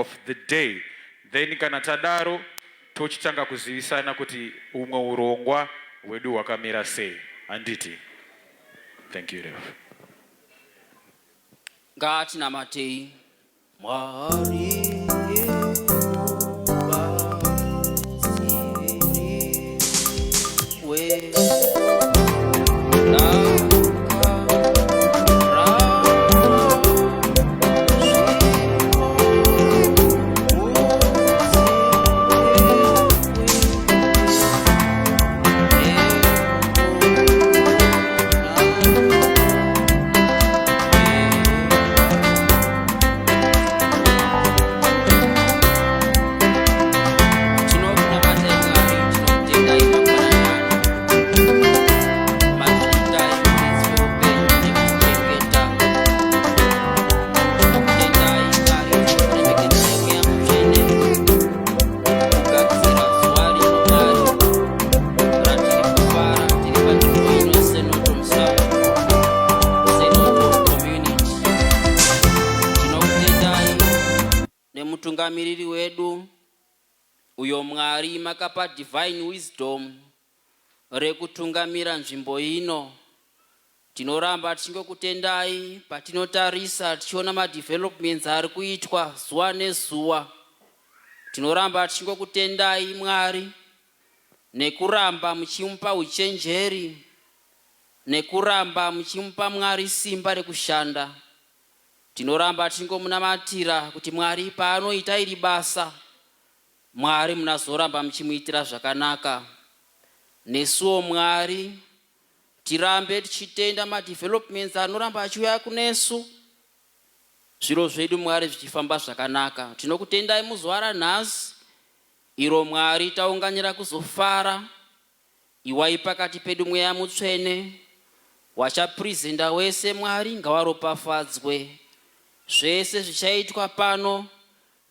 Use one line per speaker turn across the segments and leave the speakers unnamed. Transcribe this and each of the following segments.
of the day. Then kana tadaro tochitanga kuzivisana kuti umwe urongwa hwedu hwakamira sei. Anditi. Thank you, Rev.
Ngati namatei Mwari mutungamiriri wedu uyo Mwari makapa divine wisdom rekutungamira nzvimbo ino. Tinoramba tichingokutendai patinotarisa tichiona madevelopments ari kuitwa zuva nezuva. Tinoramba tichingokutendai Mwari nekuramba muchimupa uchenjeri, nekuramba muchimupa Mwari simba rekushanda. Tinoramba tingomunamatira kuti Mwari paanoita iri basa, Mwari munazoramba muchimuitira zvakanaka. Nesuwo Mwari tirambe tichitenda madevelopments anoramba achiuya kunesu. Zviro zvedu Mwari zvichifamba zvakanaka. Tinokutendai muzuva ranhasi iro Mwari taunganira kuzofara. Iwai pakati pedu mweya mutsvene wachaprezenda wese Mwari ngawaropafadzwe. Zvese zvichaitwa pano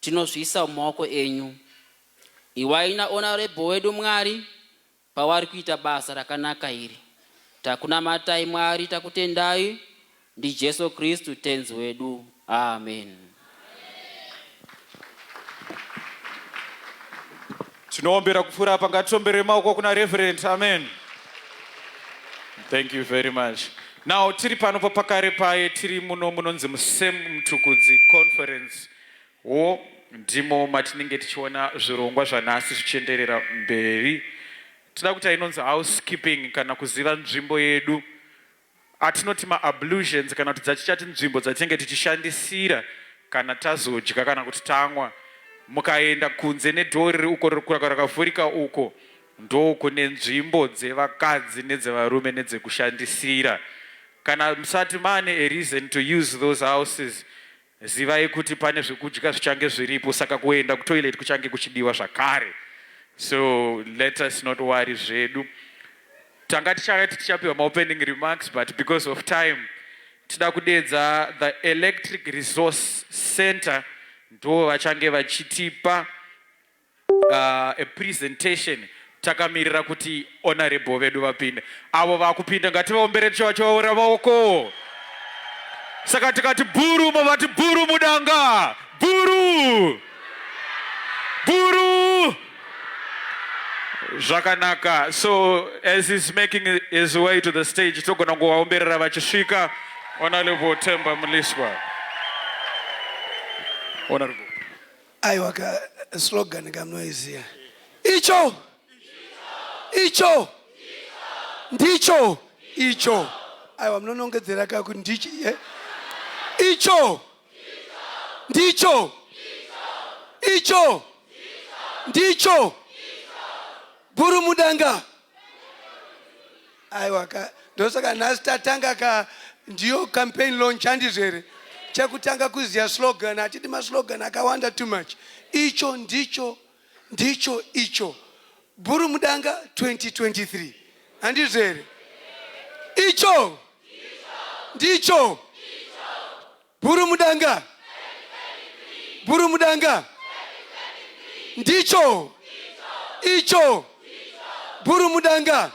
tinozviisa mumaoko enyu. Iwai na honorable wedu Mwari pavari kuita basa rakanaka iri. Takunamatai Mwari, takutendai. Ndi Jesu Kristu tenzi wedu. Amen.
Tinombera kupfura apa, ngatitombere maoko kuna Reverend. Amen. Thank you very much. Now tiri pano papakare paye tiri munonzi Mutukudzi conference. Ndimo matinenge tichiona zvirongwa zvanhasi zvichienderera mberi. Tinoda kuti inonzi housekeeping kana kuziva nzvimbo yedu. Atinoti ma-ablutions kana kuti dzatichati nzvimbo dzatinenge tichishandisira kana tazodya kana kuti tamwa. Mukaenda kunze nedhori uko rakavhurika uko ndo kune nzvimbo dzevakadzi nedzevarume nedzekushandisira. Kana musati mane a reason to use those houses, zivai kuti pane zvekudya zvichange zviripo, saka kuenda kutoilet kuchange kuchidiwa zvakare. So let us not worry zvedu. Tanga tichapiwa ma-opening remarks, but because of time tida kudedza the Electric Resource Center ndo vachange vachitipa a presentation. Takamirira kuti honorable vedu vapinde. Avo vakupinda ngativaombere chivaura maoko. Saka tikati buru mavati buru mudanga. Buru. Buru. Zvakanaka. So as he's making his way to the stage, togona kuvaomberera vachisvika. Honorable Themba Mliswa. Honorable.
Aiwaka slogan kamnoizia. Icho. Icho. Ndicho. Icho. Aiwa mnonongedzera kakuti ndichi. Icho. Ndicho. Icho. Ndicho. Buru mudanga. Aiwaka ndosaka nhasi tatanga ka ndiyo campaign launch handizvere. Chakutanga kuziya slogan, atidi maslogan akawanda too much. Icho, ndicho, ndicho, icho. Buru mudanga 2023. Handizvere. Icho. Ndicho. Buru mudanga. Buru mudanga. Ndicho. Icho. Buru mudanga.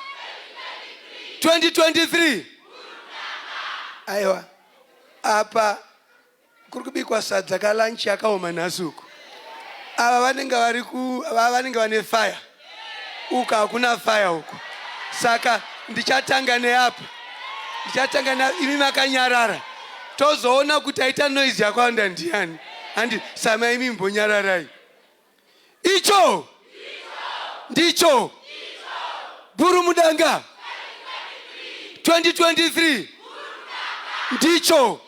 2023. Aiwa. Apa kurikubikwa sadza kalanchi akaoma nhasi uko. ava vanenge vane fire uku hakuna fire uku. Saka ndichatanga neapo, imi makanyarara. Tozoona kuti aita noise yakawanda ndiani. Handi sama imi mbonyararai. Icho ndicho Burumudanga 2023 ndicho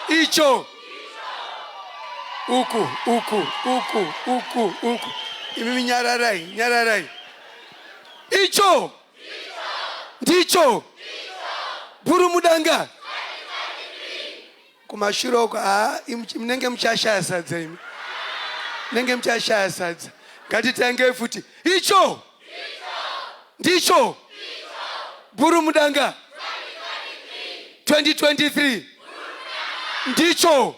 icho uku imi nyararai. Icho ndicho Burumudanga kumashiroko. Mnenge mchashaya sadza imi, mnenge mchashaya sadza. Ngatitange futi. Icho ndicho Burumudanga 2023 ndicho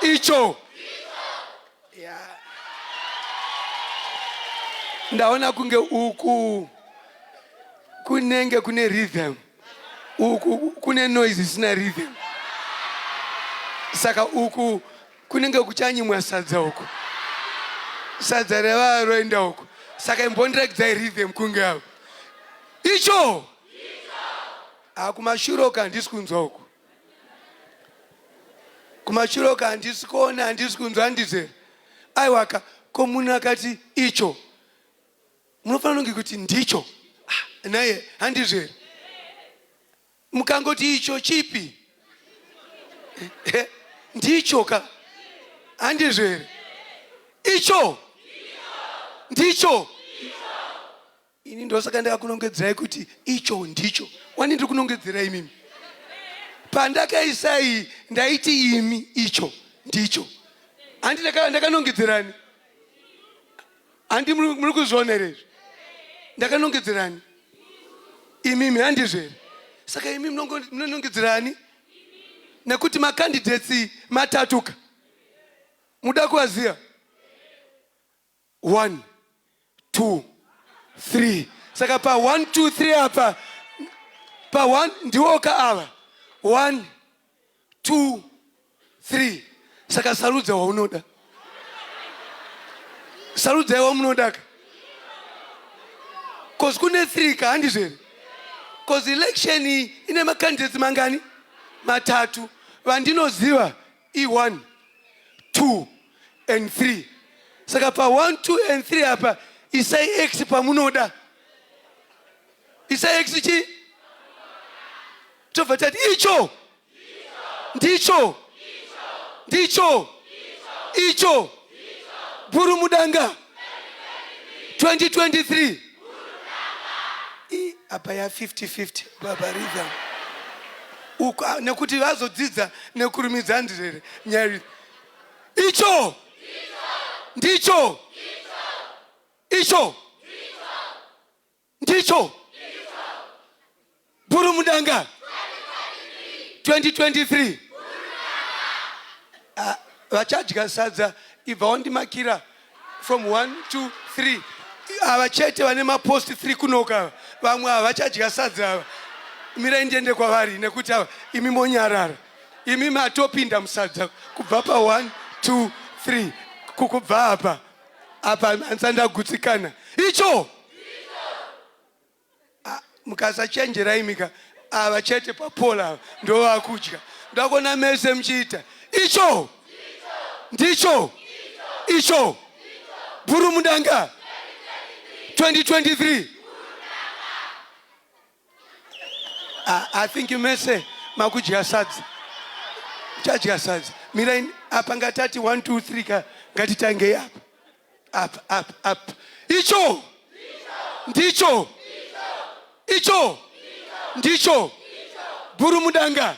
icho. Ndaona kunge uku kunenge kune rhythm, uku kune noise isina rhythm. Saka uku kunenge kuchanyimwa sadza uku, sadza reva roenda uku. Saka imbondirekidzai rhythm kunge apo. Icho kumashuroka handisi kunzwa uku, kumashuroka handisi kuona, handisi kunzwa, handizere. Aiwaka ko munhu akati icho munofanira kunge kuti ndicho. Naye handizere. Mukangoti icho chipi? Ndicho ka handizere. Icho ndicho. Ini ndosaka ndakakunongedzerai kuti icho ndicho. Wani ndiri kunongedzerai mimi. Pandakaisai ndaiti imi icho ndicho. Handi ndakanongedzerani. Handi muri kuzvionerezvo. Ndakanongedzerani. Imimi handizvere. Saka imi munonongedzerani. Nekuti makandidates matatuka. Muda kuwaziya. 1, 2, 3. Saka pa 1, 2, 3 apa. Pa 1 ndiwoka ava. 1, 2, 3. Saka sarudza waunoda. Sarudza wamunodaka. Cause kune 3 ka handizvere. Cause election ine makandidates mangani? Matatu. Vandinoziva E1, 2 and 3. Saka pa 1, 2 and 3 apa isai X pamunoda. Isai X chi? Tobva tati icho ndicho ndicho icho Burumudanga 2023 apa ya 50-50 baba rhythm. Nekuti vazodzidza nekurumidza ndizere nyari. Icho ndicho icho ndicho Burumudanga 2023 vachadya sadza ibva wandimakira from 1, 2, 3. Ava chete vane mapost 3 kunoka. Vamwe havachadya sadza ava. Mirai ndiende kwavari nekuti ava imi monyarara. Imi matopinda musadza kubva pa 1, 2, 3 kukubva apa. Apa anzandagutsikana. Icho mukasachenjera imika ava chete papola ndo vakudya. Ndakona mese mchiita. Icho ndicho icho Burumudanga 2023. I think you may say makudya sadza. Chadya sadza. Mirai apa ngatati 1, 2, 3 ka ngatitange apa. Up. Icho ndicho icho ndicho Burumudanga.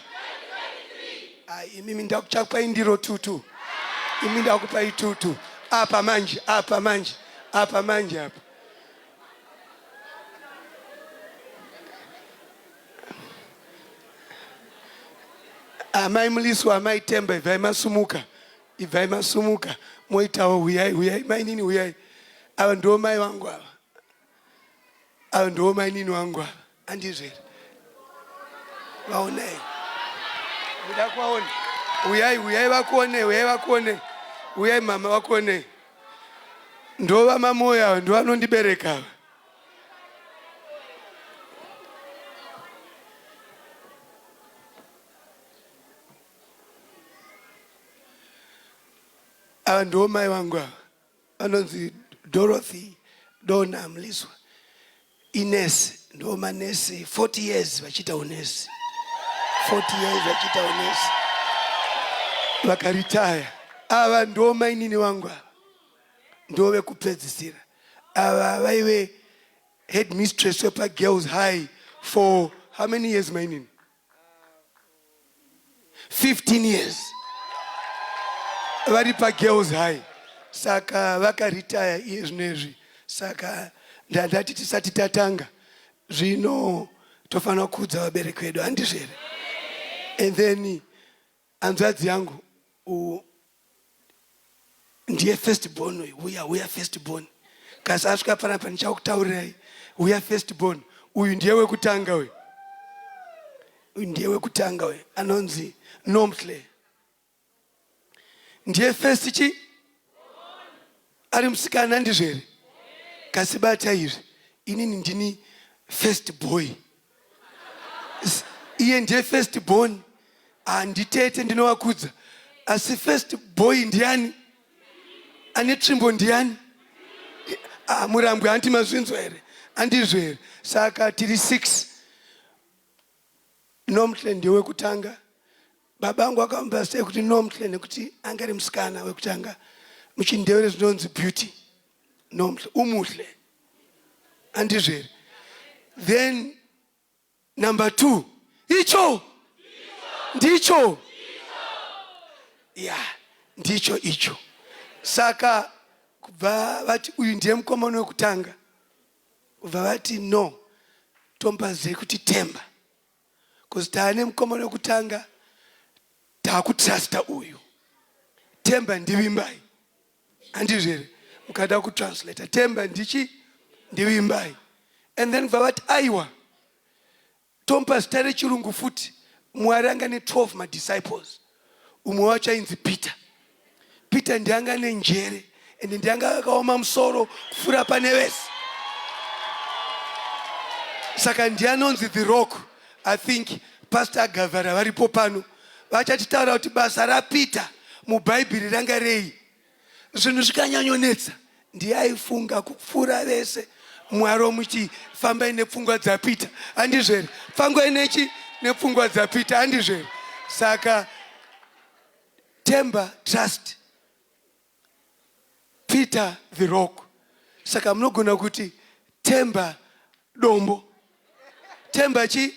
Imimi ndakuchapa indiro tutu. Imi ndakupa itutu. Apa manje. Apa. Amai Mliswa, amai Themba, ivai masumuka. Moitawo huyai, mai nini huyai. Awa ndo mai wangu awa. Awa ndo mai nini wangu awa. Andizvere. Vaonai. Muda kwaona. Huyai vakuone. Huyai mama vakuone. ndova mamoya ndo anondibereka. Ava ndo mai vangu ava vanonzi Dorothy, Donna, Mliswa. Ines ndo manesi 40 years vachita unesi. 40 years vachita unesi. Vakaritaya. Ava ndo mainini vangu ava. Ndo vekupedzisira. Ava vaive headmistress wepa Girls High for how many years mainini? 15 years. Vari pa Girls High. Saka vakaritaya iye zvinezvi. Saka ndati tisati tatanga zvino tofana kudza vabereki vedu handizvere. And then hanzvadzi yangu ndiye first born. We are first born. Kasi asvika panapa ndichakutaurirai. We are first born. Uyu ndiye wekutanga we. Uyu ndiye wekutanga we. Anonzi Nomhle. Ndiye first chi? Ari musikana handizvere. Kasi bata izvi. Inini ndini first boy. Iye ndiye first born. Handitete ndinovakudza. Asi first boy ndiani? Ane tsvimbo ndiani? Murambwe handi mazvinzwa here. Handizvo here. Saka tiri 6. Nomhle ndiye wekutanga. Babangu akamubva sei kuti Nomhle nekuti anga ari musikana wekutanga. Muchindevere zvinonzi beauty. Nomhle umuhle. Handizvo here. Then number 2. Icho. Ndicho. Yeah, ndicho icho. Saka kubva vati uyu ndiye mukomana wekutanga. Kubva vati no. Tombazei kuti Themba. Because taane mukomana wekutanga takutrasta uyu. Themba ndivimbai. Handizvo here. Mukada kutranslate. Themba ndichi ndivimbai. And then kubva vati aiwa. Tompa zita rechirungu futi. Mwari anga ne 12 madisciples. Umwe wacho ainzi Peter. Peter ndiye anga nenjere. Ende ndiye anga akaoma musoro kufura pane vese. Saka ndiye anonzi the rock. I think Pastor Gavara varipo pano. Vachatitaura kuti basa raPeter mubhaibheri ranga rei. Zvinhu zvikanyanyonetsa. Ndiye aifunga kupfura vese. Mwari muchifamba nepfungwa dzaPeter. Handizvo here. Fambai nepfungwa dzaPeter. Handizvo here. Saka Themba trust. Peter the rock. Saka munogona kuti Themba dombo. Themba chi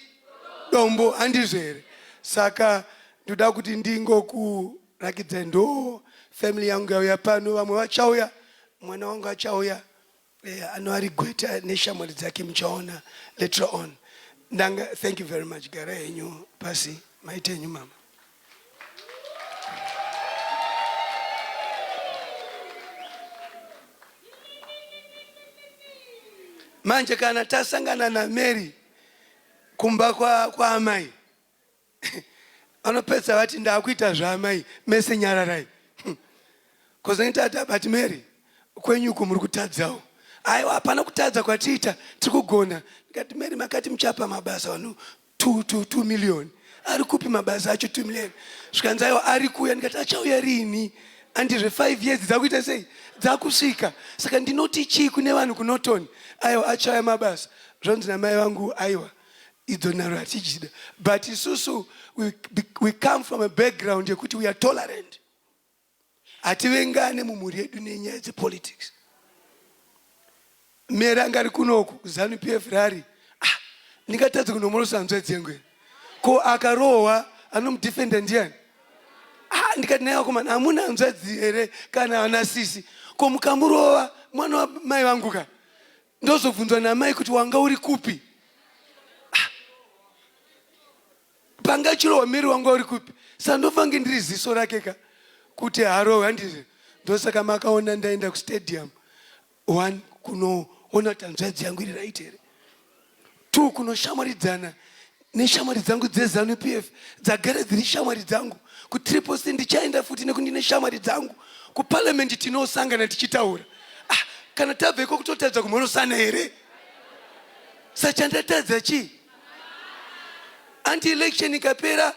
dombo. Handizvo here. Saka ndoda kuti ndingokurakidza ndo family yangu yauya pano. Vamwe vachauya. Mwana wangu achauya. Anuari gweta neshamwari dzake muchaona later on. Ndanga, thank you very much. Gara yenyu pasi maite yenyu mama. Manje kana tasangana na Mary kumba kwa amai. Anopedza vati ndakuita zvaamai mese nyararai. Koza tata but Mary kwenyu kumuri kutadzawo. Aiwa hapana kutadza kwatiita tikugona. Ndikati Mary makati muchapa mabasa wanu 2 million. Ari kupi mabasa acho 2 million. Zvikanzi aiwa ari kuya. Ndikati achauya rini? Andizve 5 years dzakuita sei? Dzakusvika. Saka ndinoti chii kune vanhu kunotoni? Aiwa achauya mabasa. Zvonzi namai vangu aiwa idzo nharo hatichida. But isusu we come from a background yekuti we are tolerant. Hativengane mumhuri yedu nenyaya dzepolitics. Mera angari kunoku ZANU PF rari. Ndingatadza kunomorosa hanzvadzi yangu. Ko akarohwa anomudefenda ndiani? Ndikati naye wakomana hamuna hanzvadzi here kana ana sisi. Ko mukamurova mwana wa mai vangu ka. Ndozobvunzwa namai kuti wanga uri kupi? Panga chirohwa Mary wanga uri kupi? Sandofange ndiri ziso rake ka. Kuti haro handizvo. Ndosaka makaona ndaenda kustadium. 1 kunoona tanzvadzi yangu iri right here. 2 kunoshamwaridzana neshamwari dzangu dzeZANU PF dzagara dziri shamwari dzangu. Ku3C ndichaenda futi nekundine shamwari dzangu. Ku Parliament tinosangana tichitaura. kana tabveko kutotadza kumhonosana here. Sachandatadza chi? Anti-election ikapera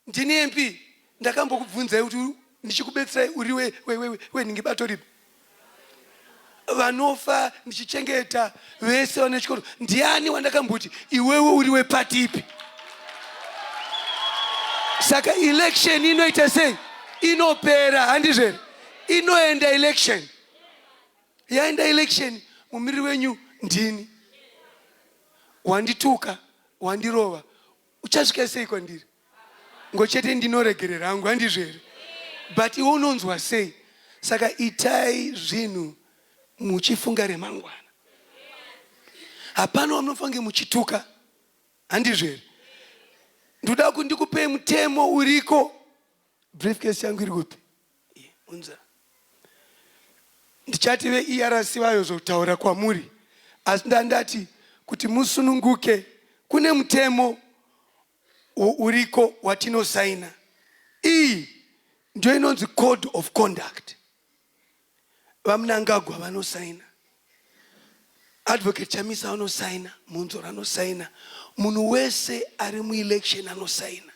ndini MP ndakambokubvunzai kuti ndichikubetserai uri wenhingibato ripi? Vanofa ndichichengeta vese vane chikoro. Ndiani wandakambuti iwewe uri wepati ipi? Saka election inoita sei? Inopera handizvere? Inoenda election. Yaenda election mumiri wenyu ndini. Wandituka, wandirova. Uchasvika sei kwandiri? Ngochete ndinoregerera hangu handizvere? But iwe unonzwa sei? Saka itai zvinhu muchifunga remangwana. Hapana wamunofange muchituka. Handizvere? Ndoda kuti ndikupe mutemo uriko. Briefcase yangu iri kupi? Unza. Ndichati ve-ERC vayo zvotaura kwamuri. Asi ndandati kuti musununguke. Kune mutemo uriko watinosaina. Iyi ndio inonzi Code of Conduct. Vamnangagwa vanosaina. Advocate Chamisa anosaina. Munzora anosaina. Munhu wese ari mu-election anosaina.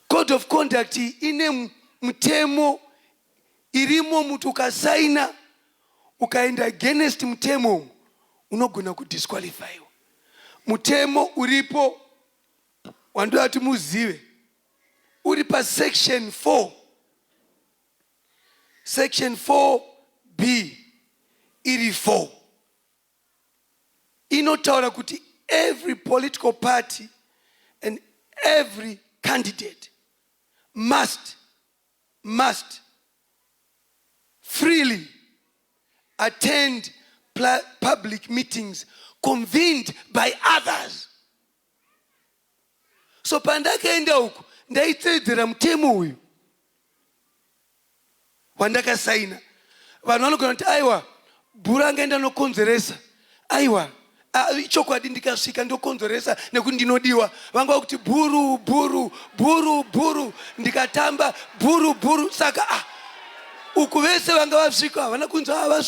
Code of Conduct ine mutemo irimo mutu ukasaina ukaenda against mutemo unogona kudisqualify. Mutemo uripo wandoda kuti muzive uri pa section 4. Section 4B iri 4 inotaura kuti every political party and every candidate must freely attend public meetings convened by others. So pandakaenda uku ndaiteedzera mutemo uyu wandakasaina. Vanhu vanogona kuti aiwa bhuru angaenda nokonzeresa. Aiwa chokwadi ndikasvika ndokonzeresa nekuti ndinodiwa. Vangava kuti bhuru ndikatamba bhuru. Saka uku vese vanga vasvika havana kunzwa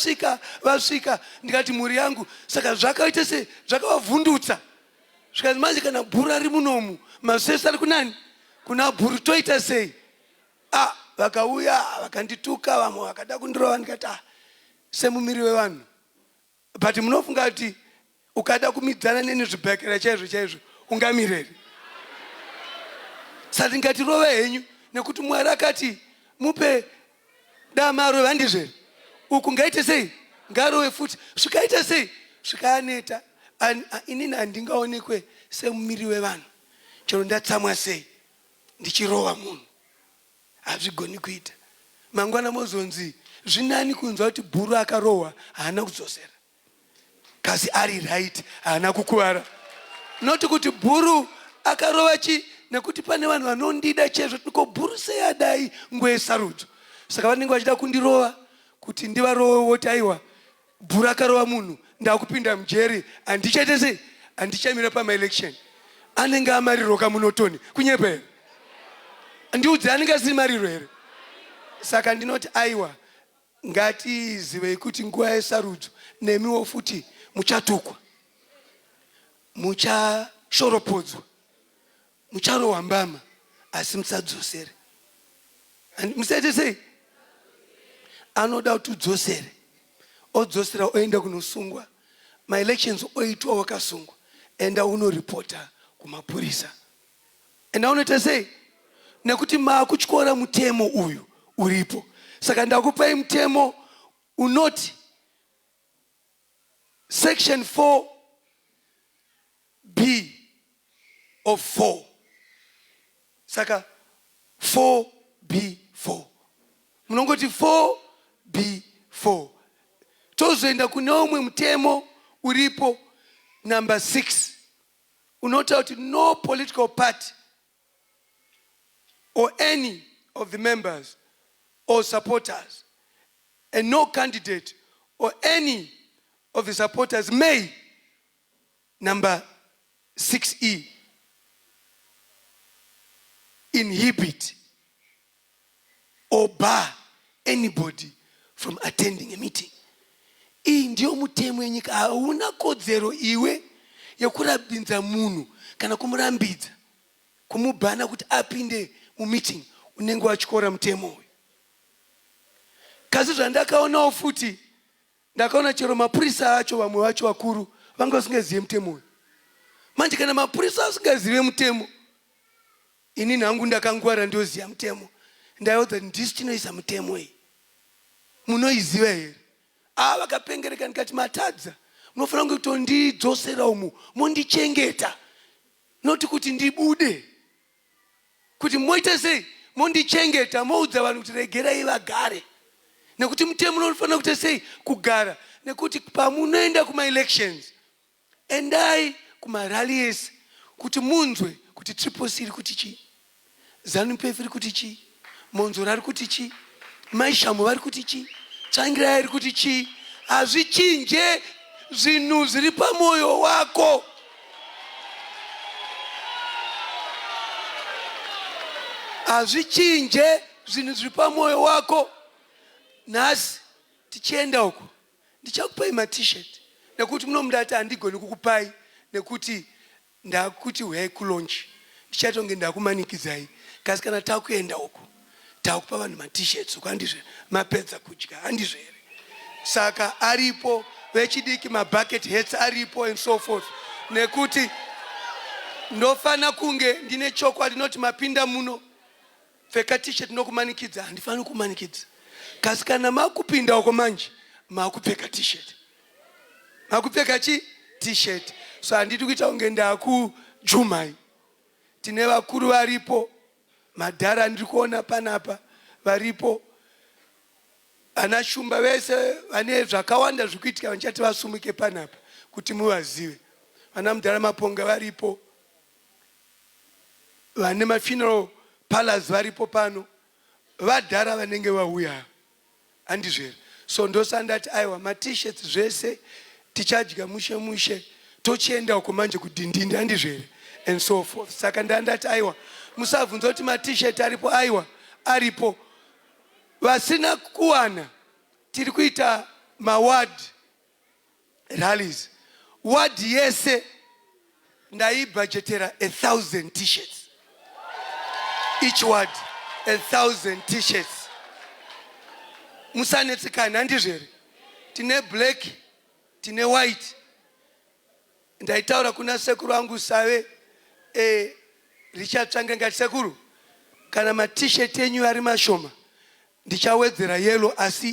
vasvika. Ndikati mhuri yangu. Saka zvakaita se zvakavavhundutsa. Zvikazi manje kana bhuru ari munomu masesi ari kunani? Kuna bhuru toita sei? Vakauya vakandituka, vamwe vakada kundirova. Ndikati semumiri wevanhu. But munofunga kuti ukada kumidzana neni zvibhekera chaizvo ungamireri? Saka ndingatirova henyu nekuti Mwari akati mupe dama arove. Handizvere? Uku ngaite sei? Ngarove futi. Zvikaita sei? Zvikaneta. Inini handingaonekwe semumiri wevanhu. Chero ndatsamwa sei ndichirova munhu. Hazvigoni kuita. Mangwana mozonzi zvinani kunzwa kuti bhuru akarohwa haana kudzosera. Kasi ari right haana kukuwara. Noti kuti bhuru akarova chi nekuti pane vanhu vanondida chaizvo. Niko bhuru sei adai nguva yesarudzo. Saka vanenge vachida kundirova kuti ndivarowe voti aiwa bhuru akarova munhu ndakupinda mujeri handichaite sei? Handichamira pama-election. Anenge amariro kamunotoni kunyepa here? Ndiudze anenge asiri mariro here? Saka ndinoti aiwa ngatizivei kuti nguva yesarudzo nemiwo futi muchatukwa, muchashoropodzwa, mucharohwa mbama, asi musadzosere. Musaite sei? Anoda kuti udzosere. Odzosera oenda kunosungwa. Ma-elections oitwa wakasungwa. Enda unoripota kumapurisa. Enda unoita sei? Nekuti maakutyora mutemo uyu uripo. Saka ndakupai mutemo unoti section 4B of 4. Saka 4B4. Munongoti 4B4. Tozoenda kune umwe mutemo uripo number 6. Unota kuti no political party or any of the members or supporters and no candidate or any of the supporters may, number 6E, inhibit or bar anybody from attending a meeting. Hii ndiyo mutemo wenyika. Hauna kodzero iwe yekurambidza munhu kana kumurambidza, kumubhana kuti apinde mumeeting unenge wachikora mutemo uyu. Kasi zvandakaonawo futi, ndakaona chero mapurisa acho vamwe vacho vakuru vanga vasingazive mutemo uyu. Manje kana mapurisa asingazive mutemo, ini nangu ndakangwara ndoziva mutemo, ndaiudza ndisi chinoisa mutemo iyi, munoiziva here? Vakapengereka ndikati matadza, munofanira kutondidzosera umu mondichengeta, noti kuti ndibude. Kuti moita sei? Mondichengeta, moudza vanhu kuti regerai vagare. Nekuti mutemo unofanira kuita sei? Kugara. Nekuti pamunoenda kuma-elections, endai kuma-rallies kuti munzwe kuti Triple C iri kuti chi, ZANU-PF iri kuti chi, Monzora iri kuti chi, Maishamu vari kuti chi, Tsvangirai iri kuti chi. Hazvichinje zvinhu zviri pamwoyo wako. Hazvichinje zvinhu zviri pamwoyo wako. Nhasi tichienda uko ndichakupai ma-t-shirt, nekuti munomudati handigoni kukupai nekuti ndakuti huyai kulonchi, ndichatonge ndakumanikidzai. Kasi kana takuenda uko takupa vanhu ma-t-shirts uko, handizve mapedza kudya, handizve here? Saka aripo vechidiki, ma-bucket hats aripo and so forth. Nekuti ndofana kunge ndine chokwadi noti mapinda muno pfeka t-shirt nokumanikidza, handifani kumanikidza. Kasi kana makupinda uko manje makupfeka t-shirt, makupfeka chi t-shirt. So handiti kuita kunge ndakujumai. Tine vakuru varipo, madhara ndiri kuona panapa varipo, ana shumba vese vane zvakawanda zvikuitika vanchati vasumuke panapa kuti muvazive. Vana mudhara maponga varipo, vane ma-funeral parlours varipo pano, vadhara vanenge vauya, handizvere? So ndosandati aiwa ma-t-shirts zvese tichadya mushe mushe tochienda uko manje kudhindindi, handizvere? And so forth. Saka ndandati aiwa musabvunza kuti ma-t-shirt aripo, aiwa aripo. Vasina kuwana tiri kuita ma-ward rallies. Ward yese ndaibudgetera 1,000 t-shirts. Each ward 1,000 t-shirts. Musanetsikana, handizvere? Tine black, tine white. Ndaitaura kuna sekuru wangu Save Richard Tsvangirai, ngati sekuru, kana ma-t-shirt enyu ari mashoma ndichawedzera yellow asi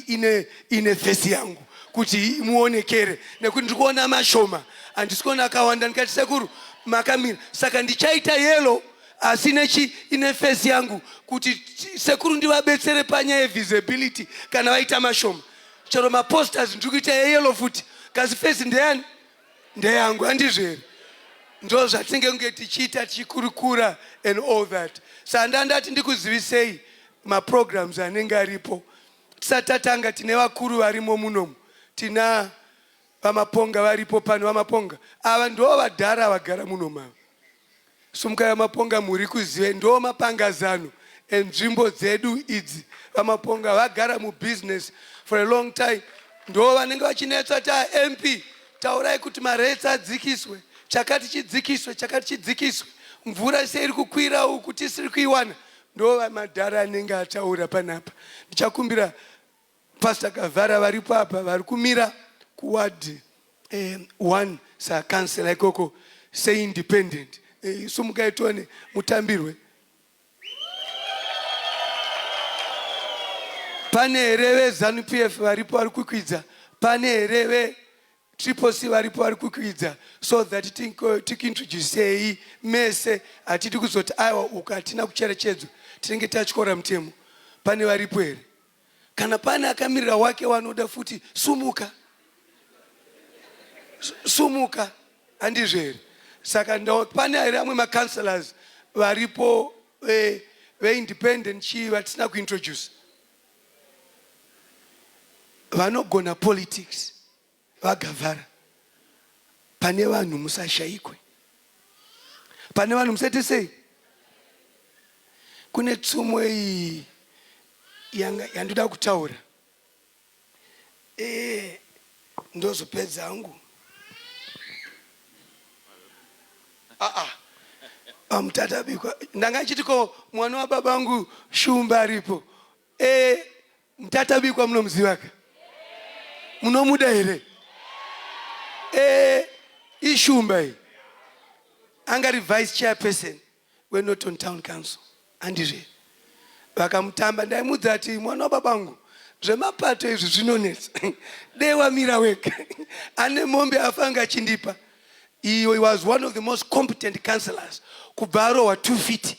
ine face yangu kuti muonekere, nekuti ndikuona mashoma handisi kuona akawanda. Ndikati sekuru makamira, saka ndichaita yellow asi ine face yangu kuti sekuru ndivabetsere panyaya yevisibility kana vaita mashoma. Chero ma-posters ndiri kuita yellow futi, kasi face ndeyani? Ndeyangu, handizvere? Ndo zvatinge kunge tichiita tichikurukura and all that. Sandandati ndikuzivisei ma-programs anenge aripo. Tisatatanga tine vakuru varimo munomu, tina vamaponga varipo pano. Vamaponga ava ndo vadhara vagara munomu ava. Sumukai vamaponga muri kuzive, ndo mapangazano enzvimbo dzedu idzi. Vamaponga vagara mubusiness for a long time, ndo vanenge vachinetsa ta MP taurai kuti ma-rates adzikiswe, chakati chidzikiswe, chakati chidzikiswe, mvura seiri kukwira uku tisiri kuiwana. Ndo madhara anenge ataura panapa. Ndichakumbira Pastor Kavara varipo apa vari kumira kuward 1 sa council ikoko say independent. Sumukai tione mutambirwe. Pane here ZANU-PF varipo vari kukwidza, pane here Triple C varipo vari kukwidza, so that tikintroducei mese hatiti kuzoti aiwa uku hatina kucherechedzwa, tinenge tachikora mutemo. Pane varipo here? Kana pane akamirira wake wanoda futi, sumuka, sumuka, handizvere? Saka pane here amwe ma-councillors varipo ve-independent chii vatisina kuintroduce, vanogona politics vagavhara. Pane vanhu musashayikwe, pane vanhu musati sei. Kune tsumo iyi yandoda kutaura. ndozopedza hangu. Mtatabikwa ndanga chitiko mwana wa babangu Shumba aripo. Mtatabikwa munomziwaka? Munomuda here? Ishumba angari vice chairperson weNorton Town Council andizve vakamutamba ndaimudza ati mwana wa babangu zvemapato izvi zvinonetsa dei wamira wega ane mombe afanga chindipa. He was one of the most competent councillors. Kubva arohwa 2 feet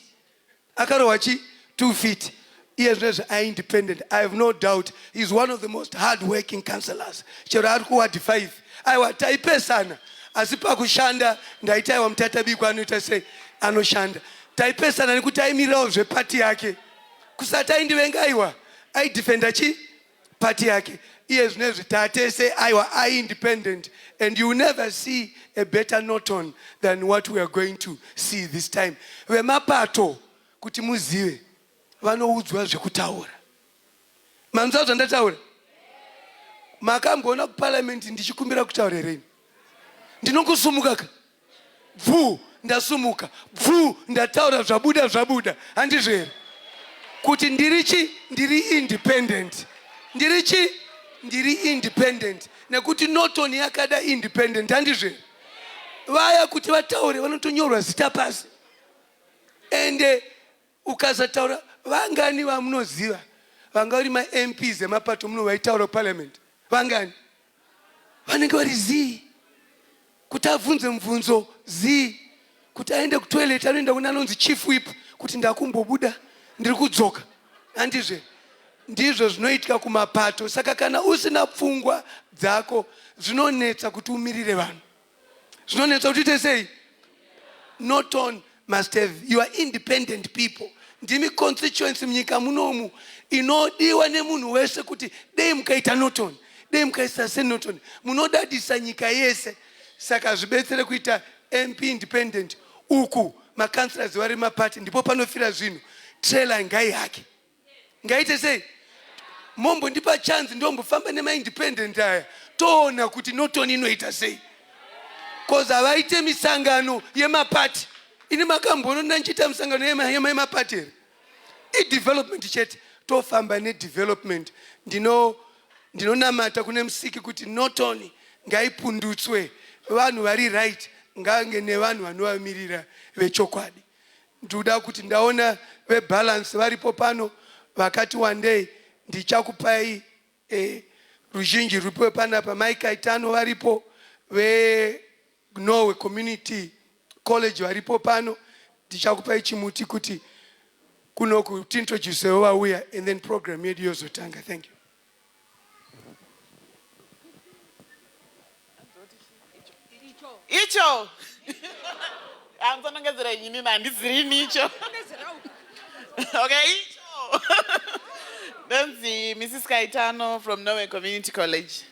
akarohwa 2 feet. Iye zvino are independent. I have no doubt he's one of the most hard-working councillors. Chero ari kuward 5 aiwa taipesana asi pakushanda ndaita aiwa Mutatabikwa anoita sei anoshanda. Taipesana nekuti aimirirawo zvepati yake kusati aindivenga aiwa aidefenda pati yake. Iye zvinezvi tatese aiwa independent, and you will never see a better Norton than what we are going to see this time. Vemapato kuti muzive vanoudzwa zvekutaura. Manzwa zvandataura? Makamboona kuparliament ndichikumbira kutaura here? Ndinokusumuka ka? Bvu ndasumuka. Bvu ndataura zvabuda. Handizvo here? Kuti ndiri independent. Ndiri independent. Nekuti Norton yakada independent. Handizvo here? Vaya kuti vataure vanotonyorwa zita pasi. Ende ukasataura vangani vamunoziva vanga vari ma-MPs emapato muno vaitaura parliament? Vangani? Vanenge vari zii kuti abvunze mubvunzo, zii kuti aende kutoilet anoenda kuna anonzi chief whip kuti ndakumbobuda ndiri kudzoka. Handizvo? Ndizvo zvinoitika kumapato. Saka kana usina pfungwa dzako zvinonetsa kuti umirire vanhu. Zvinonetsa kuti uite sei? Norton must have your independent people. Ndimi constituency munyika munomu inodiwa nemunhu wese kuti dei mukaita Norton, dei mukaisa seNorton munodadisa nyika yese. Saka zvibetsere kuita MP independent uku makanselors vari mapati ndipo panofira zvinhu. Trailer ngai hake ngaite sei? Mombo ndipa chance ndombofamba nema-independent aya toona kuti Norton inoita sei. Koza vaite misangano yemapati. Ini makambono nanchita misangano yemapati here. I-development chete tofamba ne-development. Ndinonamata kune musiki kuti Norton ngaipundutswe. Vanhu vari right ngange nevanhu vanovamirira vechokwadi. Ndoda kuti ndaona vebalance varipo pano vakati one day ndichakupai ruzhinji ruripo panapa. Mike Aitano varipo, Norway Community College varipo pano. Ndichakupai chimuti kuti kunoku tintroduce wauya and then program yedu yozotanga. Thank you.
Icho. Anzonongezera yini nandiziri nicho. Okay, icho. Then the Mrs. Kaitano from Norway Community College.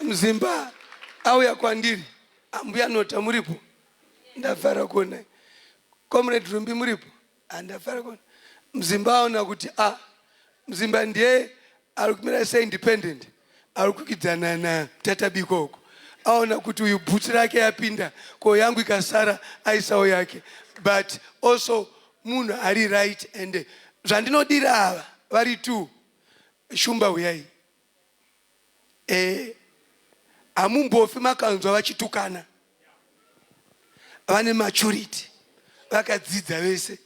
Mzimba auya kwandiri. Ambuya nota muripo. Ndafara kuona. Comrade Rumbi muripo. Ndafara kuona. Mzimba aona kuti Mzimba ndiye alikumira say independent. Alikukidzana na Mutatabikwa huko. Aona kuti uyu bhuti rake yapinda ko yangu ikasara aisawo yake. But also munhu ari right, and zvandinodira ava vari tu Shumba uyai. Hamumbofi makanzwa vachitukana. Vane maturity. Vakadzidza vese.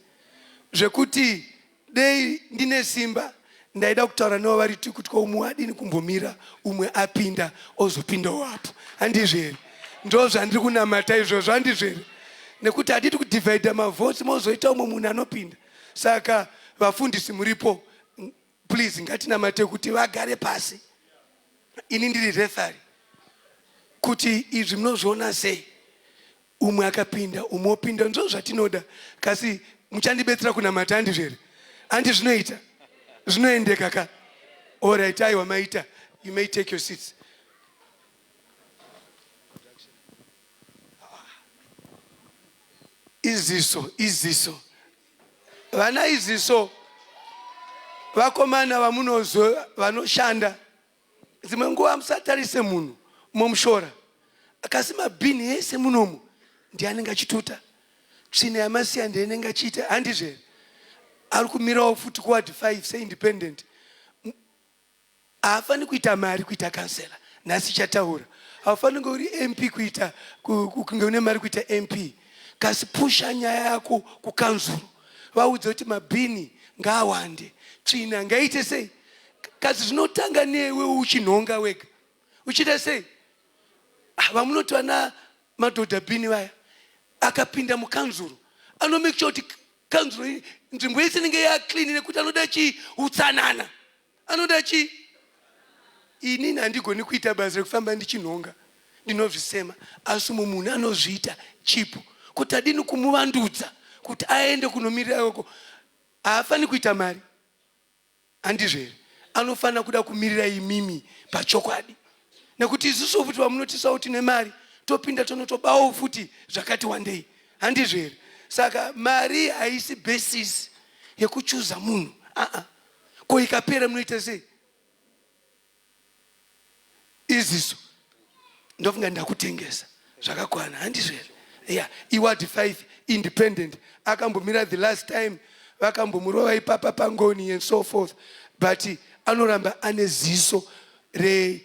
Zvekuti dei ndine simba ndaida kutaura navo vari tu kuti umwe adini kumbomira umwe apinda ozopindawo apo. Handizvo here? Ndo zvandiri kunamata izvozvo. Handizvo here? Nekuti hatidi kudivhaidha mavhotsi mozoita umwe munhu anopinda. Saka vafundisi muripo, please ngatinamate kuti vagare pasi. Ini ndiri referee kuti izvi munozviona sei? Umwe akapinda umwe opinda ndo zvatinoda. Kasi muchandibetsera kunamata. Handizvo here? Handi zvinoita zvinoendeka ka? All right, aiwa maita. You may take your seats. Iziso vana iziso vakomana vamunozvo vanoshanda dzimwe nguva musatarise munhu momushora akasi mabhini ese munomu ndianenge achituta tsvina yamasiya ndianenge achiita handizvere ari kumirawo futi kuward 5 seindependent haafani kuita mari kuita kansela nhasi chataura haufani uri MP kuita kunge une mari kuita MP kasi pusha nyaya yako kukanzuru vaudze kuti mabhini ngaawande tsvina ngaite sei kasi zvinotanga newe uchinhonga wega uchiita sei vamunoti vana madhodha bhini vaya akapinda mukanzuru anomake sure kuti kanzuru nzvimbo yese inenge yaclean nekuti anoda chi utsanana anoda chi inini handigoni kuita basa rekufamba ndichinhonga ndinozvisema asi munhu anozviita chipo kuti adini kumuvandudza kuti aende kunomirira yoko haafani kuita mari handizvere anofanira kuda kumirira imimi pachokwadi nekuti isusu futi vamunotisawo tine mari topinda tonotobawo futi zvakati wandei handizvere saka mari haisi basis yekuchuza munhu ko ikapera munoita sei iziso ndofunga ndakutengesa zvakakwana handizvere iward 5 independent akambomira the last time vakambomurova ipapa pangoni and so forth but anoramba ane ziso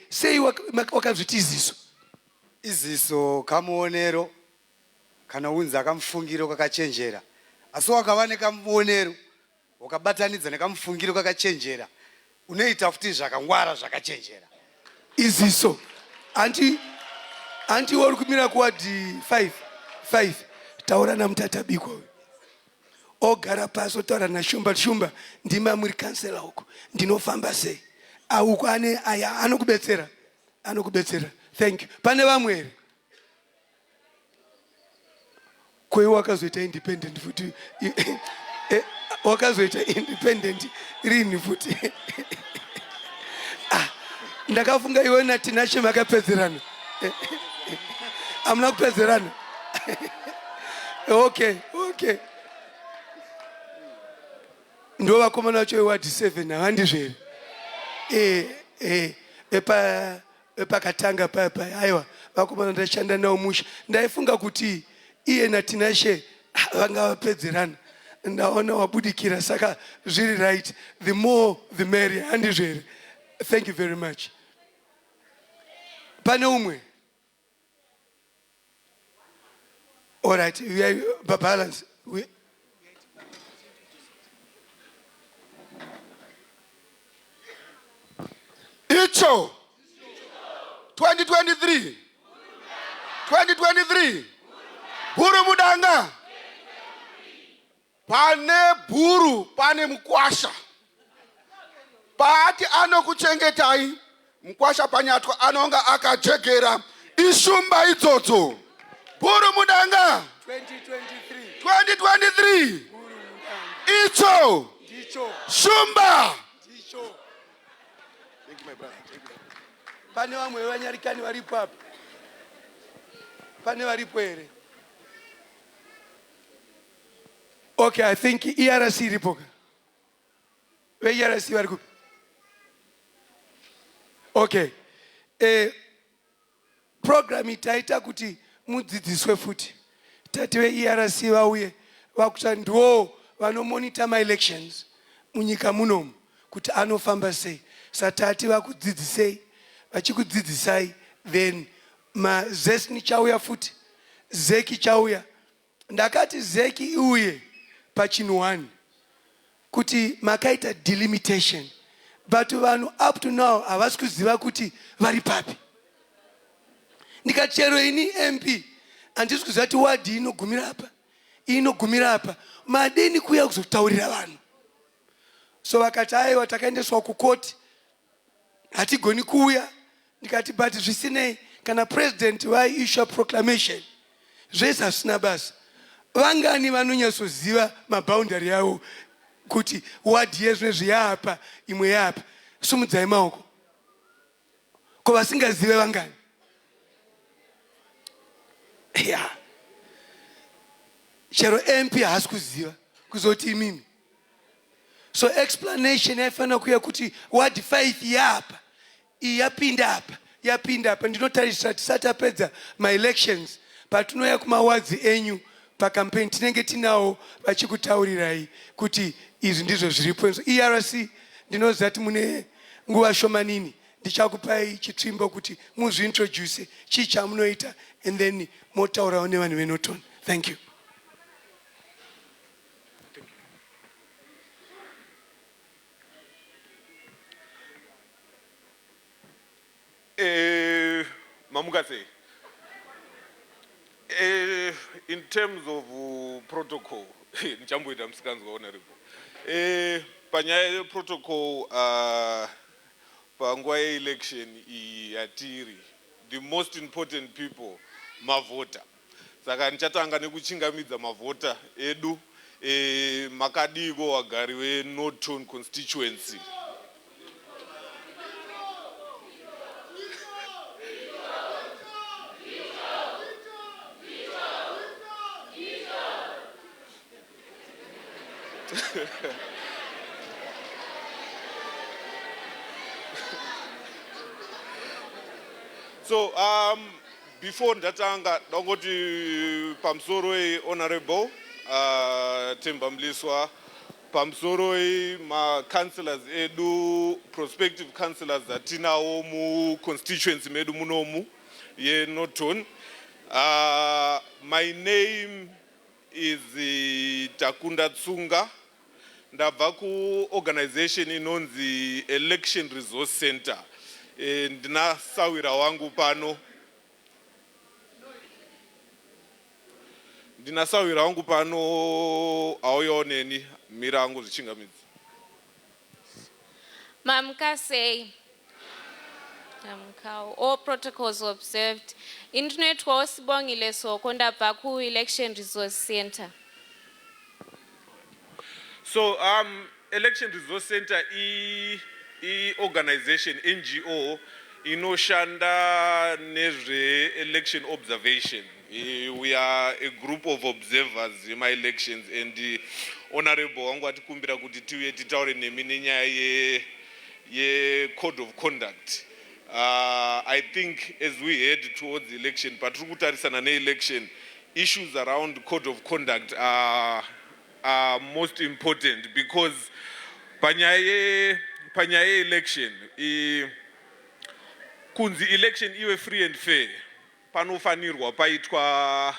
sei wakazviti
iziso kamuonero kana unzi akamufungiro kakachenjera asi wakava nekamuonero wakabatanidza nekamufungiro kakachenjera unoita futi zvakangwara zvakachenjera
iziso anti uri kumira kuwadi 5 taura namutatabiko ogara pasi otaura nashumba ndima muri kansela uko ndinofamba sei auko aya anokubetsera thank you pane vamwe here kwei wakazoita independent futi wakazoita independent rini futi ndakafunga iwe natinashe makapedzerana amuna kupedzerana okay ndo vakomana vacho iwadi 7 havandizvere epakatanga papa aiwa vakomana ndashanda nawo musha ndaifunga kuti iye natinashe vanga vapedzerana ndaona wabudikira saka zviri right the more the merrier handizvere thank you very much pane umwe all right we are balance
icho 2023 bhuru mudanga pane bhuru pane mukwasha paati anokuchengetai mukwasha panyatwa anonga akajegera ishumba idzodzo bhuru mudanga 2023 icho shumba
pane vamwe vanyarikani varipo apa pane varipo here okay I think ERC iripoka veERC vari kupi okay program itaita kuti mudzidziswe futi tati veERC vauye vakuta ndiwo vanomonita maelections munyika munomu kuti anofamba sei satati vakudzidzisei vachikudzidzisai then mazesni chauya futi zeki chauya ndakati zeki iuye pachinhu 1 kuti makaita delimitation but vanhu up to now havasi kuziva kuti vari papi ndikati chero ini MP handisi kuziva kuti wadi inogumira apa madeni kuya kuzotaurira vanhu so vakati aiwa takaendeswa kukoti hatigoni kuuya ndikati but zvisinei kana president vaisha proclamation zvese hazvisina basa vangani vanonyatsoziva maboundary yavo kuti wadi yezvinezvi yaapa imwe yaapa sumudzai maoko ko vasingazive vangani chero MP haasi kuziva kuzoti imimi so explanation yaifanira kuya kuti wadi 5 yaapa iyi yapinda apa ndinotarisira tisati apedza maelections patinouya kumawadzi enyu pakampeni tinenge tinawo vachikutaurirai kuti izvi ndizvo zviripo. ERC ndinoziva kuti mune nguva shomanini, ndichakupai chitsvimbo kuti muzviintroduce chii chamunoita and then motaurawo nevanhu veNorton. Thank you.
Mamukase, in terms of protocol, Nchambuita Msikanzwa Honorable, panyaya protocol panguva election yatiri, the most important people mavota. Saka nichatanga nekuchingamidza mavota edu makadiko wagari weNorton Constituency. So before ndatanga ndangoti pamsoro honorable Themba Mliswa, pamsoro ma councillors edu, prospective councillors atinawo mu constituency medu munomu ye Norton. My name is Takunda Tsunga. Ndabva ku organization inonzi Election Resource Center. Ndinasawira wangu pano auyoneni mirangu zvichingamidzi.
Mamukase, all protocols observed. Internet was Bongile so Konda Baku Election Resource Center.
So Election Resource Center organization NGO inoshanda nezve election observation. We are a group of observers in my elections, and the honorable wangu atikumbira kuti tiuye titaure nemi nenyaya ye code of conduct. I think as we head towards the election, patiri kutarisana ne-election, issues around code of conduct are most important, because panyaya election, kunzi election iwe free and fair, panofanirwa paitwa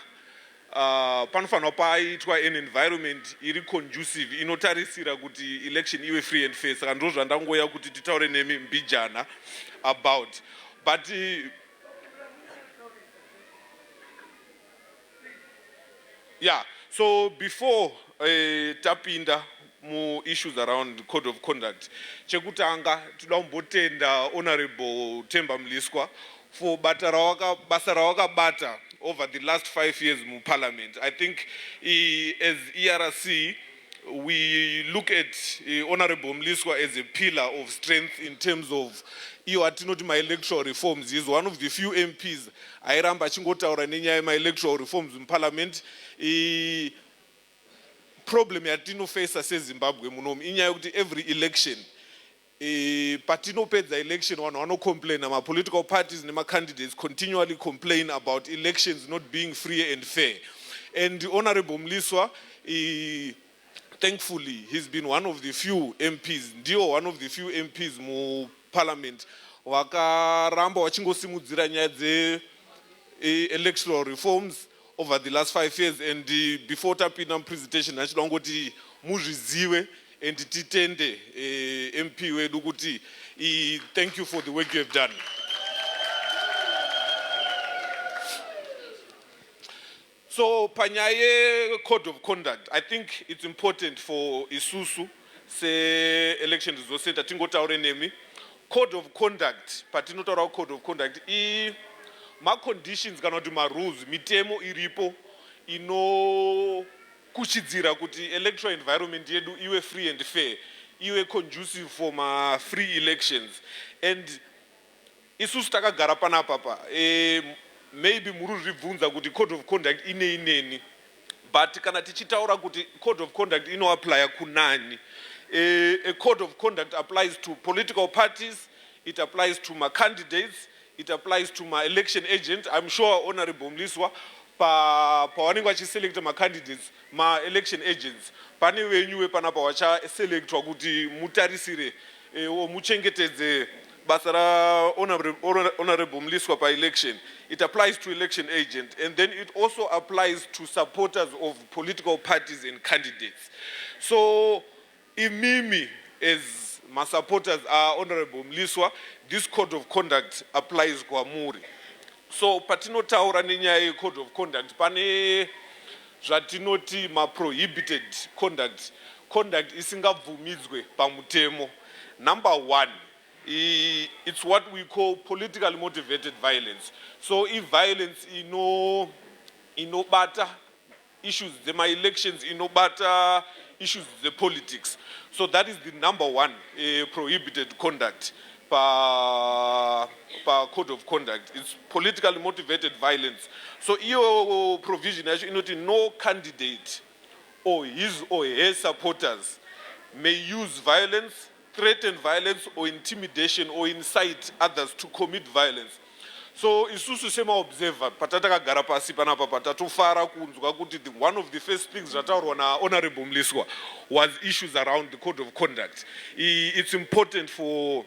an environment iri conducive inotarisira kuti election iwe free and fair. Saka ndo zvandangoya kuti titaure nemi mbijana about, but yeah, so before tapinda mu issues around code of conduct, chekutanga toda kumbotenda honorable Themba Mliswa for basa rawakabata over the last 5 years mu parliament. I think as ERC we look at honorable Mliswa as a pillar of strength in terms of my electoral reforms. He is one of the few MPs airamba chingotaura nenyaya my electoral reforms in parliament. Problem yatino face as Zimbabwe munomu inyaya kuti every election patinopedza election wano complain, ama political parties nema candidates continually complain about elections not being free and fair. And honorable Mliswa, thankfully he's been one of the few MPs, one of the few MPs mu parliament wakaramba wachingosimudzira nyaya dze electoral reforms over the last 5 years. And before tapinda presentation nachido ngoti muzvizive and titende MP wedu kuti thank you for the work you have done. So panyaye code of conduct, I think it's important for isusu se election resource center tingotaure nemi code of conduct, patinotaura code of conduct ma conditions kana kuti ma rules, mitemo iripo ino kuchidzira kuti electoral environment yedu iwe free and fair, iwe conducive for ma free elections. And isusu takagara panapa maybe muri zvibvunza kuti code of conduct ineni, but kana tichitaura kuti code of conduct ino apply kunani, a code of conduct applies to political parties, it applies to my candidates, it applies to my election agent. I'm sure Honorable Mliswa, pa wanenge vachiselekta ma-candidates, ma-election agents, pane venyuwe panapa vachaselekthwa kuti mutarisire muchengetedze basa ra Honorable Mliswa pa election. It applies to election agent, and then it also applies to supporters of political parties and candidates. So, imimi, as my supporters are Honorable Mliswa, this code of conduct applies kwa muri. So, patinotaura nenyaya code of conduct, pane zvatinoti ma-prohibited conduct, conduct isingabvumidzwe pamutemo. Number one, it's what we call politically motivated violence. So if violence inobata issues, the my elections inobata issues, the politics. So that is the number one prohibited conduct per code of conduct. It's politically motivated violence. So your provision actually note no candidate or his or her supporters may use violence, threaten violence or intimidation or incite others to commit violence. So isusu sema observer patata kagara pasi panapa patatofara kunzwa kuti one of the first things zvataurwa na Honorable Mliswa was issues around the code of conduct. It's important for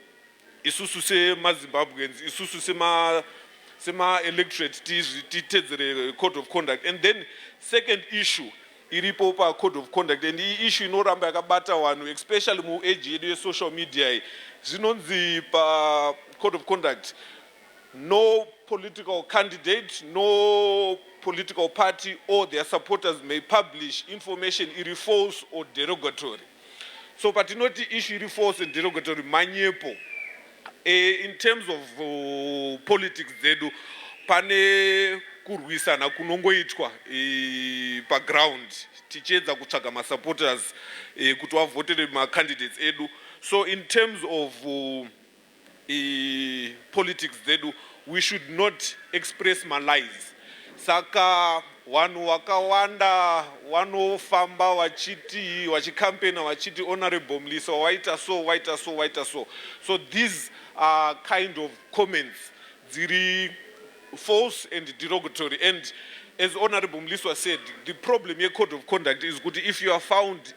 isusu sema Zimbabweans, isusu sema electorate titedzere code of conduct. And then second issue iripo pa code of conduct, and the issue inoramba yakabata vanhu especially mu age yedu ye-social media zvinonzi pa code of conduct, no political candidate, no political party or their supporters may publish information iri false or derogatory. So patinoti issue iri false and derogatory manyepo. In terms of politics zedu pane kurwisana kunongoitwa pa ground tichedza kutsvaga ma supporters kuti vavhotere ma candidates edu. So in terms of politics zedu, we should not express malies. Saka vanhu vakawanda vanofamba vachikampena vachiti Honorable Mliswa waita so. So these are kind of comments dziri false and derogatory. And as Honorable Mliswa said, the problem here code of conduct is good if you are found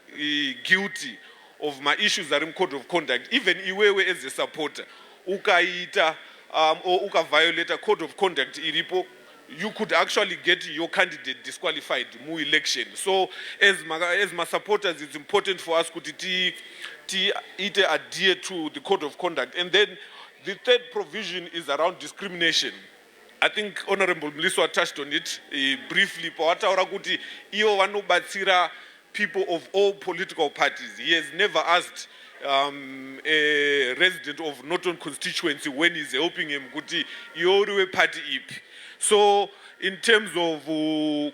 guilty of my issues that are in code of conduct, even iwewe as a supporter, ukaita or uka violate a code of conduct iripo, you could actually get your candidate disqualified mu election. So as my supporters, it's important for us to adhere to the code of conduct. And then the third provision is around discrimination. I think Honorable Mliswa touched on it briefly. Pawataura kuti iyo vanobatsira people of all political parties. He has never asked a resident of Norton constituency when he's helping him kuti yoriwe party ipi. So in terms of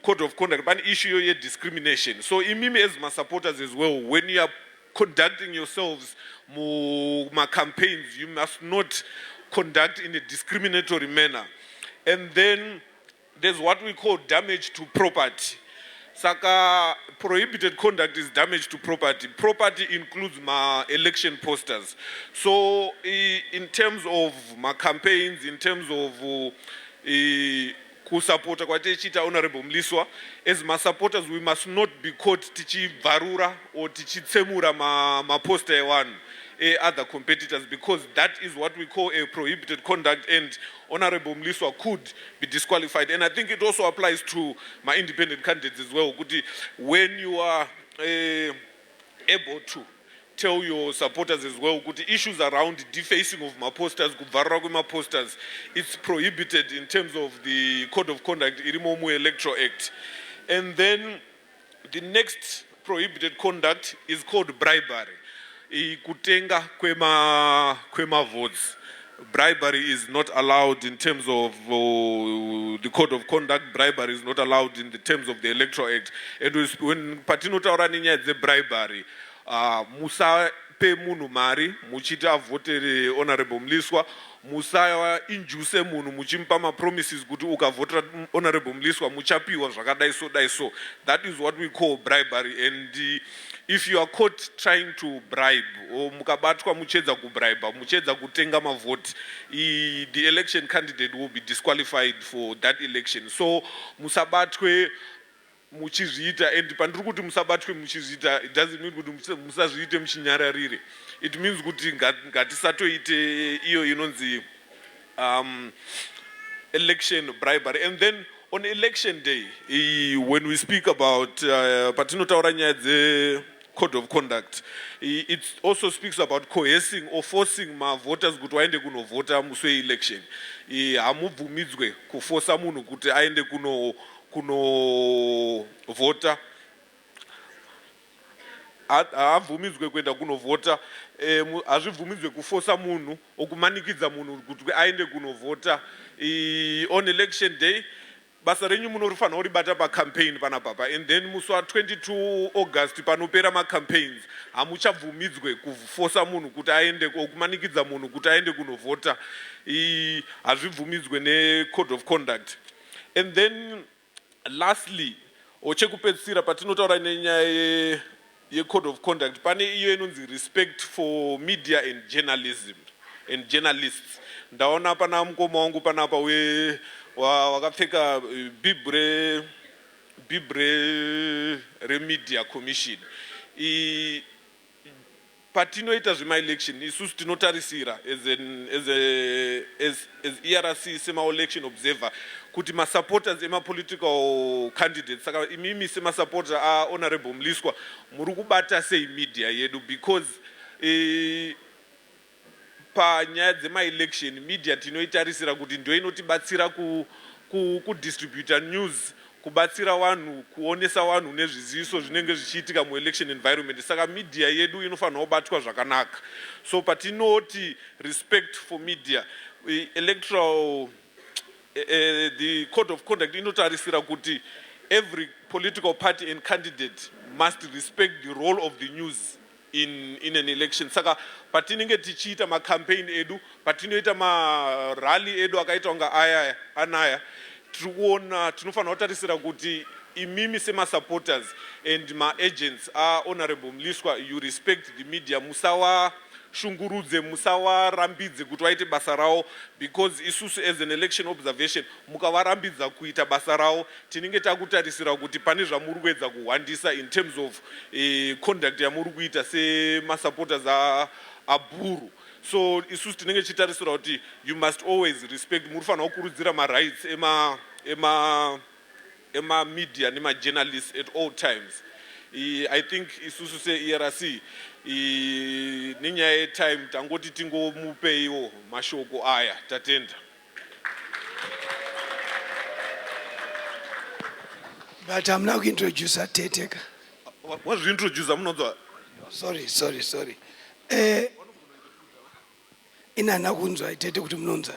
code of conduct, an issue here discrimination. So imimi as my supporters as well, when you are conducting yourselves my campaigns, you must not conduct in a discriminatory manner. And then there's what we call damage to property. Saka prohibited conduct is damage to property. Property includes my election posters. So in terms of my campaigns, in terms of kusapota kwatechita Honorable Mliswa, as my supporters, we must not be caught tichi varura or tichi tsemura ma poster one other competitors, because that is what we call a prohibited conduct, and Honorable Mliswa could be disqualified. And I think it also applies to my independent candidates as well. When you are able to tell your supporters as well, issues around defacing of my posters, my posters, it's prohibited in terms of the code of conduct, Irimomu Electoral Act. And then the next prohibited conduct is called bribery. Kutenga kwema votes. Bribery is not allowed in terms of the code of conduct. Bribery is not allowed in the terms of the Electoral Act. And when Patino Tauraninya the bribery, Musa pe munu mari, muchita vote Honorable Mliswa, Musa injuse munu muchimpama promises gudu uka vote Honorable Mliswa, muchapi was rakadaiso daiso. That is what we call bribery. And if you are caught trying to bribe or mukabatwa muchedza kubribe, muchedza kutenga mavoti, the election candidate will be disqualified for that election. So musabatwe muchizviita, and pandiri kuti musabatwe muchizviita, it doesn't mean kuti musazviite muchinyararire. It means kuti ngatisatoite iyo inonzi election bribery. And then on election day, when we speak about patinotaura nyaya dze code of conduct, it also speaks about coercing or forcing ma voters kuti vaende kunovhota musi weelection. Hamubvumidzwe kuforsa munhu kuti aende kunovhota. Havhumidzwe kuenda kunovhota. Hazvibvumidzwe kuforsa munhu okumanikidza munhu kuti aende kunovhota on election day. Basa renyu munorifanira kuribata pacampaign panapapa, and then musi wa22 August panopera macampaigns hamuchabvumidzwe kuforsa munhu kuti aende, okumanikidza munhu kuti aende kunovhota. Hazvibvumidzwe necode of conduct. And then lastly, chekupedzisira patinotaura nenyaya code of conduct, pane iyo inonzi respect for media and journalism and journalists. Ndaona pana mukoma wangu panapa wakapfeka bibre remedia commission. Patinoita zvema-election, isusu tinotarisira as ERC sema-election observer kuti ma-supporters ema-political candidates, saka imimi sema-supporter Honorable Mliswa, muri kubata sei media yedu, because panyaya dzema-election media tinoitarisira kuti ndio inotibatsira kudistributa news, kubatsira vanhu, kuonesa vanhu nezviziviso zvinenge zvichiitika mu-election environment. Saka media yedu inofanira kubatwa zvakanaka. So patinoti respect for media, electoral, the code of conduct inotarisira kuti every political party and candidate must respect the role of the news in an election. Saka patinenge tichiita ma-campaign edu, patinoita ma-rally edu akaita unga aya anaya, tinofanira kutarisira kuti imimi sema-supporters and ma-agents Honorable Mliswa, you respect the media, musawashungurudze, musawarambidze kuti vaite basa ravo, because isusu as an election observation mukavarambidza kuita basa ravo, tinenge takutarisira kuti pane zvamuri kuedza kuhwandisa in terms of conduct yamuri kuita sema-supporters abhuru. So isusu tinenge tichitarisira kuti you must always respect, murifanira kukurudzira ma-rights ema-media nema-journalists at all times. I think isusu se-ERC nenyaya yetime tangoti tingomupeiwo mashoko aya, tatenda.
But I'm now going to introduce a Teteka.
What's introduce? I'm not.
Sorry. Inana kunzwa itete kuti munonza.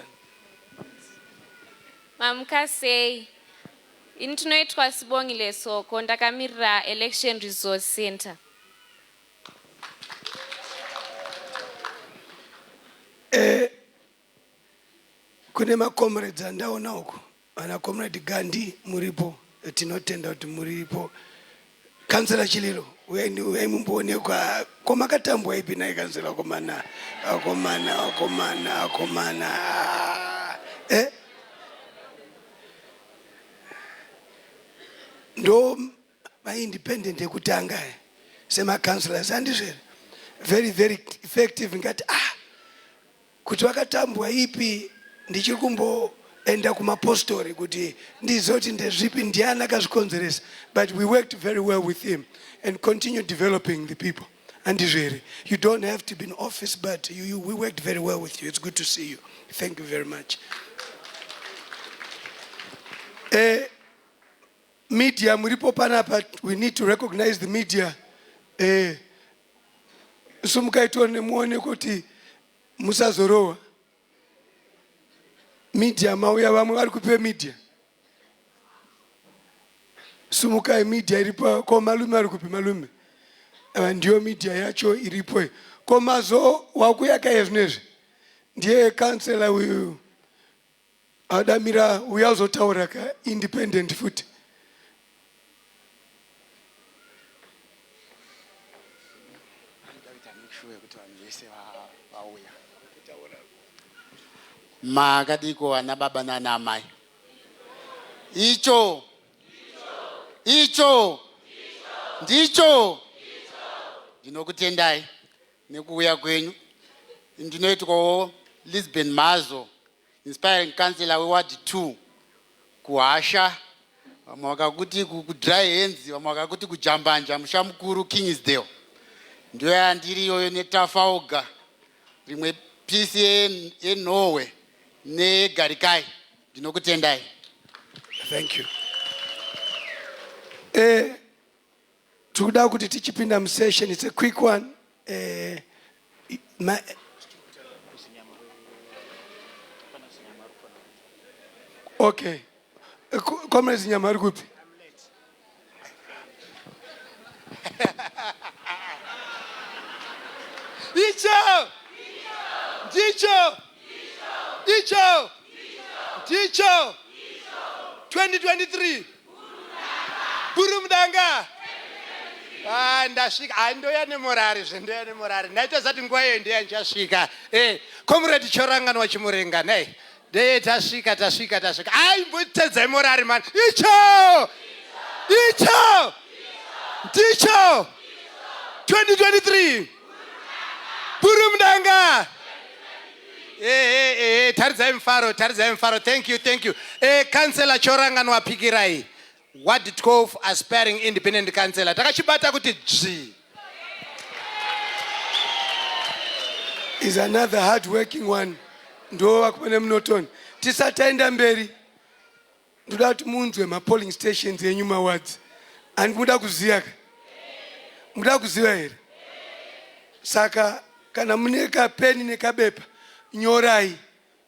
Mamukasei. Intinoitwa Sibongile Soko, ndakamirira Election Resource Center.
Kune ma-comrades andaona uko. Ana comrade Gandhi muripo, tinotenda kuti muripo. Kansela Chililo, we mumbone kwa makatambwa ipi na kansela akomana. Ndo ma-independent ekutanga sema-councillors andizvere very effective ngati kuti wakatambwa ipi ndichiri kumboenda kumapostori kuti ndizoti ndezvipi ndiani akazvikonzeresa, but we worked very well with him and continue developing the people. Andizvere, you don't have to be in office, but we worked very well with you. It's good to see you. Thank you very much. Media muripo panapa, we need to recognize the media. Sumukaitone muone kuti musazorowa. Media mauya vamwe vari kupe media. Sumukai media iripo ko malume ari kupe malume. Ndiyo media yacho iripo. Ko mazo wakuyaka ezvinezvi. Ndiye kansela uyu adamira uyazotaura ka independent futi.
makadiko ana baba nana mai. Icho ndicho ndinokutendai nekuuya kwenyu. Ndinoitwawo Lisbon Mazo, inspiring councillor weward 2 kuhasha, vamwe vakakuti kudry hands, vamwe vakakuti kujambanja, musha mukuru Kingsdale. Ndiyo yandiriyoyo neTafauga, rimwe pisi yeNorway neGarikai. Ndinokutendai.
Thank you. Tukuda kuti tichipinda musession, it's a quick one. Okay. Comrades Nyamaru kupi? Dicho 2023 Burumdanga. Ndasvika andoya nemorari zvendoya nemorari naita zati nguva iyo ndiya ndichasvika. Comrade choranganwa chimurenga nei dei tasvika ai mbotedzai morari man. Dicho 2023 Burumdanga. Taridzai mfaro. Thank you. Councillor choranganwa pikirai. Ward 12 aspiring independent councillor. Takachibata kuti G. Is another hard working one. Ndo wakupene mnotoni. Tisataenda mberi. Ndoda kuti munzwe ma polling stations yenyuma wards. And muda kuziva here. Saka kana muneka peni nekabepa nyorai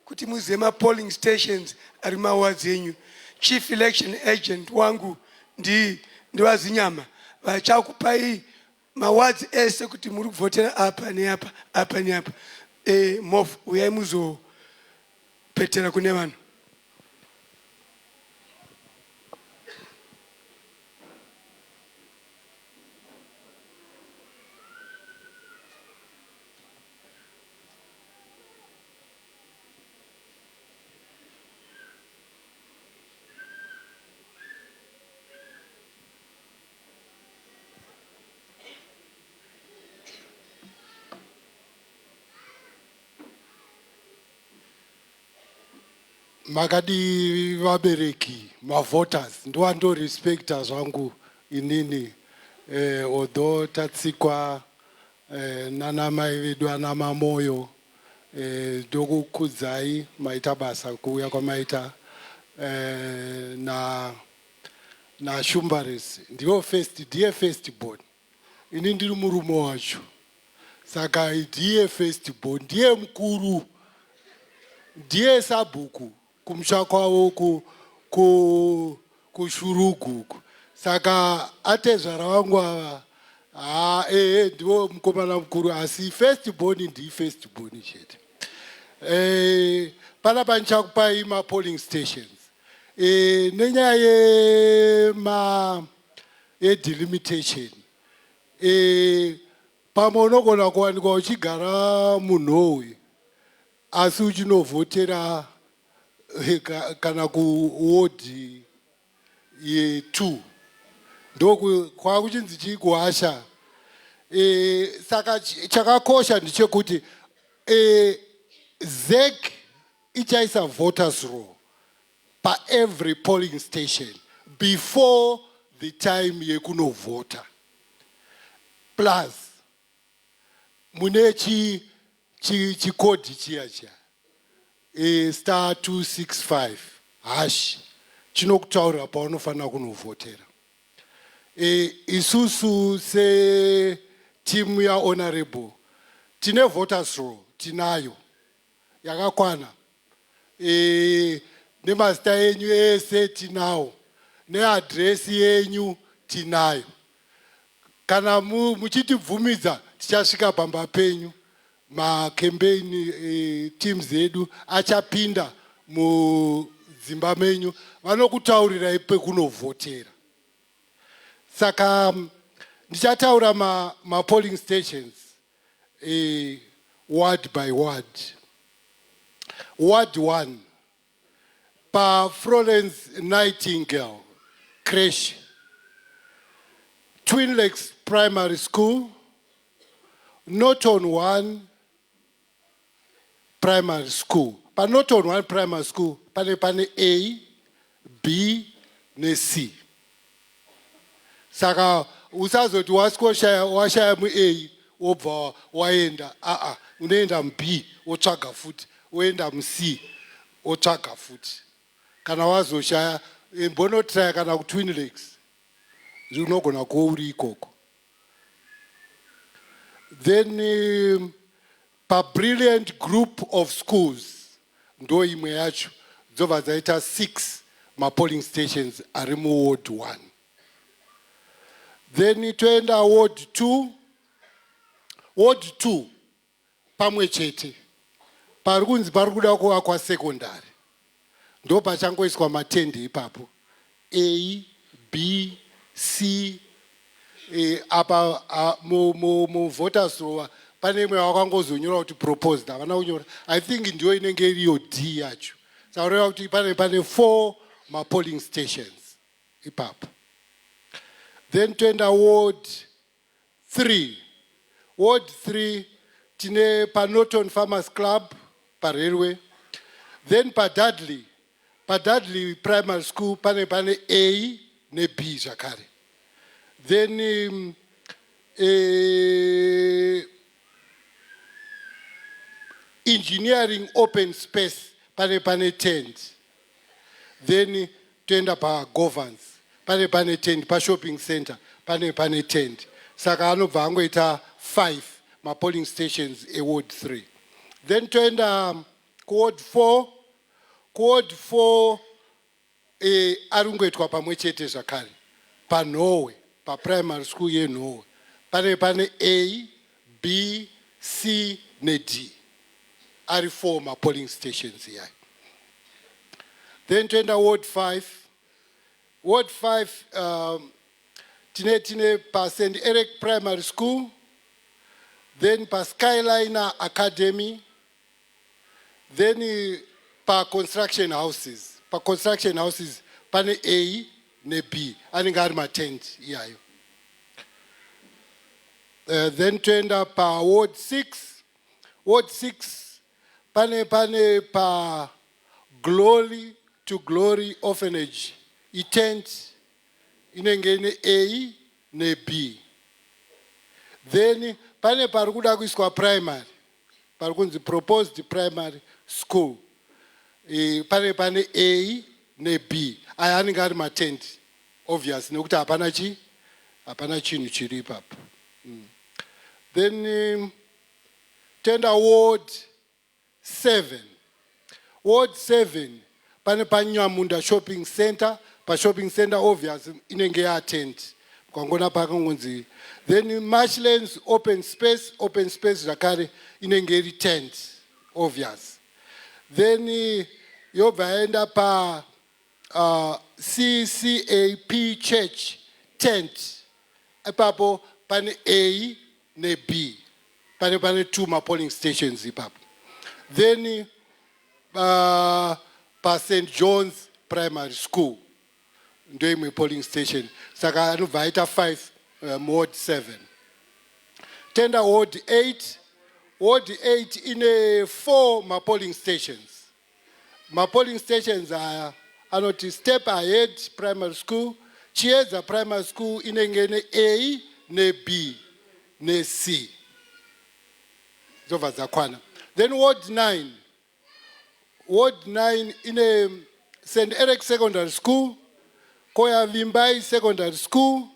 kuti muzive ma polling stations ari ma wards yenyu. Chief election agent wangu ndiwazinyama vachakupai mawards ese kuti muri kuvhotera apa neapa. Mofu uyai muzopetera kune vanhu.
Makadi vabereki, voters, ndo respecta zvangu inini, although tatsikwa nana mai vedu ana mamoyo, ndokukudzai maita basa kuuya kwamaita na shumbares, ndiye first born. Ini ndiri murume wacho. Saka ndiye first born, ndiye mkuru, ndiye sabhuku. Kumsha kwavo kushurugu. Saka atezvara vangu ava ndiwo mukomana mukuru asi first born ndi first born chete. Panapa ndichakupai ma polling stations. Nenyaya delimitation. Pamwe unogona kuwanikwa uchigara muNorway asi uchinovhotera kana kuwodi ye2 ndoku kwakuchinzi chikuhasha. Saka chakakosha ndechekuti ZEC ichaisa voters roll pa every polling station before the time yekunovhota. Plus mune chikodi chiya star 265 hash chinokutaurira paunofanira kunovhotera. Isusu se team ya honorable tine voters roll tinayo yakakwana. Nemazita yenyu ese tinawo, neaddress yenyu tinayo. Kana muchitibvumidza tichasvika pamba penyu. Ma campaign teams edu achapinda mudzimba menyu vanokutaurirai pekunovhotera. Saka ndichataura ma polling stations ward by ward. Ward 1, pa Florence Nightingale, creche. Twin Lakes Primary School, Norton 1 Primary School. Pa Norton 1 Primary School, pane A, B, ne C. Saka, usazoti washaya mu A, obva waenda, unaenda mu B, otsvaga futhi, oenda mu C, otsvaga futhi. Kana wazoshaya, mbonotraya kana ku Twin Lakes. Unogona kuuri ikoko. Then pa brilliant group of schools ndo imwe yacho dzobva dzaita 6 polling stations ari mu ward 1. Then toenda ward 2. Ward 2 pamwe chete pari kunzi pari kuda kuvakwa secondary ndo pachangoiswa matende ipapo A, B, C, apa mu voters row pane imwe wakangozonyora kuti proposed havana kunyora. I think ndio inenge iriyo D yacho. Saureva kuti pane 4 polling stations ipapo. Then toenda ward 3. Ward 3 tine pa Norton Farmers Club pa railway. Then pa Dudley Primary School pane A ne B zvakare. Then engineering open space pane tent. Then toenda pa Govans pane tent, pa shopping center pane tent. Saka anobva angoita 5 polling stations e ward 3. Then toenda ward 4. Ward 4 arungoitwa pamwe chete zvakare pa Norway, pa primary school ye Norway. Pane A, B, C ne D. Ari 4 polling stations here. Then toenda ward 5. Ward 5 tine pa St. Eric Primary School. Then pa Skyliner Academy. Then pa construction houses. Pa construction houses pane A ne B. Anenge ari matent iyayo. Then toenda pa ward 6. Ward 6 pane pa Glory to Glory Orphanage. Tent inenge ne A ne B. Then pane pari kuda kuiswa primary. Pari kunzi proposed primary school. Pane A ne B. Aya anenge ari matent. Obvious. Nekuti hapana chinhu chiri ipapo. Then tenda ward 7. Ward 7 pane Nyamunda shopping center. Pa shopping center obvious inenge ya tent. Kwangona pakangonzi. Then Marshlands open space zvakare inenge iri tent. Obvious. Then yobva enda pa CCAP church tent. Ipapo pane A ne B. Pane 2 polling stations ipapo. Then pa St. John's Primary School. Ndo imwe polling station. Saka anobva aita 5 ward 7. Tenda ward 8. Ward 8 ine 4 polling stations. Polling stations are anoti Step Ahead Primary School, Chieza Primary School inenge ne A ne B ne C. Zova zakwana. Then ward 9. Ward 9 ine St. Eric Secondary School, Koya Vimbai Secondary School,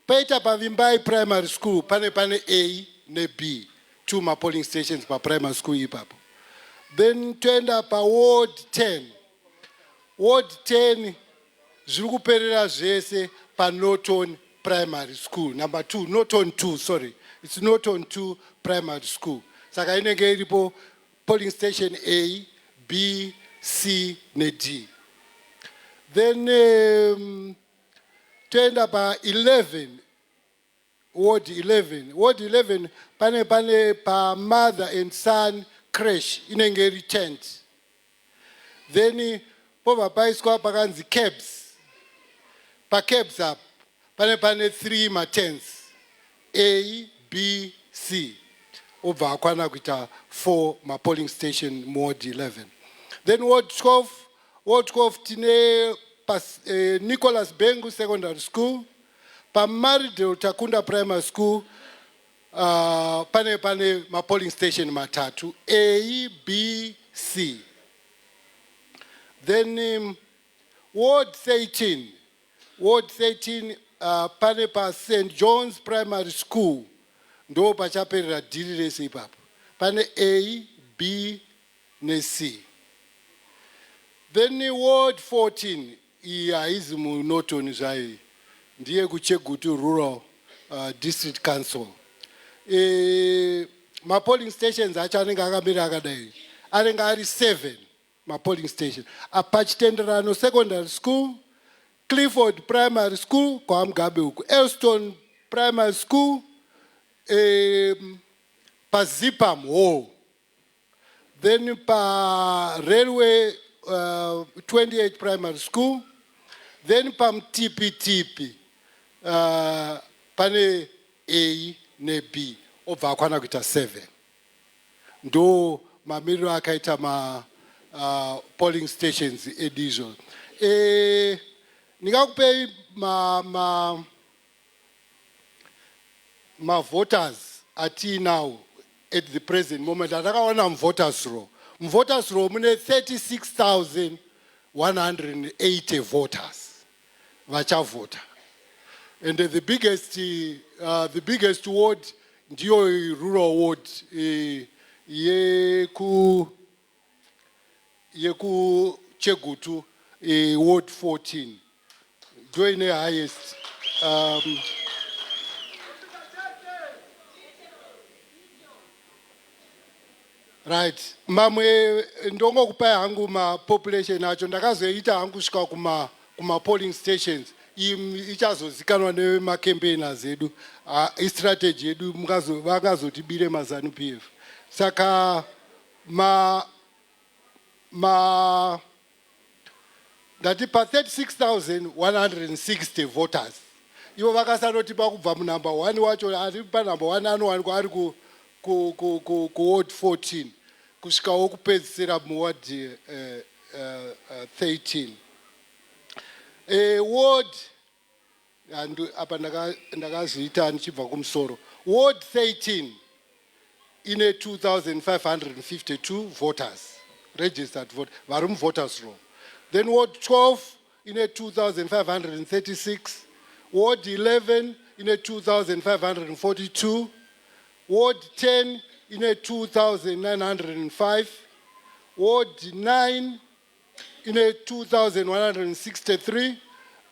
Paita pa Vimbai Primary School, pane A ne B. 2 polling stations pa primary school ipapo. Then toenda pa ward 10. Ward 10 zviri kuperera zvese pa Norton Primary School. Number 2, Norton 2, sorry. It's Norton 2 Primary School. Saka inenge iripo polling station A, B, C ne D. Then toenda pa 11. Ward 11. Ward 11 pane pa mother and son creche inenge iri tent. Then pova paiswa pakanzi cabs. Pa cabs up. Pane 3 matens. A, B, C. Over kwana kuita 4 ma polling station Ward 11. Then Ward 12 tine Nicholas Bengu Secondary School. Pa Maridel Takunda Primary School. Pane ma polling station matatu A, B, C. Then Ward 13 pane pa St. John's Primary School ndo pachaperera dhiri rese ipapo. Pane A, B, ne C. Then Ward 14 haizi munotoni zvayo ndiye kuChegutu Rural District Council. Ma polling stations acho anenge akamira akadai anenge ari 7 ma polling station. Apachitenderano Secondary School, Clifford Primary School kwa Mgabe huku, Elston Primary School, pa Zipam Hall. Then pa Railway 28 Primary School. Then pa Mtipi pane A ne B obva kwana kuita 7. Ndo mamiriro akaita ma polling stations edizo. Ningakupei ma voters ati now at the present moment. Atakaona voters row. Voters row mune 36,180 voters. Vacha voter. And the biggest ward, ndiyo rural ward, yeku Chegutu, Ward 14. Doing the highest. Right. Mamwe ndongo kupaya hangu ma population acho ndakazoita hangu shika kuma polling stations. Ichazozikanwa nema campaigners edu. Strategy edu vakazotibire mazanu PF. Saka ndati pa 36,160 voters. Ivo vakasaroti pakubva number 1 wacho ari pa number 1 anowanikwa ari ku Ward 14 kusvikawo kupedzisira muward 13. Ward apa ndakaziita ndichibva kumusoro. Ward 13 ine 2,552 voters, registered voters, vari muvoters row. Then Ward 12 ine 2,536. Ward 11 ine 2,542. Ward 10 ine 2,905. Ward 9 ine 2,163.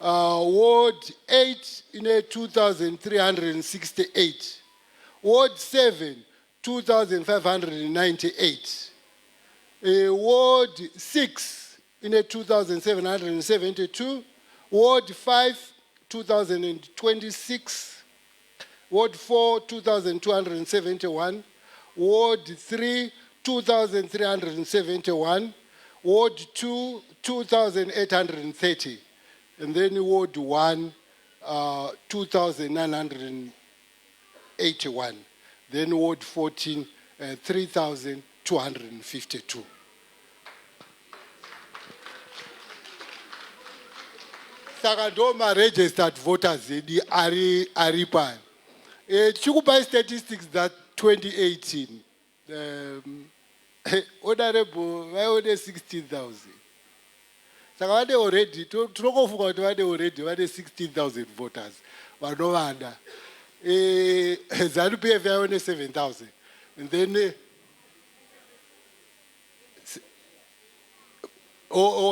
Ward 8 ine 2,368. Ward 7 2,598. Ward 6 ine 2,772. Ward 5 2,026. Ward 4, 2,271. Ward 3, 2,371. Ward 2, 2,830. And then Ward 1, 2,981. Then Ward 14, 3,252. Saka ndo ma registered voters zedi ari pa. Chikupa statistics that 2018. Honorable, I ordered 16,000. Saka wade already, tunokofuka kuti wade already, wade 16,000 voters. Vanovanda. ZANU-PF I ordered 7,000. And then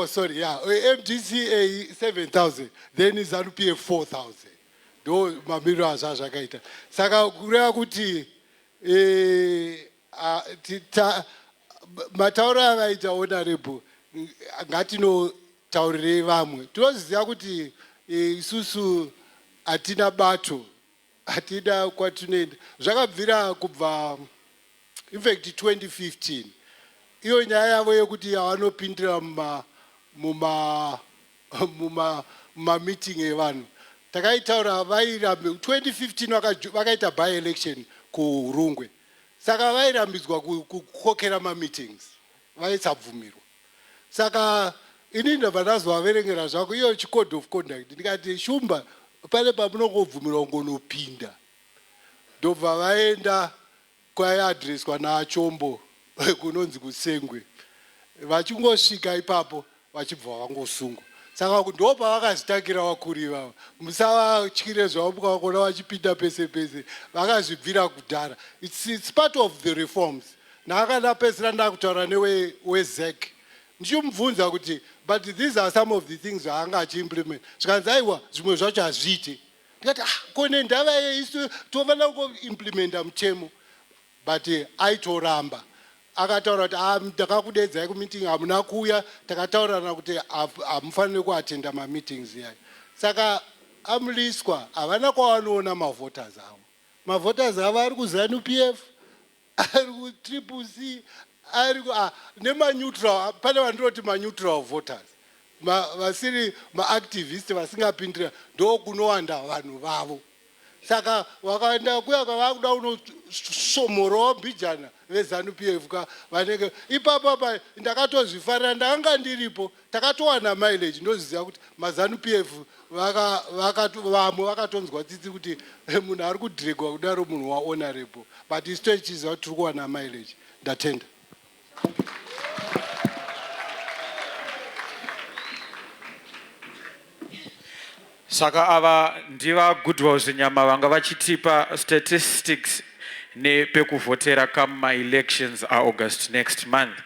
sorry, yeah. MDCA 7,000. Then ZANU-PF 4,000. Do mamiro azazakaita. Saka kureva kuti mataura avaita honorable ngatinotaurire vamwe. Tinoziva kuti isusu atina bato, atina kwatunoenda. Zvakabvira kubva in fact 2015. iyo nyaya yavo yekuti havanopindira mumameeting evanhu takaitaura vairambe 2015 vakaita by election kurungwe saka vairambidzwa kukokera mameetings vaisabvumirwa saka ini ndabva ndazovaverengera zvako iyo chicode of conduct ndikati shumba pane pamunongobvumirwa kungonopinda ndobva vaenda kwaiadreswa naachombo kunonzi kusengwe vachingosvika ipapo vachibva vangosungwa saka ndo pavakazitakira vakuru ivavo musavatyire zvavo mukavakona vachipinda pese pese vakazvibvira kudhara it's part of the reforms naakandapedzisira ndakutaura newezek ndichimubvunza kuti but these are some of the things zvaanga achiimplement zvikanzi aiwa zvimwe zvacho hazviite ndikati kone ndava yeisu tofanira kungoimplementa mutemo but aitoramba akataura kuti ndakakudedzai kumeeting hamuna kuuya takataurana kuti hamufaniri kuatenda mameetings yayo saka Mliswa havana kwavanoona mavhoters avo mavhoters avo ari kuZANU-PF ari kutriple C ari nemaneutral pane vandinoti maneutral voters vasiri maactivist vasingapindira ndo kunowanda vanhu vavo saka wakaenda kuya kwavakuda unosomorawo mbijana veZANU-PF vanenge ipapo apa ndakatozvifarira ndanga ndiripo takatowana mileage ndoziziva kuti maZANU-PF vamwe vakatonzwa tsitsi kuti munhu ari kudhiregwa kudaro munhu wahonorable but isu tochiziva kuti tiri kuwana mileage ndatenda
saka ava ndiva Goodwill nyama vanga vachitipa statistics nepekuvhotera kama-elections august next month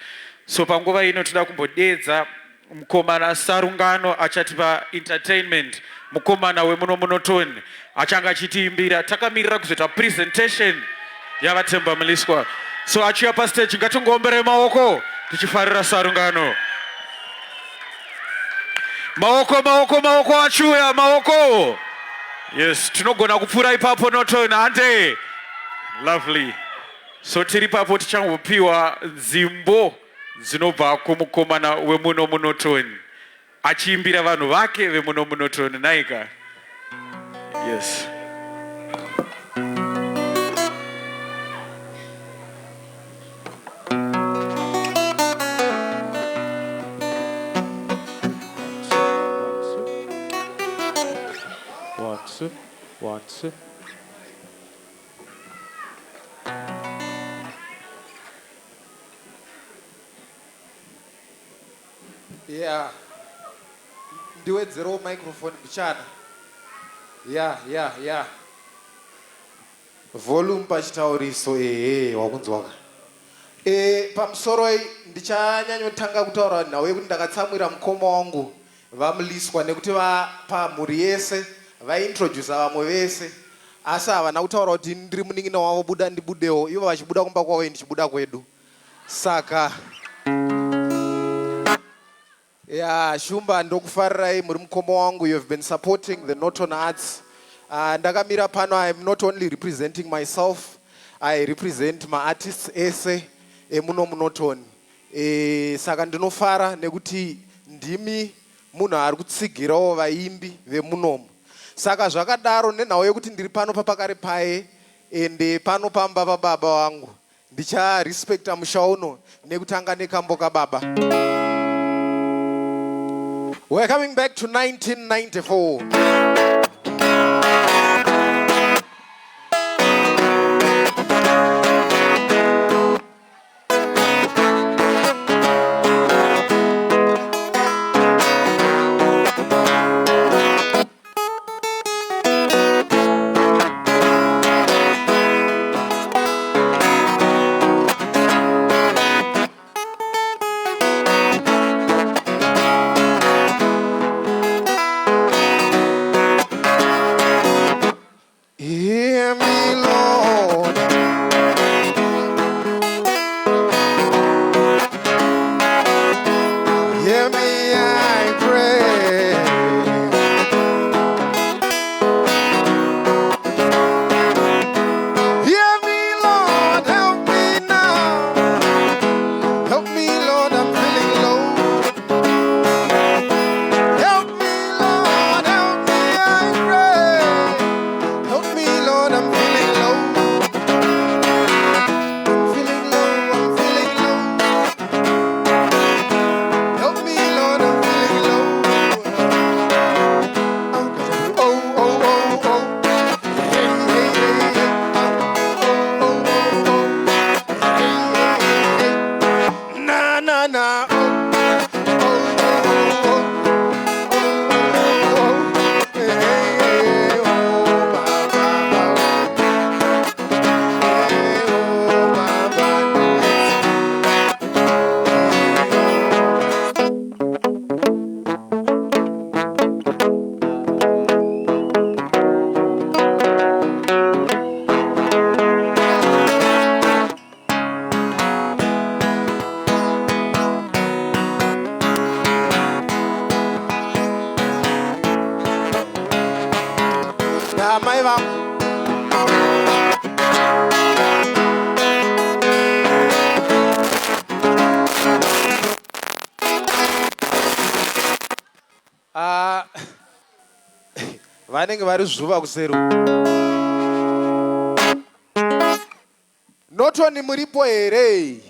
so panguva ino toda kumbodedza mukomana Sarungano achatipa entertainment mukomana wemunomunotoni achanga achitiimbira takamirira kuzoita presentation yava Themba Mliswa so achiuya pastage ngatingoomberei maoko tichifarira Sarungano maoko achiuya maoko yes tinogona kupfuura ipapo notoni ande lovely so tiri papo tichangopiwa nzimbo dzinobva kumukomana wemunomunotoni achiimbira vanhu vake vemunomunotoni naika yes Once.
Yeah. Ndiwedzero microphone bichana. Yeah. Volume pachitauriso wakunzwaka. Pamusoro ndichanyanyotanga kutaura nawe kuti ndakatsamwira mukoma wangu vaMliswa nekuti pamhuri yese vaintroduce vamwe vese asi havana kutaura kuti ndiri munin'ina wavo buda ndibudewo ivo vachibuda kumba kwavo ndichibuda kwedu saka shumba ndokufarirai muri mukoma wangu. You have been supporting the Norton Arts. Ndakamira pano, I am not only representing myself, I represent my artists ese emuno munoton. Saka ndinofara nekuti ndimi munhu ari kutsigirawo vaimbi vemunomu. Saka zvakadaro nenhau yekuti ndiri pano papakare paye ende pano pamba pababa wangu. Ndicha respecta musha uno nekutanga nekamboka baba. We're coming back to 1994. Help me Mai vangu. Vanenge vari zuva kuseru. Notoni muripo here.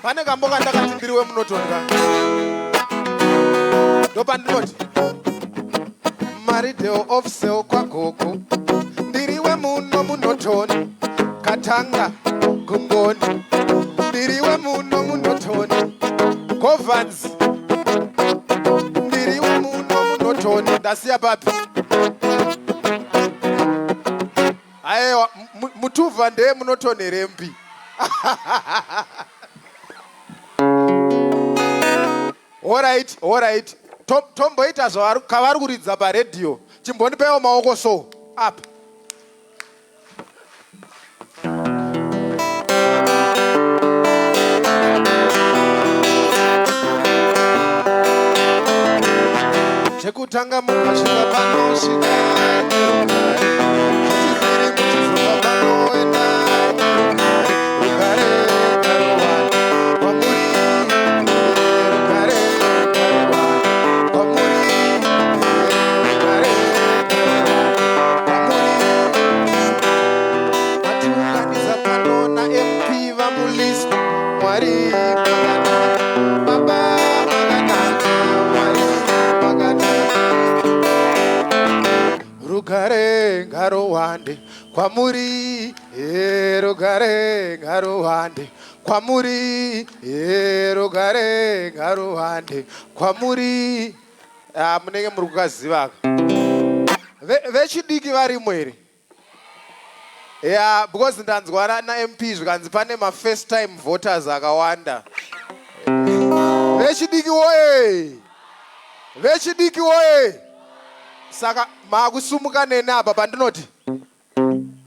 Pane kamboka ndakati ndiriwe munotoni ka. Ndopandinoti. Marideo of sale kwa gogo. Ndiriwe muno munotoni. Katanga gungoni. Ndiriwe muno munotoni. Govans. Ndiriwe muno munotoni. Ndasiya papi. Aiwa mutuva ndeye munotoni rembi. All right. Tomboita kavari kuridza paredhiyo. Chimbonipewo maoko so. Up. Chekutanga mukasvika panosvika. Chechipiri muchizobva panoenda. Rugare ngaruwani kwamuri. Rugare ngaruwani kwamuri. Rugare ngaruwani kwamuri. Vatiunganidza pano naMP vaMliswa. Mwari makanaka. Baba makanaka. Mwari makanaka. Rugare ngaruwande kwamuri. Rugare ngaruwande kwamuri. Rugare ngaruwande kwamuri. Munenge muri kukaziva. Vechidiki varimo here. Yeah, because ndanzwa naMP zvikanzi pane ma-first time voters akawanda. Vechidiki woye. Vechidiki woye. Saka makusumuka nene apa pandinoti.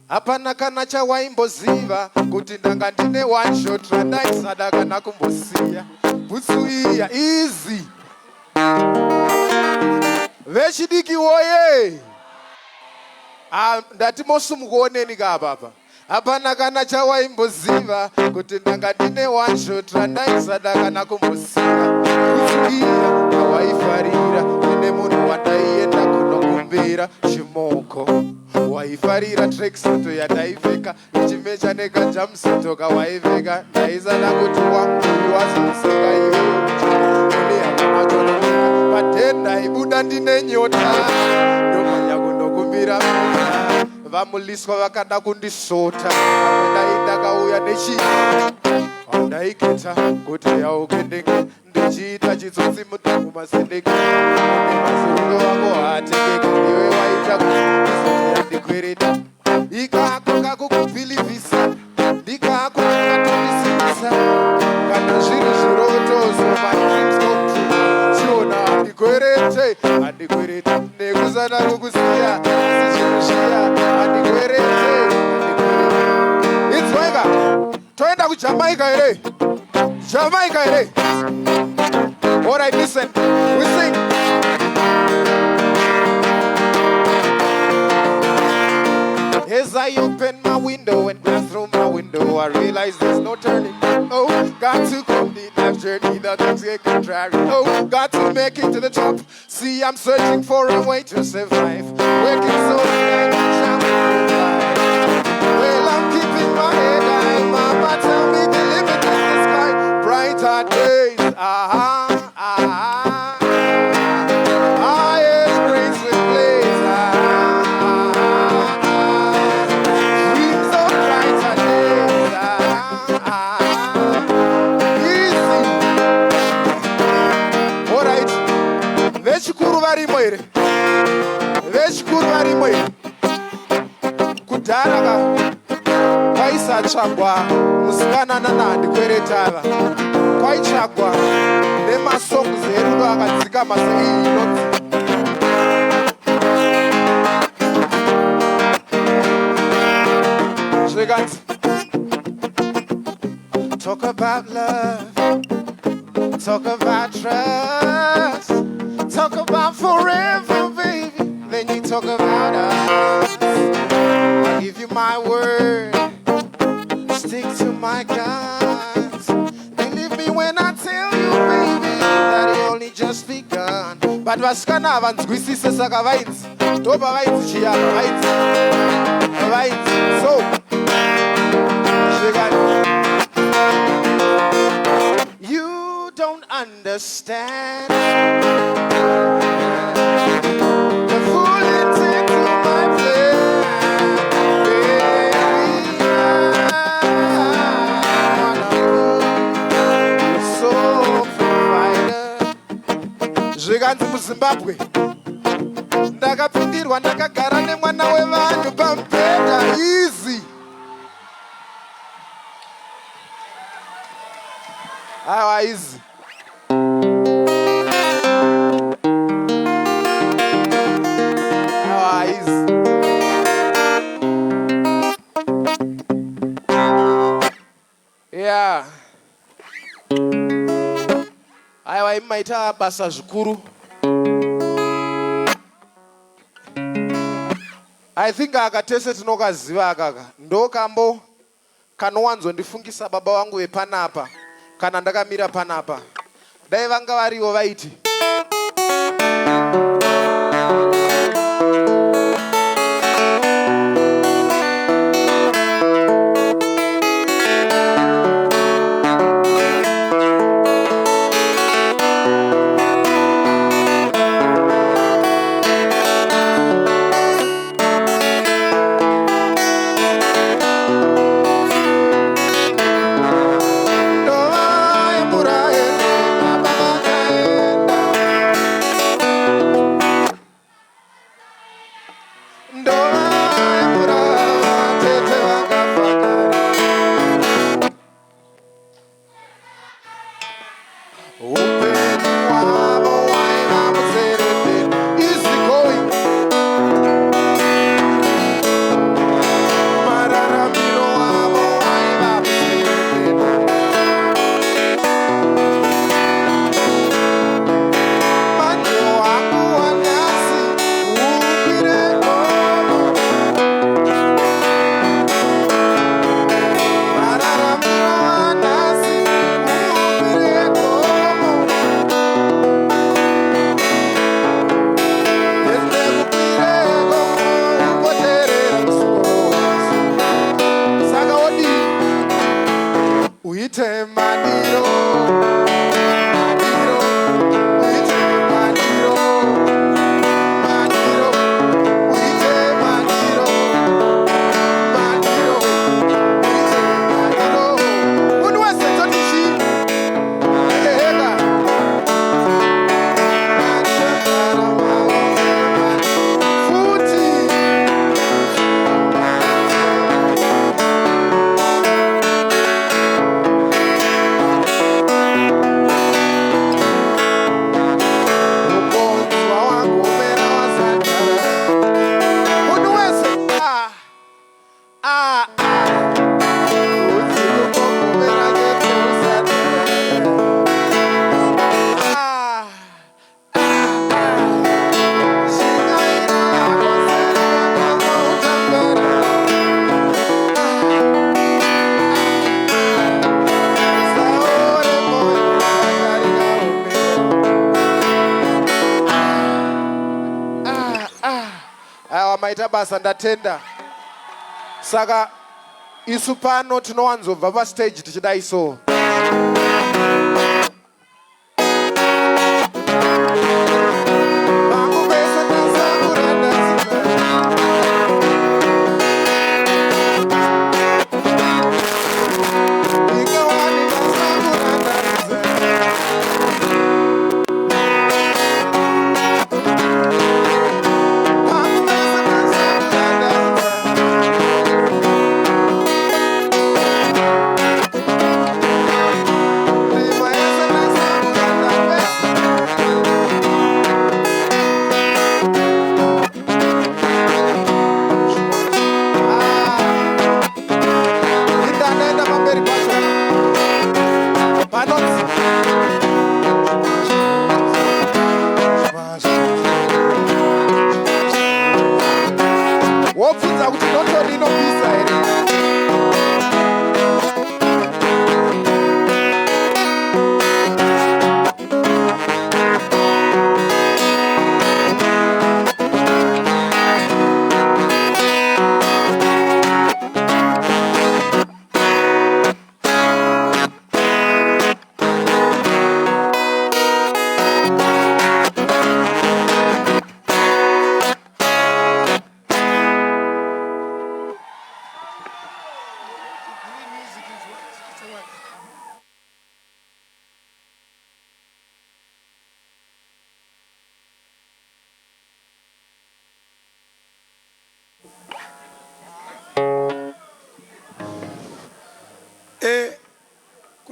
Hapana kana chawaimboziva kuti ndanga ndine one shot randaisada kana kumbosiya. Butsu iya easy. Vechidiki woye. Ndati mosumukuoneni ka apa. Hapana kana chawaimboziva kuti ndanga ndine one shot randaisada kana kumbosiya. Butsu iya kawaifarira ine munhu wandaienda kunokumbira chimoko. Waifarira tracksuit yataipfeka ichimecha nekajamsuit kawaipfeka ndaisada kuti wanguri wazoseka iwe une yakanatonoka patenda ibuda ndine nyota ndomanya kunokumbira mota vaMliswa vakada kundisota vamwe ndaindakauya nechi ndaiketa kuti yaukendeke ndichiita chitsotsi mutangu masendeke une mazuriro wako haatengeke iwe waita kuti ndikwereta ikako kakukupilivisa ndikako kakatomisimisa kana zviri zvirotozo my dreams come true chiona handikwerete nekusana kukusiya sichinushiya handikwerete idzweka toenda kuJamaica here Jamaica here. All right, listen, we sing. As I open my window and glance through my window, I realize there's no turning. Oh, got to complete life journey, the things get contrary. Oh, got to make it to the top. See, I'm searching for a way to survive. Working so late, well, I'm keeping my head high. Mama, tell me the limit is the sky. Brighter days, vechikuru varimo here kudhara kwaisatsvagwa musikana handikweretava kwaitsvagwa nemasongs erudo akadzikama sei inodzi zvikanzi talk about love, talk about trust, talk about forever, baby. Then you talk about us. I'll give you my word. Stick to my guns. Believe me when I tell you, baby, that it only just begun. But vasikana avanzwisise saka vainzi ndopa vainzi chiyapa vainzi so you don't understand the full intent of my plan, baby. So provider zvikanzi muzimbabwe ndakapindirwa ndakagara nemwana wevanhu pamubhedha easy. How easy. How easy. Yeah. Aiwa imaita basa zvikuru. I think akatese tinokaziva akaka ndokambo kanowanzondifungisa baba vangu vepanapa kana ndakamira panapa dai vanga varivo vaiti maita basa ndatenda saka isu pano tinowanzobva pastage tichidai so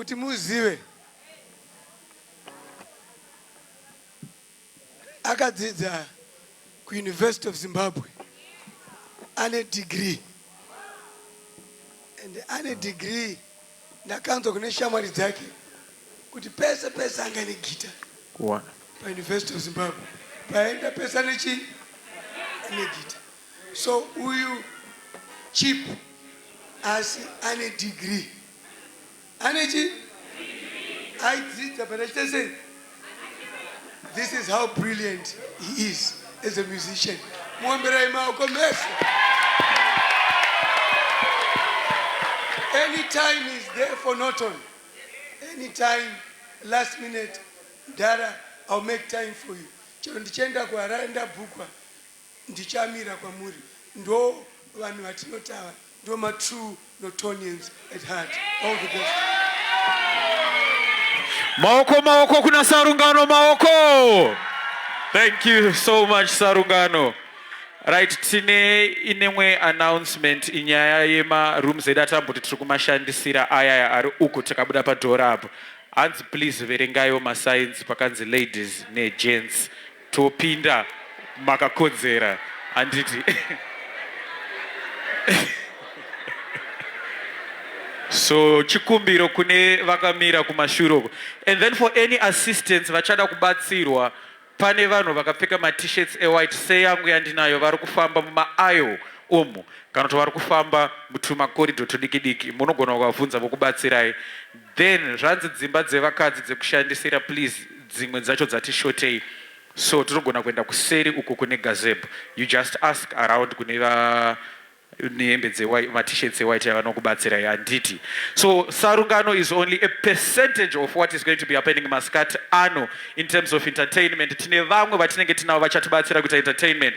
kuti muzive akadzidza ku University of Zimbabwe ane degree and ane degree ndakanzwa kune shamwari dzake kuti pese anga ne gita pa University of Zimbabwe paenda pesa nechi ane gita. So uyu cheap asi ane degree anechi aidzidza panachitese. This is how brilliant he is as a musician. Muomberai maoko mese. Anytime he's there for Norton, anytime, last minute, Dara, I'll make time for you. Chero ndichenda kuharanda bhukwa, ndichamira kwa muri. Ndo vanhu vatinotaura, ndo ma true Nortonians at heart. All the best.
Maoko kuna Sarungano maoko. Thank you so much Sarungano. Right, tine inemwe announcement inyaya yema rooms edata mbuti tiri kumashandisira aya ari uku takabuda padhora apo. Hanzi please verengayo masigns pakanzi ladies ne gents topinda makakodzera anditi. So chikumbiro kune vakamira kumashuro. And then for any assistance vachada kubatsirwa pane vanhu vakapfeka ma t-shirts white seyangu yandinayo vari kufamba mumaayo omo kana kuti vari kufamba mutuma corridor tudiki munogona kuvabvunza vokubatsirai. Then zvanzi dzimba dzevakadzi dzekushandisira please dzimwe dzacho dzati shotei, so tinogona kuenda kuseri uko kune gazebo. You just ask around kune nehembe ma t-shirts white yavanokubatsirai handiti. So Sarungano is only a percentage of what is going to be happening masikati ano in terms of entertainment. Tine vamwe vatinenge tinavo vachatibatsira kuita entertainment,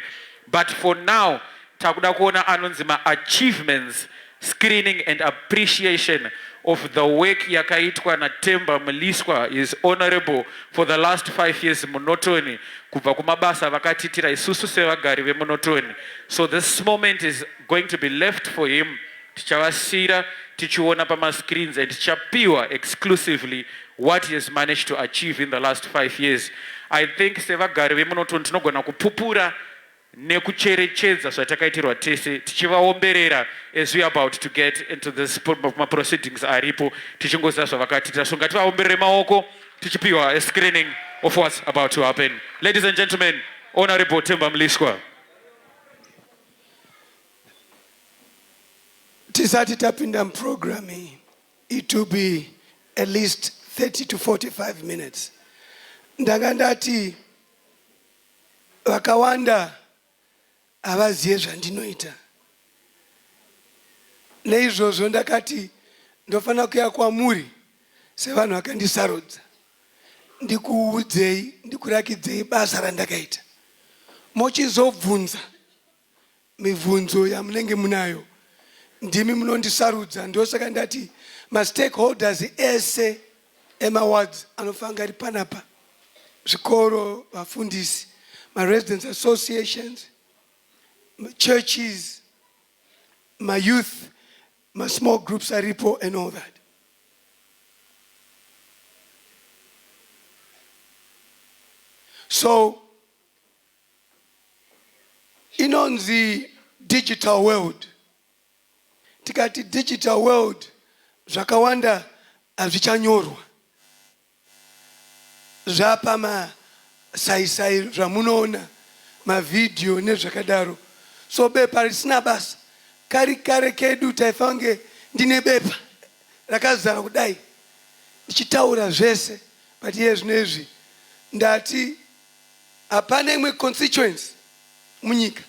but for now takuda kuona anonzi ma achievements screening and appreciation of the work yakaitwa na Themba Mliswa, is honorable for the last 5 years munotoni kubva kumabasa vakatitira isusu sevagari vemunotoni. So this moment is going to be left for him. Tichavasira tichiona pama screens and tichapiwa exclusively what he has managed to achieve in the last 5 years. I think sevagari vemunotoni tinogona kupupura nekucherechedza zvatakaitirwa tese tichivaomberera as we are about to get into this proceedings aripo tichingoziva zvavakatitira. So ngativaomberere maoko tichipiwa a screening of what's about to happen. Ladies and gentlemen, Honorable Themba Mliswa.
Tisati tapinda programming, it will be at least 30 to 45 minutes. Ndangandati vakawanda avaziye zvandinoita. Neizvozvo ndakati ndofana kuya kwamuri sevanhu vakandisarudza ndikuudzei ndikurakidzei basa randakaita. Mochizobvunza mibvunzo yamunenge munayo ndimi munondisarudza. Ndosaka ndati ma-stakeholders ese ema-wards anofanga ari panapa, zvikoro, vafundisi, ma-residents associations, churches, my youth, my small groups aripo and all that. So, in the digital world, tikati digital world, zvakawanda hazvichanyorwa. Zvapa masaisai zvamunoona, mavideo nezvakadaro. So bepa risina basa. Kare kedu taifange ndine bepa rakazara kudai ndichitaura zvese, but iye zvinezvi ndati hapana imwe constituency munyika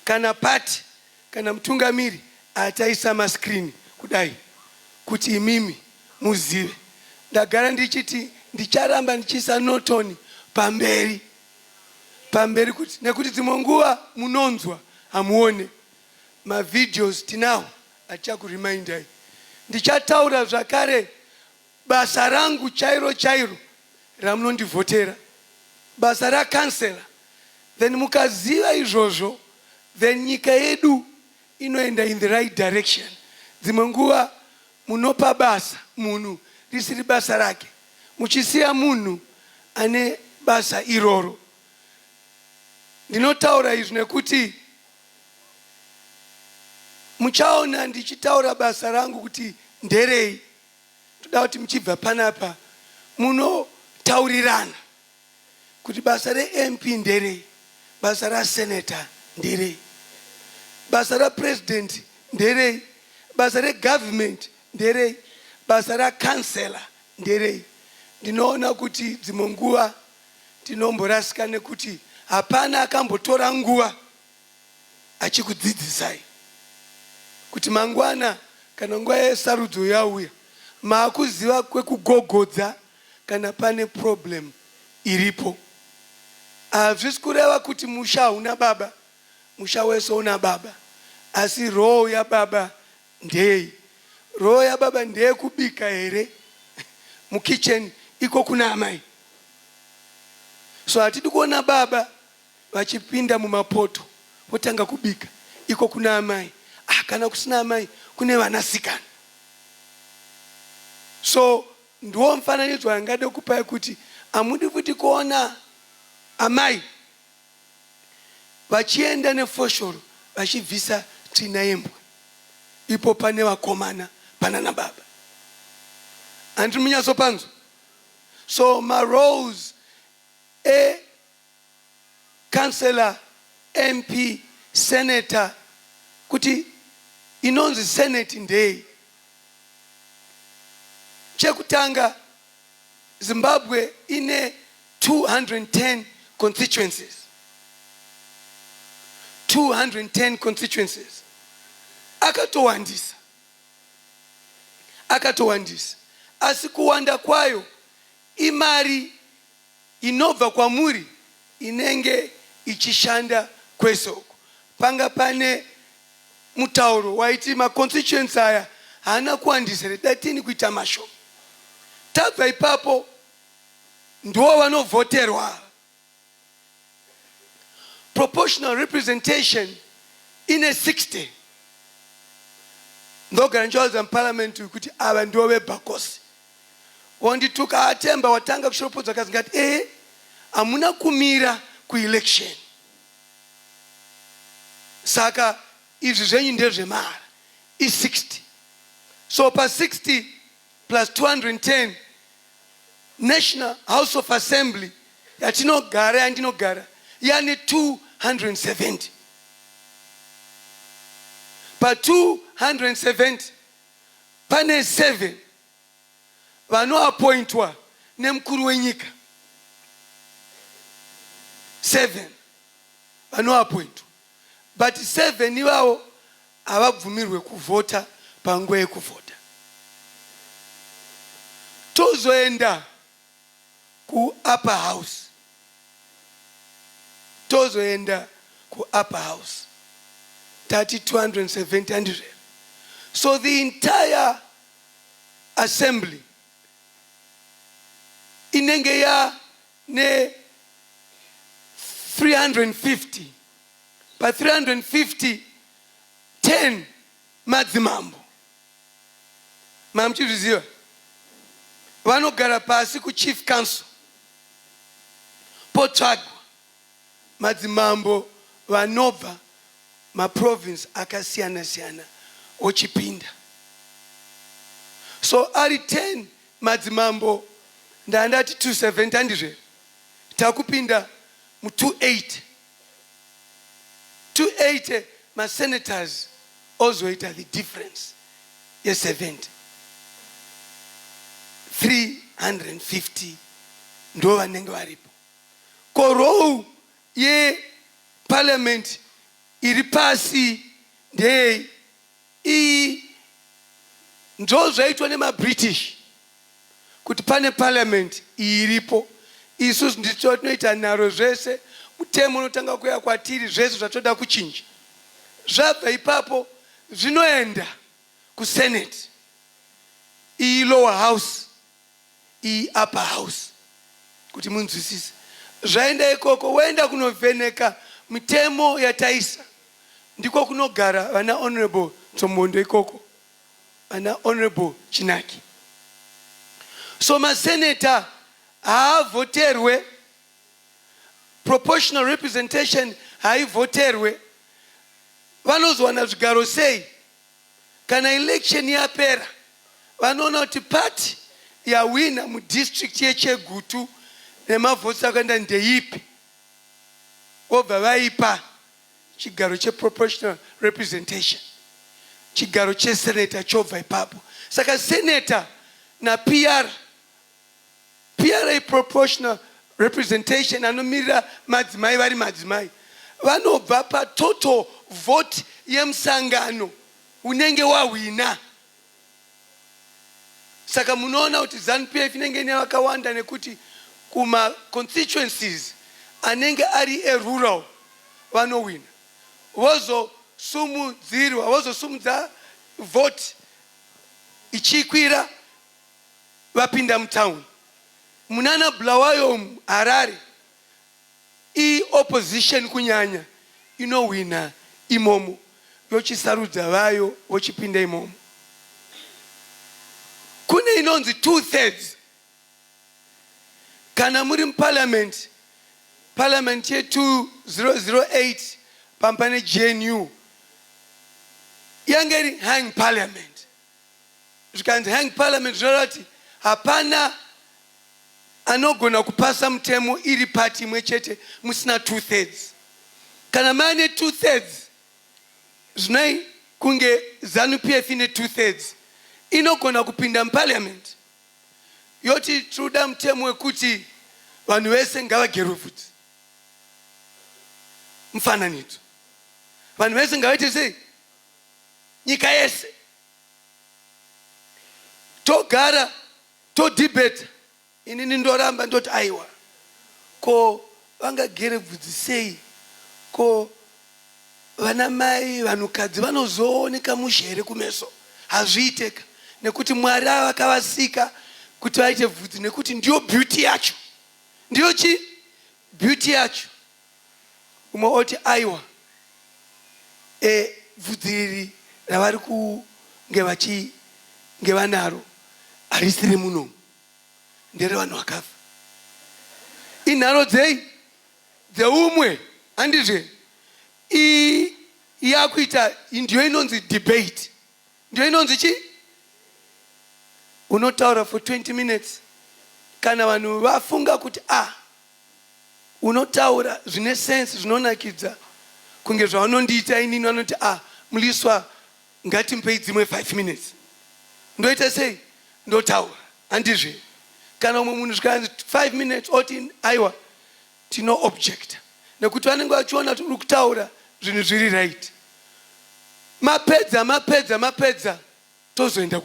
kana party kana mutungamiri ataisa mascreen kudai kuti imimi muzive. Ndagara ndichiti ndicharamba ndichisa Norton pamberi kuti nekuti dzimwe nguva munonzwa hamuone. Ma videos tinawo achakuremindai. Ndichataura zvakare basa rangu chairo ramunondivhotera, basa rakansela. Then mukaziva izvozvo, then nyika yedu inoenda in the right direction. Dzimwe nguva munopa basa munhu risiri basa rake, muchisiya munhu ane basa iroro. Ndinotaura izvi nekuti muchaona ndichitaura basa rangu kuti nderei. Toda kuti muchibva panapa munotaurirana kuti basa re-MP nderei, basa ra-senator nderei, basa ra-president nderei, basa re-government nderei, basa ra-councillor nderei. Ndinoona kuti dzimwe nguva tinomborasika nekuti hapana akambotora nguva achikudzidzisai kuti mangwana kana nguva yesarudzo yauya maakuziva kwekugogodza kana pane problem iripo. Hazvisi kureva kuti musha una baba, musha wese una baba, asi roho ya baba ndei? Roho ya baba ndeye kubika here mukitchen iko kuna amai. So hatidi kuona baba vachipinda mumapoto votanga kubika iko kuna amai. Kana kusina amai kune vanasikana. So ndiwo mfananidzo wangade kupai kuti amudi futi kuona amai vachienda nefoshoro vachibvisa tsvina yembwa. Ipo pane vakomana pana nababa. Andiri munyatsopanzwa. So my roles councillor, MP, senator, kuti inonzi senate ndei. Chekutanga, Zimbabwe ine 210 constituencies. 210 constituencies. Akatowandisa. Asi kuwanda kwayo imari inobva kwamuri inenge ichishanda kwesoko. Panga pane mutauro waiti maconstituency aya haana kuwandisa redatini kuita mashoma. Tabva ipapo ndiwo vanovhoterwa. Proportional representation ine 60. Ndogara ndichauza muparliament kuti ava ndiwo vebhakosi. Wandituka Themba watanga kushoropodza kazingati hamuna kumira kuelection. Saka izvi zvenyu ndezvemara i60. So pa 60 plus 210 National House of Assembly yandinogara yani 270. Pa 270 pane 7 vanoappointwa nemukuru wenyika. 7 vanoappointwa. But 7 ivavo havabvumirwe kuvhota panguva yekuvhota. Tozoenda ku-upper house. 270. So the entire assembly inenge ya ne 350. Pa 350 10 madzimambo. Mamchizviziva. Vanogara pasi ku-chief council. Potsvagwa madzimambo vanobva maprovince akasiyana-siyana ochipinda. So ari 10 madzimambo ndandati 270 takupinda mu 280. 280 ma-senators ozoita the difference ye-70. 350 ndo vanenge varipo. Korou ye-parliament iri pasi ndei iyi ndo zvaitwa nemaBritish kuti pane parliament iripo. Isusu ndicho tinoita naro zvese. Mutemo unotanga kuya kwatiri zvese zvatoda kuchinja. Zvabva ipapo zvinoenda kusenate. Iyi lower house, iyi upper house. Kuti munzwisise. Zvaenda ikoko woenda kunovheneka mitemo yataisa. Ndiko kunogara vana honorable Tsombondo ikoko. Vana honorable Chinaki. So maseneta haavoterwe, proportional representation haivoterwe. Vanozwana zvigaro sei kana election yapera, vanoona kuti party yawina mudistrict yeChegutu nemavhotsi akaenda ndeipi, vobva vaipa chigaro cheproportional representation, chigaro cheseneta chobva ipapo. Saka seneta na PR proportional representation anomirira madzimai vari madzimai, vanobva patotal vote yemusangano unenge wawina. Saka munoona kuti ZANU-PF inenge ine vakawanda nekuti kuma constituencies anenge ari rural vanowina. Vozosumudza vote ichikwira vapinda mutown. Munana Bulawayo Harare opposition kunyanya inowina imomo, yochisarudza vayo vochipinda imomo. Kune inonzi 2/3 kana muri muparliament, parliament ye 2008 pampane GNU yangeri hang parliament. Zvikanzi hang parliament zvorati hapana anogona kupasa mutemo iri party imwe chete musina 2/3. Kana mane 2/3 zvinai kunge ZANU-PF ine 2/3 inogona kupinda muparliament yoti truda mutemo wekuti vanhu vese ngavagerwe vhudzi. Mufananidzo, vanhu vese ngavaite sei, nyika yese togara todebate. Inini ndoramba ndoti aiwa, ko vangagere vhudzi sei, ko vana mai vanhukadzi vanozooneka mushere kumeso. Hazviiteka nekuti Mwari akavasika kuti vaite vhudzi, nekuti ndiyo beauty yacho. Ndiyo chi beauty yacho. Umwe oti aiwa, vhudzi iri ravari kunge vanaro harisiri muno, ndere vanhu vakafa. Inharo dzeumwe handizve yakuita, ndiyo inonzi debate. Ndiyo inonzi chi? Unotaura for 20 minutes. Kana vanhu vafunga kuti unotaura zvine sense zvinonakidza kunge zvavanondiita inini, vanoti Mliswa ngatimupei dzimwe 5 minutes. Ndoita sei? Ndotaura. Handizve. Kana umwe munhu zvikanzi 5 minutes oti aiwa tino object, nekuti vanenge vachiona kuti uri kutaura zvinhu zviri right. Mapedza tozoenda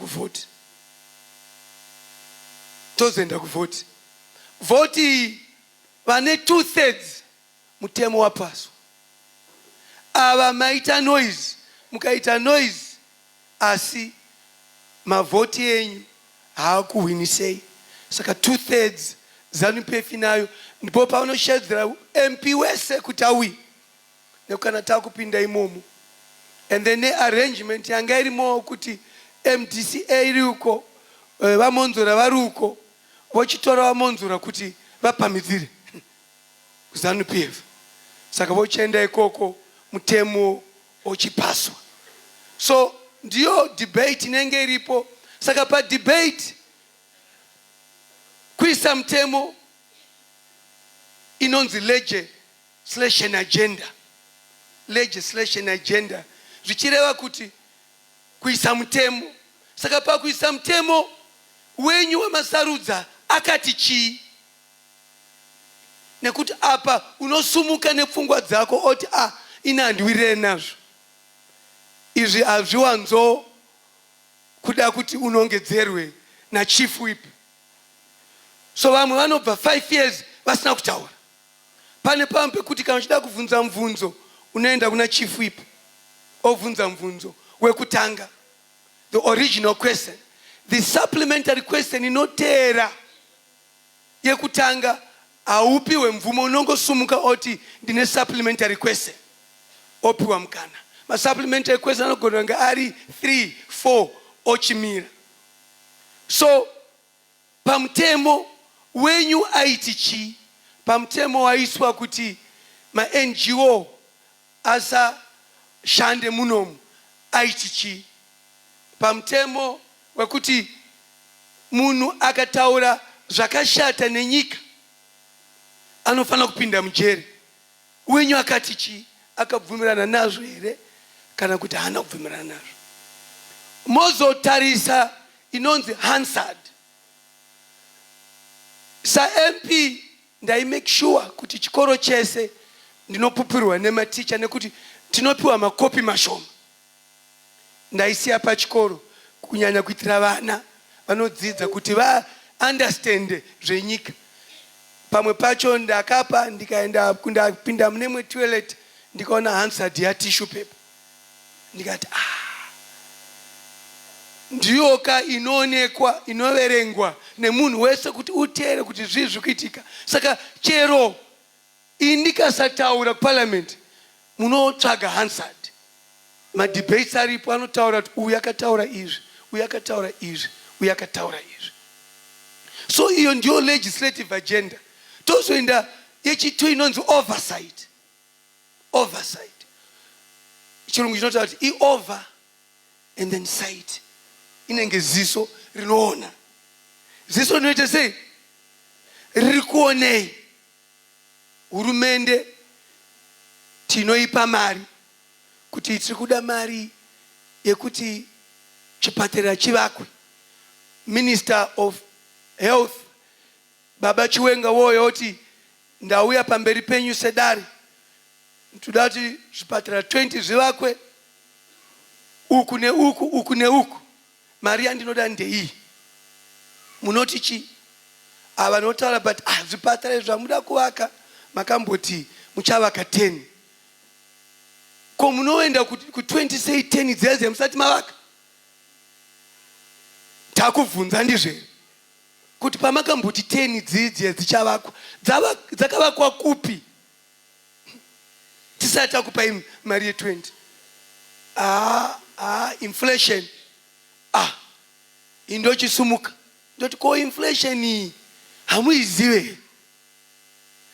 kuvhoti. Vhoti vane 2/3 mutemo wapaswa. Ava maita noise, mukaita noise asi mavhoti enyu haakuwinisei. Saka 2/3 ZANU-PF inayo, ndipo pavanoshedzera MP wese kuti awi nekana takupinda imomo. And then arrangement yanga irimo kuti MDCA iri uko, vamonzora vari uko, vochitora vamonzora kuti vapamhidzire ZANU-PF. Saka vochienda ikoko mutemo ochipaswa. So ndiyo debate inenge iripo. Saka pa debate kuisa mtemo inonzi legislation agenda. Zvichireva kuti kuisa mtemo. Saka pa kuisa mtemo wenyu wamasarudza akati chii? Nekuti apa unosumuka nepfungwa dzako oti ina handiwirire nazvo. Izvi hazviwanzo kuda kuti unongedzerwe na chief whip. So vamwe vanobva 5 years vasina kutaura. Pane pamwe pekuti kana uchida kuvhunza mvunzo unoenda kuna chief whip ovhunza mvunzo wekutanga, the original question. The supplementary question inoteera yekutanga haupiwe mvumo, unongosumuka oti ndine supplementary question opiwa mukana. Ma supplementary question anogona kunge ari 3, 4 ochimira. So pamtemo wenyu aiti chi, pamtemo waiswa kuti ma-NGO asa shande munomu aiti chi, pamtemo wekuti munhu akataura zvakashata nenyika anofana kupinda mujeri, wenyu akati chi, akabvumirana nazvo here kana kuti haana kubvumirana nazvo. Mozotarisa inonzi Hansard. Sa-MP ndai make sure kuti chikoro chese ndinopupirwa nematicha nekuti tinopiwa makopi mashoma. Ndaisiya pachikoro kunyanya kuitira vana vanodzidza kuti understand zvenyika. Pamwe pacho ndakapa ndikaenda kundapinda mune toilet ndikaona Hansard ya tissue paper. Ndikati ndiyoka inoonekwa inoverengwa nemunhu wese kuti uteere kuti zvizvi kuitika. Saka chero indikasataura kuparliament munotsvaga Hansard. Madebates aripo anotaura kuti uyu akataura izvi, uyu akataura izvi, uyu akataura izvi. So iyo ndiyo legislative agenda. Tozoenda yechitu inonzi oversight. Oversight. Chirungu chinotaura kuti i-over and then sight. Inenge ziso rinoona. Ziso rinoita sei? Riri kuonei. Hurumende tinoipa mari kuti tiri kuda mari yekuti chipatara chivakwe. Minister of Health Baba Chiwenga woyo oti ndauya pamberi penyu sedari toda kuti zvipatara 20 zvivakwe uku neuku uku neuku. Mari yandinoda ndeiyi. Munoti chi? Ava notaura but zvipatara zvamuda kuvaka makamboti muchavaka 10. Ko munoenda ku 20 sei 10 dzeze musati mavaka? Takubvunza ndizve kuti pamakamboti 10 dzidzi dzichavakwa dzakavakwa kupi tisati takupai mari ye20? Inflation. Indochisumuka ndoti ko inflation iyi hamuizive.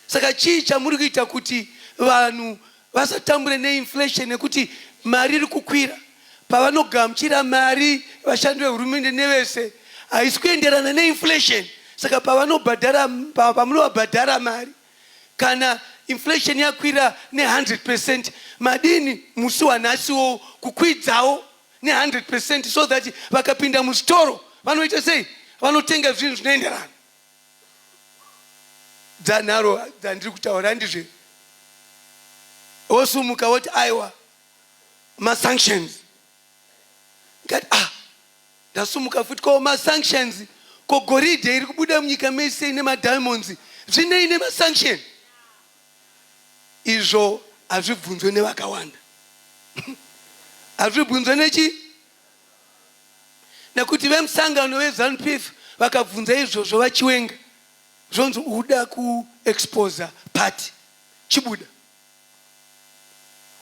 Saka chii chamuri kuita kuti vanhu vasatambure neinflation nekuti mari iri kukwira? Pavanogamuchira mari vashandi vehurumende nevese haisi kuenderana neinflation. Saka pamunovabhadhara mari kana inflation yakwira ne100%, madini musi wanhasiwo kukwidzawo ne100% so that vakapinda mustoro vanoita sei? Vanotenga zvinhu zvinoenderana. Dzanharo dzandiri kutaura ndizve. Osumuka woti aiwa ma-sanctions. Ngati ndasumuka futi ko ma-sanctions, ko goridhe iri kubuda munyika mese nema-diamonds zvinei nema-sanction? Izvo hazvibvunzwe nevakawanda. Hazvibvunzwe nechi? Nekuti vemusangano weZANU-PF vakabvunza izvozvo vachiwenga zvonzi uda kuexposa party chibuda.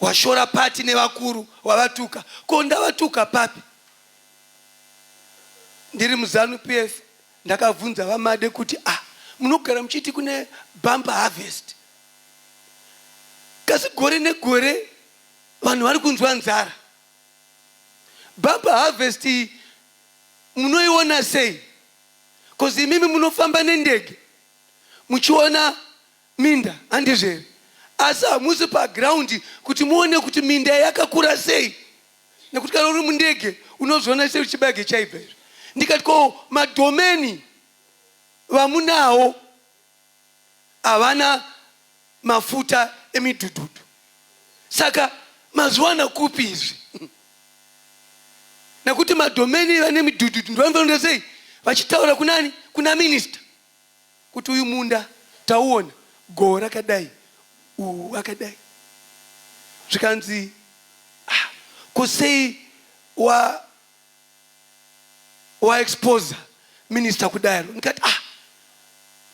Washora party nevakuru wavatuka. Ko ndavatuka papi? Ndiri muZANU-PF ndakabvunza vamade kuti munogara muchiti kune bumper harvest. Kasi gore negore vanhu vari kunzwa nzara. Bumper harvest munoiona sei? Kozi imimi munofamba nendege muchiona minda handizvere, asi hamusi paground kuti muone kuti minda yakakura sei. Nekuti kana uri mundege unozoona sei chibage chaibva izvo. Ndikati ko madomeni vamunawo havana mafuta emidhudhudhu. Saka mazuwana kupi izvi? Nekuti madomeni vane midhudhudhu ndovanofanira sei vachitaura kunani? Kuna minister kuti uyu munda tauona goho rakadai akadai. Zvikanzi kusei waexposa minister kudaro. Ndikati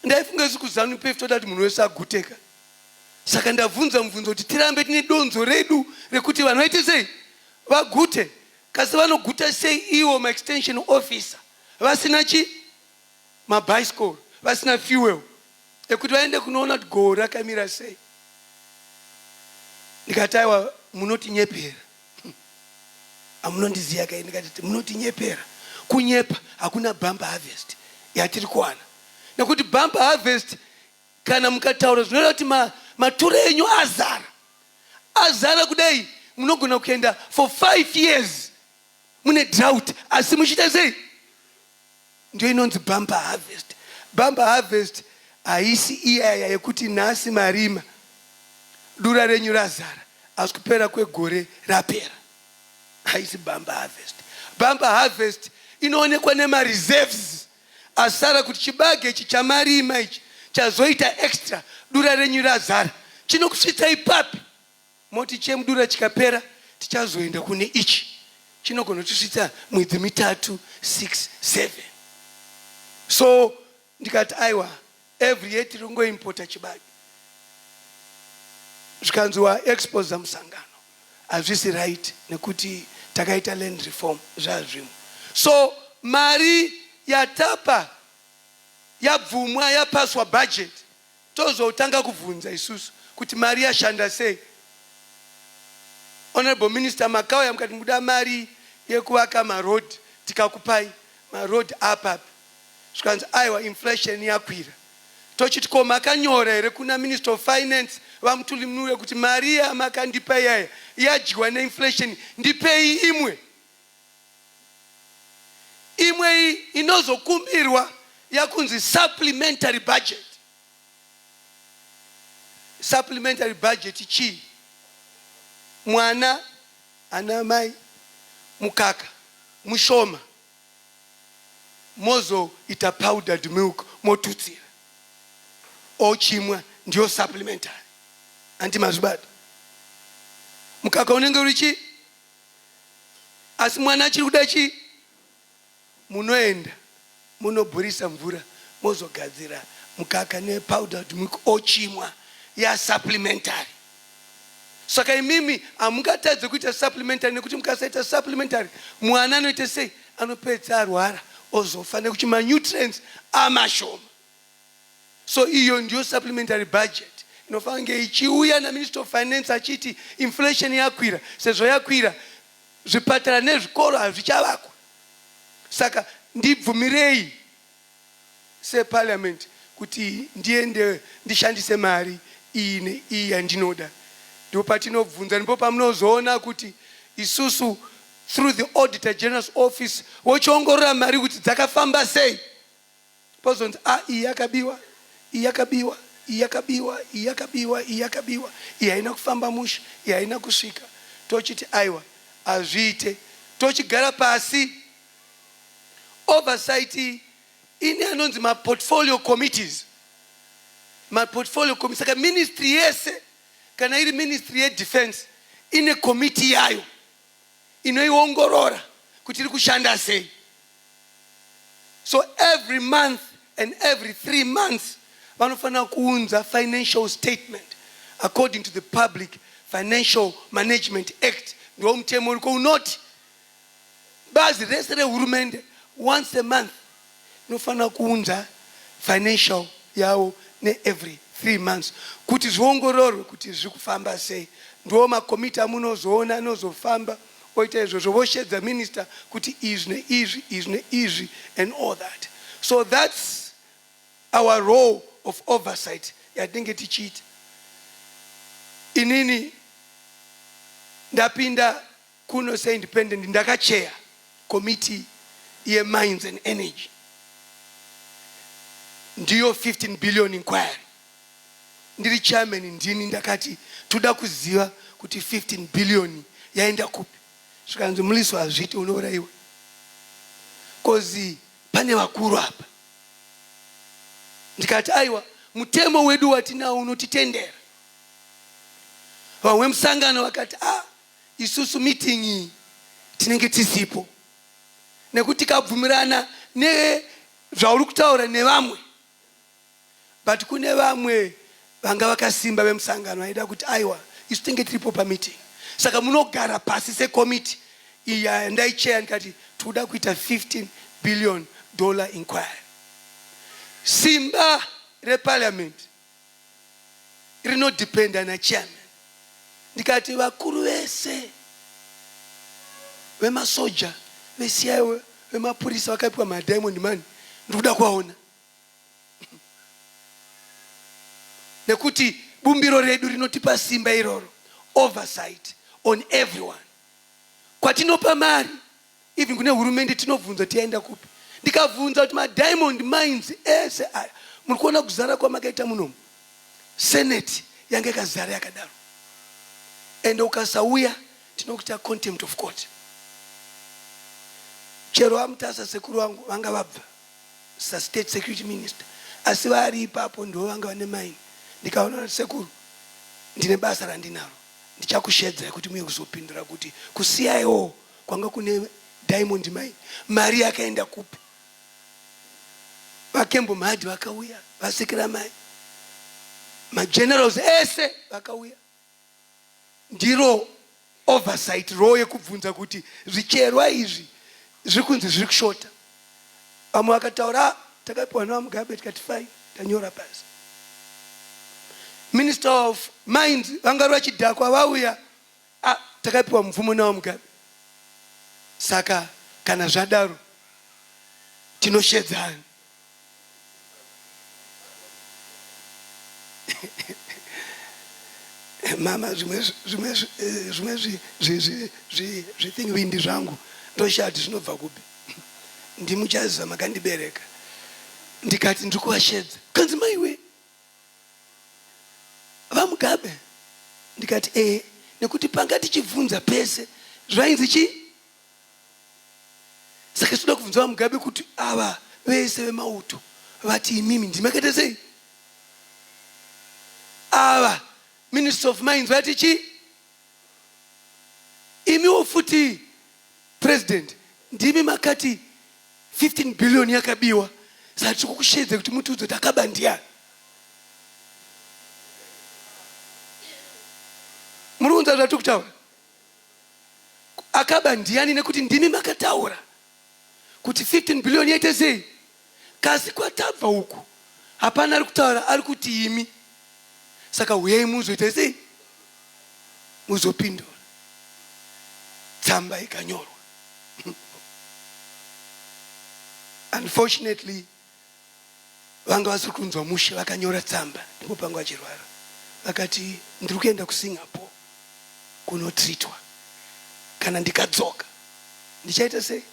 ndaifunga isi kuZANU-PF toda kuti munhu wese aguteka. Saka ndabvunza mubvunzo kuti tirambe tine donzo redu rekuti vanhu vaite sei vagute. Kasi vanoguta sei iwo ma-extension officer vasina chi? mabicycle vasina fuel ekuti vaende kunoona kuti goho rakamira sei. Ndikati aiwa munotinyepera. Amunondiziya kai, ndikati munotinyepera. Kunyepa hakuna bumper harvest yatiri kuwana. Nekuti bumper harvest kana mukataura zvinoita kuti maturo enyu azara kudai munogona kuenda for 5 years mune drought asi muchita sei. Ndio inonzi bumper harvest. Bumper harvest haisi iyaya yekuti nhasi marima dura renyu razara asi kupera kwegore rapera. Haisi bumper harvest. Bumper harvest inoonekwa nemareserves asara kuti chibage ichi chamarima ichi chazoita extra dura renyu razara chinokusvitsa ipapi moti chemudura chikapera tichazoenda kune ichi chinogona kutisvitsa mwedzi 3, 6, 7. So ndikati aiwa every year tiringoimpota chibage zvikanziwa expose musangano hazvisi right nekuti takaita land reform zvazvimwe. So mari yatapa yabvumwa yapaswa budget tozotanga kubvunza isusu kuti mari yashanda sei. Honorable Minister makauya mukati muda mari yekuvaka maroad tikakupai maroad apapi zvikanzi aiwa inflation yakwira. Tochiti ko makanyora here kuna Minister of Finance vamutulimnure kuti mari yamakandipa yaya yadyiwa neinflation ndipei imwe inozokumbirwa yakunzi supplementary budget. Supplementary budget chii? Mwana ana mai mukaka mushoma mozo ita powdered milk motutsira ochimwa ndio supplementary. Anti mazubada mukaka unenge uri chi asi mwana achiri kuda chi munoenda munobhurisa mvura mozogadzira mukaka ne powdered milk ochimwa ya supplementary. Saka imimi amungatadze kuita supplementary nekuti mukasaita supplementary mwana anoite sei anopedza arwara ozofa nekuti nutrients amashoma. So iyo ndio supplementary budget inofange ichiuya na Minister of Finance achiti inflation yakwira sezvo yakwira zvipatara nezvikoro hazvichavakwa. Saka ndibvumirei se Parliament kuti ndiende ndishandise mari iyi yandinoda. Ndipo patinobvunza ndipo pamunozoona kuti isusu through the Auditor General's office wochiongorora mari kuti dzakafamba sei. Pozonzi iyakabiwa haina kufamba musha haina kusvika. Tochiti aiwa azviite tochigara pasi oversight ine anonzi portfolio committees. Portfolio committees saka ministry yese kana iri ministry ye defense ine committee yayo inoiongorora kuti iri kushanda sei. So every month and every 3 months vanofana kuunza financial statement according to the Public Financial Management Act. Ndio mtemo uliko unoti bazi rese rehurumende once a month inofana kuunza financial yao ne every 3 months kuti zviongororwe kuti zviri kufamba sei. Ndio makomiti amunozoona anozofamba oita izvozvo voshedza minister kuti izvi neizvi and all that. So that's our role of oversight yatinenge tichiita. Inini ndapinda kuno se independent ndakachair committee ye mines and energy ndiyo 15 billion inquiry. Ndiri chairman ndini ndakati toda kuziva kuti 15 billion yaenda kupi. Zvikanzi Mliswa azviti unouraiwa kozi pane vakuru apa. Ndikati aiwa mutemo wedu watinawo unotitendera. Vamwe musangano vakati isusu meeting tinenge tisipo nekuti kabvumirana nezvauri kutaura nevamwe but kune vamwe vanga vakasimba vemusangano vaida kuti aiwa isu tinenge tiripo pameeting. Saka munogara pasi sekomiti iya ndaicheya ndikati toda kuita $15 billion inquiry. simba reparliament rinodependa nachairman. Ndikati vakuru vese vemasoja vesiyawe vemapurisa vakaipiwa madiamond money ndikuda kuvaona. Nekuti bumbiro redu rinotipa simba iroro, oversight on everyone. Kwatinopa mari even kune hurumende tinovhunza tiaenda kupi. Ndikavhunza kuti madiamond mines ese aya muri kuona kuzara kwamakaita munomu, senate yange kazara yakadaro, ende ukasauya tinokuita contempt of court. Chero amutasa sekuru wangu vanga vabva state security minister, asi vari ipapo ndo vanga vane mine. Ndikaona sekuru ndine basa randinaro, ndichakushedza kuti muye kuzopindura kuti kusiyayo kwanga kune diamond mine mari yakaenda kupi. Vakembo Mahadi vakauya, vasekera mai, magenerals ese vakauya. Ndiro oversight ro yekubvunza kuti zvicherwa izvi zvikunzi zviri kushota. Vamwe vakataura takapiwa naMugabe tikati fine, tanyora pasi. Minister of Mines vangaru vachidhakwa vauya, takapiwa mvumo naMugabe. Saka kana zvadaro tinoshedzana. Mama zvimwe zvithingwindi zvangu ndoshati zvinobva kupi. Ndimuchaziva makandibereka. Ndikati ndikuvashedza. Kanzi maiwe vaMugabe. Ndikati nekuti panga tichibvunza pese zvainzi chi. Saka tinoda kubvunza vaMugabe kuti ava vese vemauto vati imimi ndimakaita sei. Ava Minister of Mines vati chi. Imiwo futi President ndimi makati 15 billion yakabiwa. Saka tikukushedza kuti mutiudze takaba ndiani. Murunza zvati kutaura. Akaba ndiani nekuti ndimi makataura kuti 15 billion yaite sei. Kasi kwatabva uku hapana ari kutaura, ari kuti imi. Saka uyai muzoita sei, muzopindura. Tsamba ikanyorwa. Unfortunately vanga vasiri kunzwa mushe vakanyora tsamba ndipo pangu vachirwara. Vakati ndiri kuenda kuSingapore kunotreatwa, kana ndikadzoka ndichaita sei.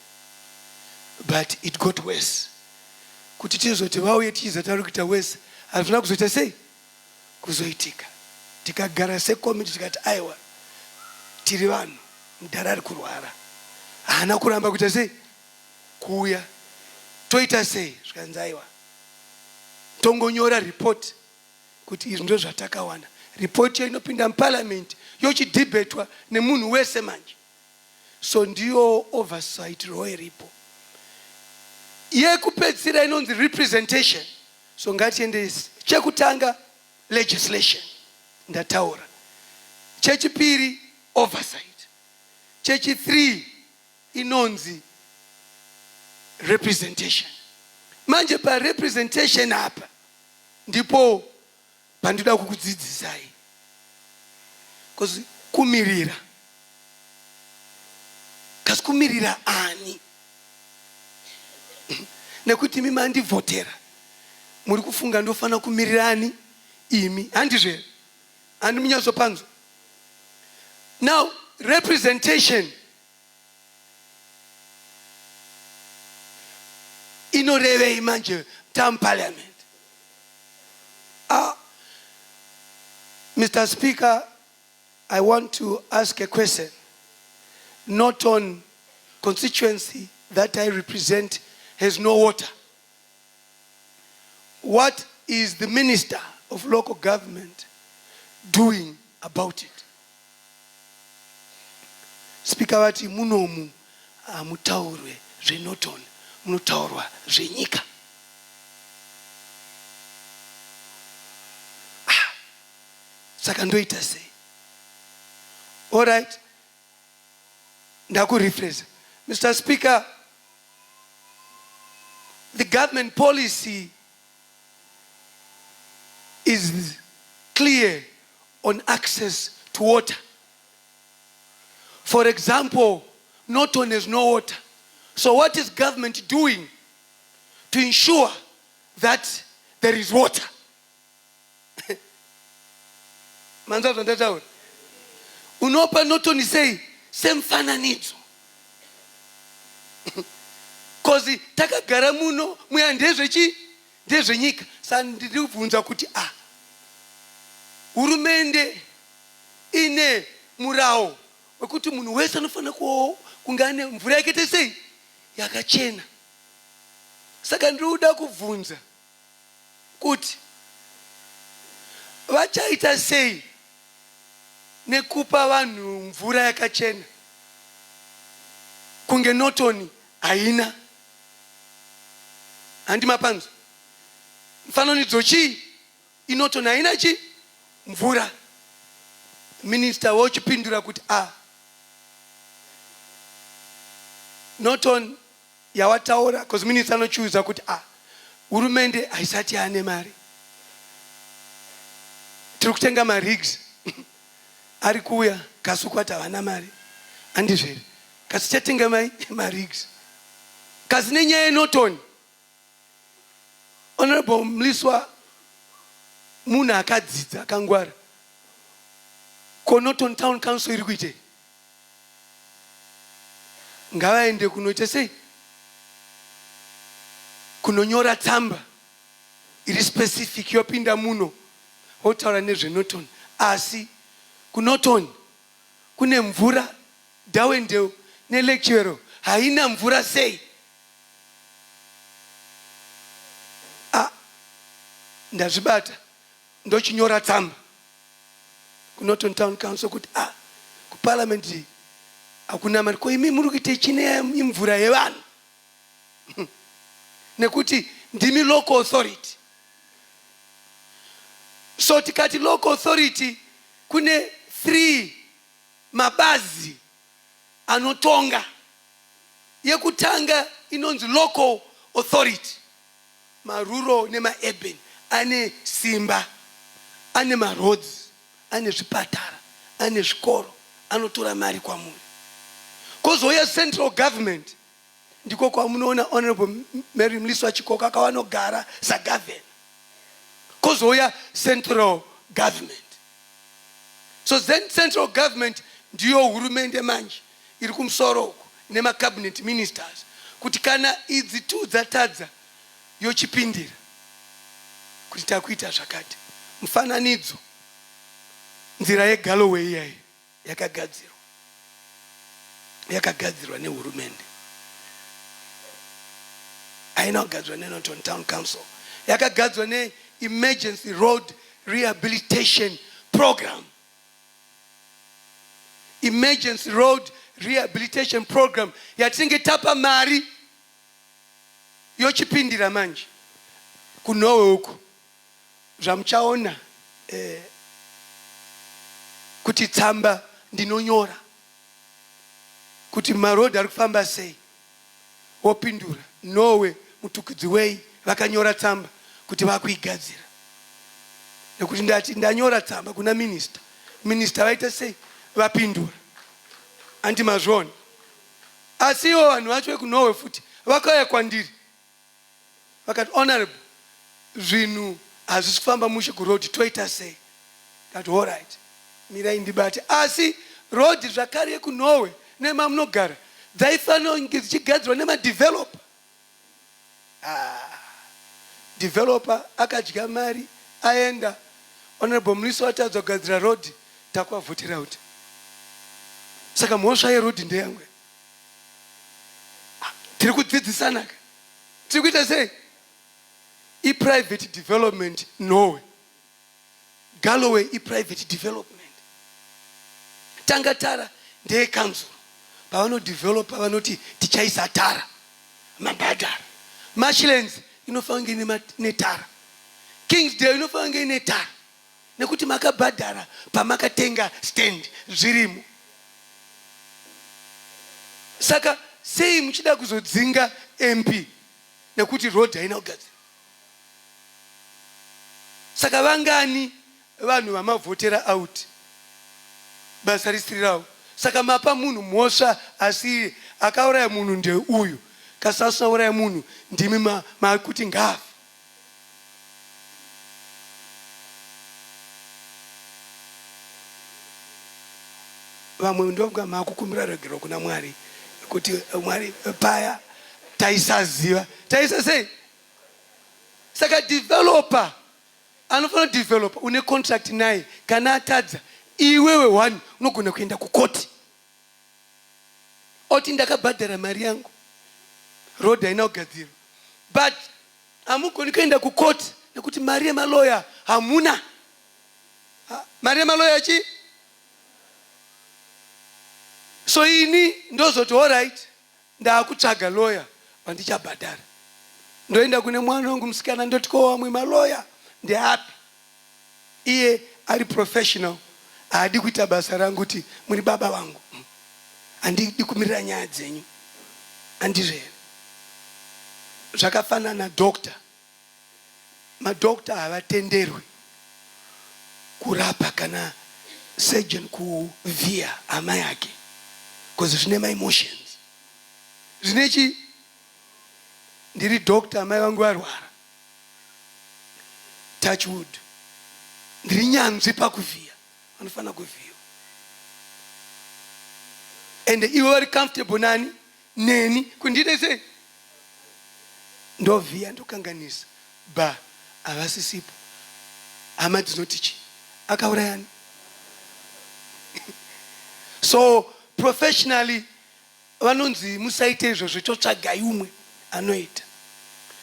But it got worse. Kuti tizoti vauye tichiza tari kuita worse, hazvina kuzoita sei kuzoitika. Tikagara sekomiti tikati aiwa tiri vanhu mudhara ari kurwara, haana kuramba kuita sei kuuya. Toita sei zvikanzi aiwa tongonyora report kuti izvi ndo zvatakawana. Report yo inopinda muparliament yochidhibatwa nemunhu wese manje. So ndiyo oversight ro iripo. Yekupedzisira inonzi representation. So ngatiendese. Chekutanga legislation ndataura. Chechipiri oversight. Chechi3 inonzi representation. Manje pa representation hapa ndipo pandida kukudzidzisai. Because kumirira. Kasi kumirira ani. Nekuti mimi mandivhotera. Muri kufunga ndofana kumirirani imi. Handizve. Handi munyazopanzwa. Now, representation inorevei manje tam parliament. Mr. Speaker, I want to ask a question, not on constituency that I represent has no water. What is the Minister of Local Government doing about it? Speaker vati munomu mutaurwe zvenoton, munotaurwa zvenyika. Saka ndoita sei. All right. Ndakurephrase. Mr. Speaker, the government policy is clear on access to water. For example, Norton has no water. So what is government doing to ensure that there is water? Unopa Norton say semfananidzo. Kozi takagara muno muya ndezvenyika. Sandibvunza kuti hurumende ine murao wekuti munhu wese anofanira kunga ane mvura yakaita sei yakachena. Saka ndinoda kubvunza kuti vachaita sei nekupa vanhu mvura yakachena kunge Norton haina. Handi mapanzo mufananidzo chii iNorton haina chi mvura. Minister wochipindura kuti Norton yawataura because minister anochuza kuti hurumende haisati ane mari. Tiri kutenga marigs ari kuuya kasukwati havana mari. Handizvere kasi chatenga marigs kasi nenyaya yeNorton. Honorable Mliswa munhu akadzidza akangwara. Ko Norton Town Council iri kuite ngavaende kunoita sei kunonyora tsamba iri specific yopinda muno votaura nezveNorton. Asi kuNorton kune mvura Dawendeu neElectoral haina mvura sei? Ndazvibata ndochinyora tsamba kuNorton Town Council kuti kuParliamentary hakuna mari. Ko imi muri kuite chine imvura yevanhu nekuti ndimi local authority. So tikati local authority kune 3 mabazi anotonga. Yekutanga inonzi local authority. Marural nemaurban ane simba, ane maroads, ane zvipatara, ane zvikoro, anotora mari kwamuri. Kozoya central government ndiko kwamunoona Honorable Mary Mliswa Chikoka kawanogara sagovernor. Kozoya central government. So then central government ndiyo hurumende manje iri kumusoro uku nema cabinet ministers kuti kana idzi 2 dzatadza yochipindira kuti takuita zvakati. Mufananidzo nzira yeGalloway yayi yakagadzirwa nehurumende. Haina kugadzirwa neNorton Town Council. Yakagadzirwa ne-Emergency Road Rehabilitation Program. Emergency Road Rehabilitation Program yatinge tapa mari yochipindira manje kunowe uku zvamuchaona kuti tsamba ndinonyora kuti maroad ari kufamba sei wopindura nowe mutukudzi wei vakanyora tsamba kuti vakuigadzira. Nekuti ndati ndanyora tsamba kuna minister vaita sei vapindura andi mazvoni. Asi ivo vanhu vacho vekunowe futi vakauya kwandiri vakati honorable zvinhu hazvisi kufamba mushe kuroad toita sei. Kati all right mirai ndibate. Asi road zvakare yekunowe nemamunogara dzaifanira kunge dzichigadzirwa nemadeveloper. Developer akadya mari aenda. Honorable Mliswa atadza kugadzira road takwavhotera kuti saka mhosva yeroad ndeyangwe. Tiri kudzidzisana tiri kuita sei? I-private development Norway, Galloway i-private development. Tangatara ndeyecouncil pavanodevelopa vanoti tichaisa tara mabhadhara. Marshlands inofanira netara. Kingsdale inofanira netara nekuti makabhadhara pamakatenga stand zvirimo. Saka sei muchida kuzodzinga MP nekuti road haina kugadzira. Saka vangani vanhu vamavhotera out basa risiri ravo. Saka mapa munhu mhosva asi akauraya munhu ndeuyu, kasasina uraya munhu ndimi makuti ngafa. Vamwe ndonga makukumbira regero kuna Mwari kuti Mwari paya taisaziva. Taisa sei? Saka developer anofana developer une contract naye kana atadza iwewe one unogona kuenda kukoti. Oti ndakabhadhara mari yangu road haina kugadzirwa, but hamugoni kuenda kukoti nekuti mari yemaloya hamuna. Mari yemaloya chi? So ini ndozoti alright ndakutsvaga lawyer wandichabhadhara. Ndoenda kune mwana wangu musikana ndoti ko wamwe maloya ndeapi? Iye ari professional, haadi kuita basa rangu kuti muri baba vangu, handidi kumirira nyaya dzenyu, handizvere. Zvakafanana na doctor. Madoctor havatenderwi kurapa kana surgeon kuvhiya hama yake because zvine emotions. Zvinechi? Ndiri doctor, amai vangu varwara, touch wood, ndiri nyanzvi pakuvhiya, vanofana kuvhiya. And ivo vari comfortable nani neni kundide sei ndovhiya ndokanganisa ba havasisipo. Hama dzinotichi akaurayani. So professionally vanonzi musaite izvozvo, chotsvagai umwe anoita.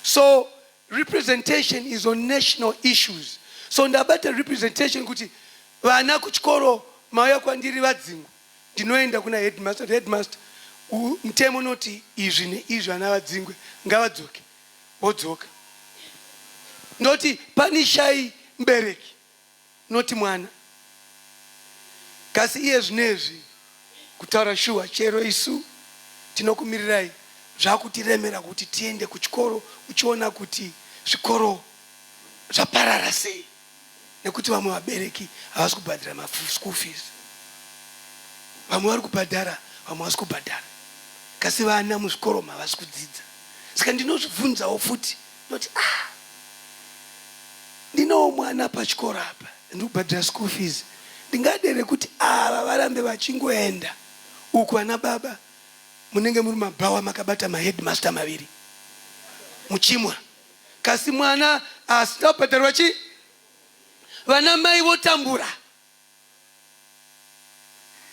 So representation is on national issues. So ndabata representation kuti vana kuchikoro mauya kwandiri vadzingu, ndinoenda kuna headmaster. Headmaster mutemo noti izvi neizvi vana vadzingwe ngavadzoke, vodzoka. Ndoti pani shai mbereki noti mwana. Kasi iye zvinezvi kutaura shuwa chero isu tinokumirirai zvakutiremera kuti tiende kuchikoro uchiona kuti zvikoro zvaparara sei nekuti vamwe vabereki havasi kubhadhara school fees. Vamwe vari kubhadhara, vamwe havasi kubhadhara. Kasi vana muzvikoro havasi kudzidza. Saka ndinozvibvunzawo futi noti ndinowo mwana pachikoro apa ndiri kubhadhara school fees. Ndingadere kuti ava varambe vachingoenda uku vana baba munenge muri mabhawa makabata maheadmaster maviri muchimwa. Kasi mwana asina kubhadharwa chi? Vana mai votambura.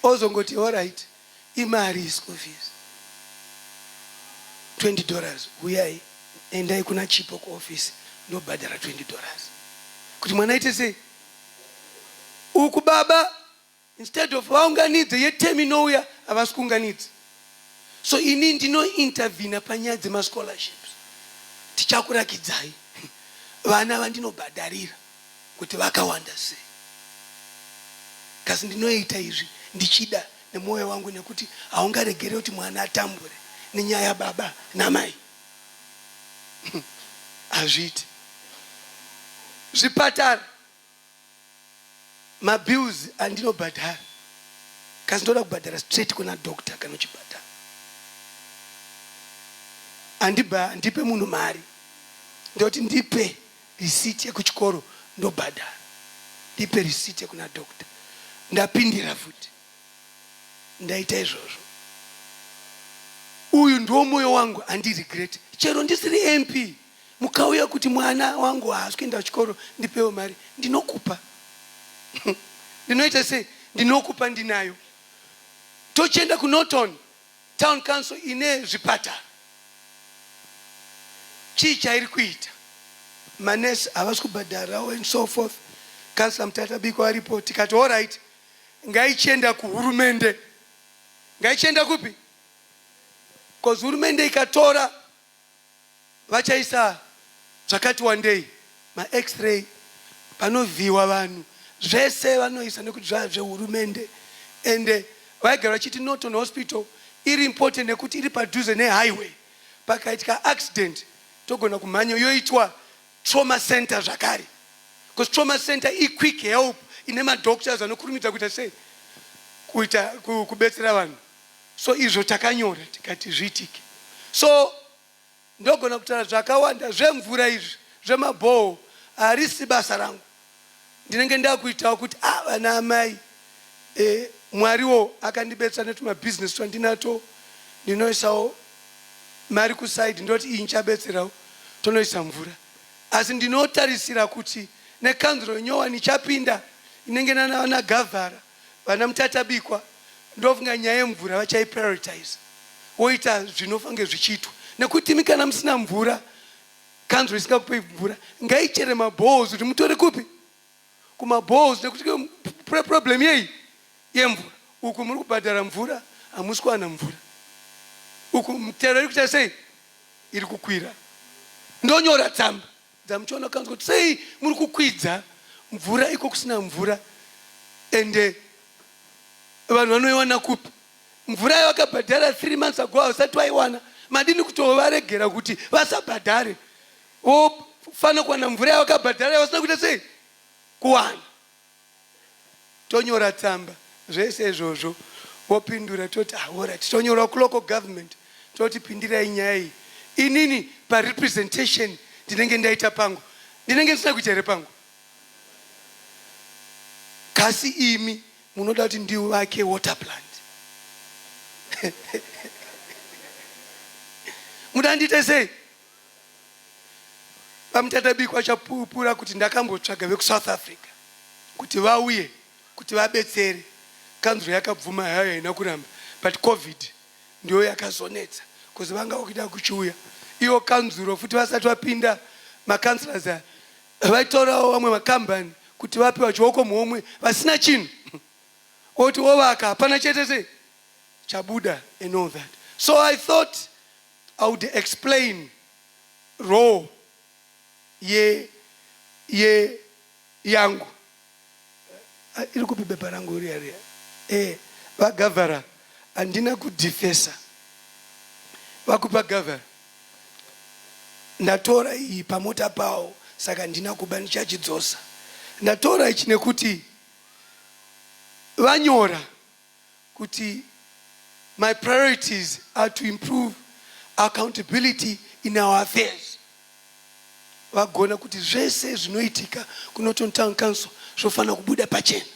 Ozongoti alright, imari school fees $20, uyai endai kuna chipo ku office ndobhadhara $20 kuti mwana aite sei. Uku baba instead of vaunganidze yetemi inouya havasi kuunganidza. So ini ndino intervene panyaya dzemascholarships. Tichakurakidzai vana vandinobhadharira kuti vakawanda sei. Kasi ndinoita izvi ndichida nemwoyo wangu nekuti haungaregere kuti mwana atambure nenyaya baba namai. Hazviti. Zvipatara mabills andinobhadhara, kasi ndoda kubhadhara straight kuna doctor kana uchibhadhara. Ndipe munhu mari ndoti ndipe receipt yekuchikoro ndobhadhara, ndipe receipt yekuna doctor. Ndapindira futi ndaita izvozvo. Uyu ndiwo moyo wangu, handiregret. Chero ndisiri MP mukauya kuti mwana wangu haasi kuenda kuchikoro ndipewo mari, ndinokupa. Ndinoita sei? Ndinokupa, ndinayo. Tochienda ku Norton Town Council ine zvipatara. Chii chairi kuita? Manesi havasi kubhadharawo and so forth. Councillor Mutatabiko aripo, tikati alright, ngaichienda kuhurumende. Ngaichienda kupi? Because hurumende ikatora vachaisa zvakati wandei ma-x-ray panovhiwa vanhu zvese vanoisa nekuti zvehurumende. And vaigara vachiti Norton Hospital iri important nekuti iri padhuze nehighway. Pakaitika accident togona kumhanya yoitwa trauma center zvakare. because trauma center quick help ine madoctors anokurumidza kuita sei kuita kubetsera vanhu. So izvo takanyora tikati zviitike. So ndogona kutaura zvakawanda zvemvura izvi zvemabhoho harisi basa rangu. Ndinenge ndakuitawo kuti vana amai Mwariwo akandibetsera netumabhizinesi twandinato ndinoisawo mari kusaidi ndoti iyi nchabetserawo tonoisa mvura. Asi ndinotarisira kuti nekanzuro nyowani ichapinda inenge nana gavhara vana mutatabikwa ndofunga nyaya yemvura vachaiprioritize woita zvinofange zvichiitwa nekuti imi kana musina mvura kanzuro isingakupei mvura ngaichere mabhohos kuti mutore kupi kumabhohos nekuti problem yei yemvura. Uku muri kubhadhara mvura hamusi kuwana mvura. Uku mutero iri kuita sei iri kukwira. Ndonyora tsamba dzamuchiona kanzuro kuti sei muri kukwidza mvura iko kusina mvura ende vanhu vanoiwana kupi. Mvura yavakabhadhara 3 months ago havasati vaiwana madini kutovaregera kuti vasabhadhare vofana kuwana mvura yavakabhadhara yavasina kuita sei kuwana. Tonyora tsamba zvese izvozvo vopindura toti alright tonyora kulocal government toti pindirai nyaya iyi. Inini parepresentation ndinenge ndaita pangu ndinenge ndisina kuita here pangu kasi imi munoda kuti ndivake water plant muda ndiite sei. Pamutatabikwa chapupura kuti ndakambotsvaga vekuSouth Africa kuti vauye kuti vabetsere. Kanzuro yakabvuma hayo haina kuramba but covid ndiyo yakazonetsa because vanga kuda kuchiuya iyo kanzuro futi vasati vapinda makanselors vaitorawo vamwe makambani kuti vapiwa chioko muhomwe vasina chinhu oti ovaka hapana chete sei chabuda and all that. So I thought I would explain raw yangu iri kupi bepa rangu riya vagavhara handina kudhifesa vakupa gavhara ndatora iyi pamota pawo saka ndina kuba ndichachidzosa. Ndatora ichi nekuti vanyora kuti my priorities are to improve accountability in our affairs. Vagona kuti zvese zvinoitika kunoton town council zvofana kubuda pachena.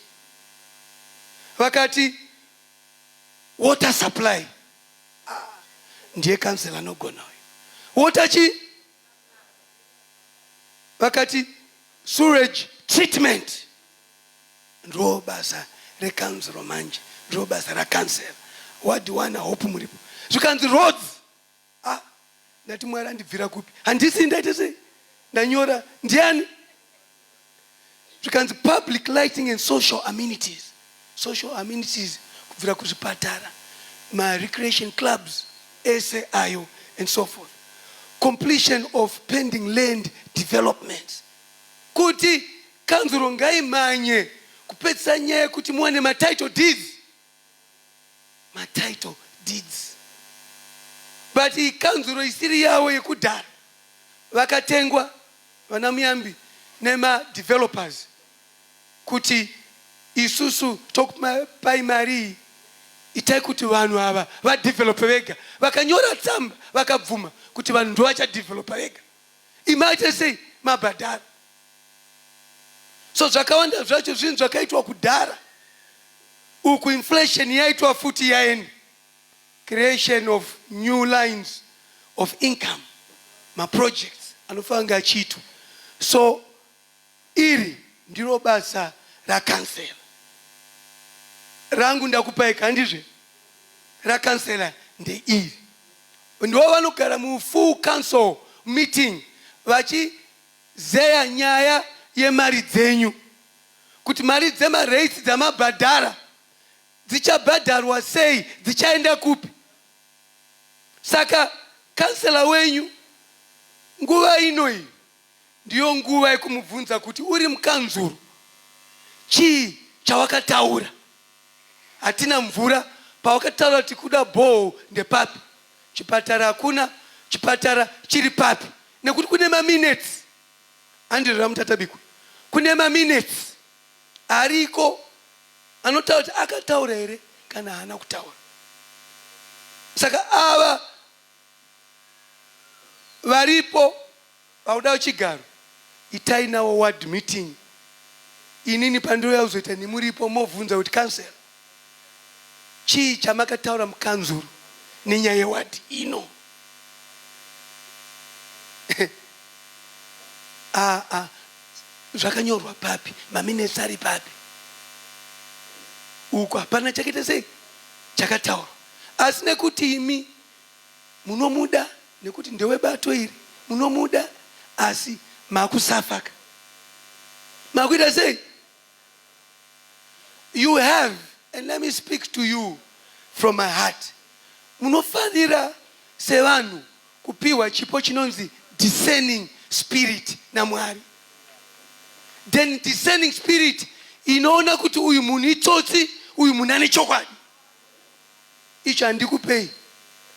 Vakati water supply ndiye council anogona water chi. Vakati sewage treatment ndo basa recouncil manje ndo basa recouncil. What do wana hope muripo zvikanzi roads ndati Mwari andibvira kupi handisi ndaite sei ndanyora ndiani. Zvikanzi public lighting and social amenities kubvira kuzvipatara ma-recreation clubs ese ayo and so forth. Completion of pending land developments kuti kanzuro ngaimanye kupedzisa nyaya kuti muwane ma-title deeds. But ikanzuro isiri yawo yekudhara vakatengwa vana Muyambi nema-developers kuti isusu tokupai mari itai kuti vanhu ava vadevelope vega. Vakanyora tsamba vakabvuma kuti vanhu ndo vachadevelopa vega. Imaite sei mabhadhara. So zvakawanda zvacho zvinhu zvakaitwa kudhara uku inflation yaitwa futi yaenda. Creation of new lines of income ma-projects anofanga achiitwa. So iri ndiro basa rakansela rangu ndakupai kandizve rakansela ndeiri. Ndo vanogara mufull council meeting vachizeya nyaya yemari dzenyu kuti mari dzemarates dzamabhadhara dzichabhadharwa sei dzichaenda kupi. Saka kansela wenyu nguva inoi ndiyo nguva yekumubvunza kuti uri mukanzuro chii chawakataura. Hatina mvura pawakataura kuti kuda bhoho ndepapi. Chipatara hakuna, chipatara chiri papi. Nekuti kune ma-minutes andirira mutatabikwa kune minutes ariko anotaura kuti akataura here kana hana kutaura. Saka ava varipo vauda chigaro, itai nawo ward meeting. Inini pandiro yakuzoita nemuripo movunza kuti council chii chamakataura mukanzuru nenyaya yewadi ino. Zvakanyorwa papi, maminutes ari papi, uko hapana chakaita sei chakataura. Asi nekuti imi munomuda nekuti ndewebato iri munomuda, asi makusafaka makuita sei. You have, and let me speak to you from my heart, munofanira sevanhu kupiwa chipo chinonzi discerning spirit naMwari. Then discerning spirit inoona kuti uyu munhu itsotsi, uyu munhu ane chokwadi. Icho handikupei,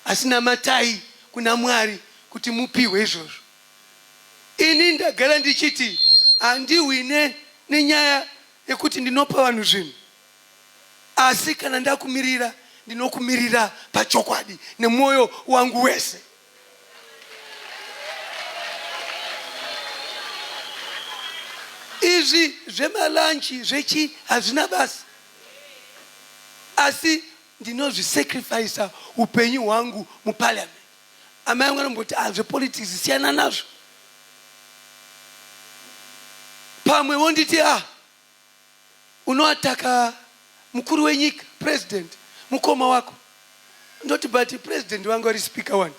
asina matai kuna Mwari kuti mupiwe izvozvo. Ini ndagara ndichiti handiwine nenyaya yekuti ndinopa vanhu zvinhu, asi kana ndakumirira ndinokumirira pachokwadi nemwoyo wangu wese. Izvi zvemalanchi zvechi hazvina basa, asi ndinozvisacrifice upenyu hwangu muparliament. Amai vangu vanomboti zvepolitics siyana nazvo. Pamwe vonditi unoataka mukuru wenyika, president, mukoma wako. Ndoti but president wangu ari speaker one,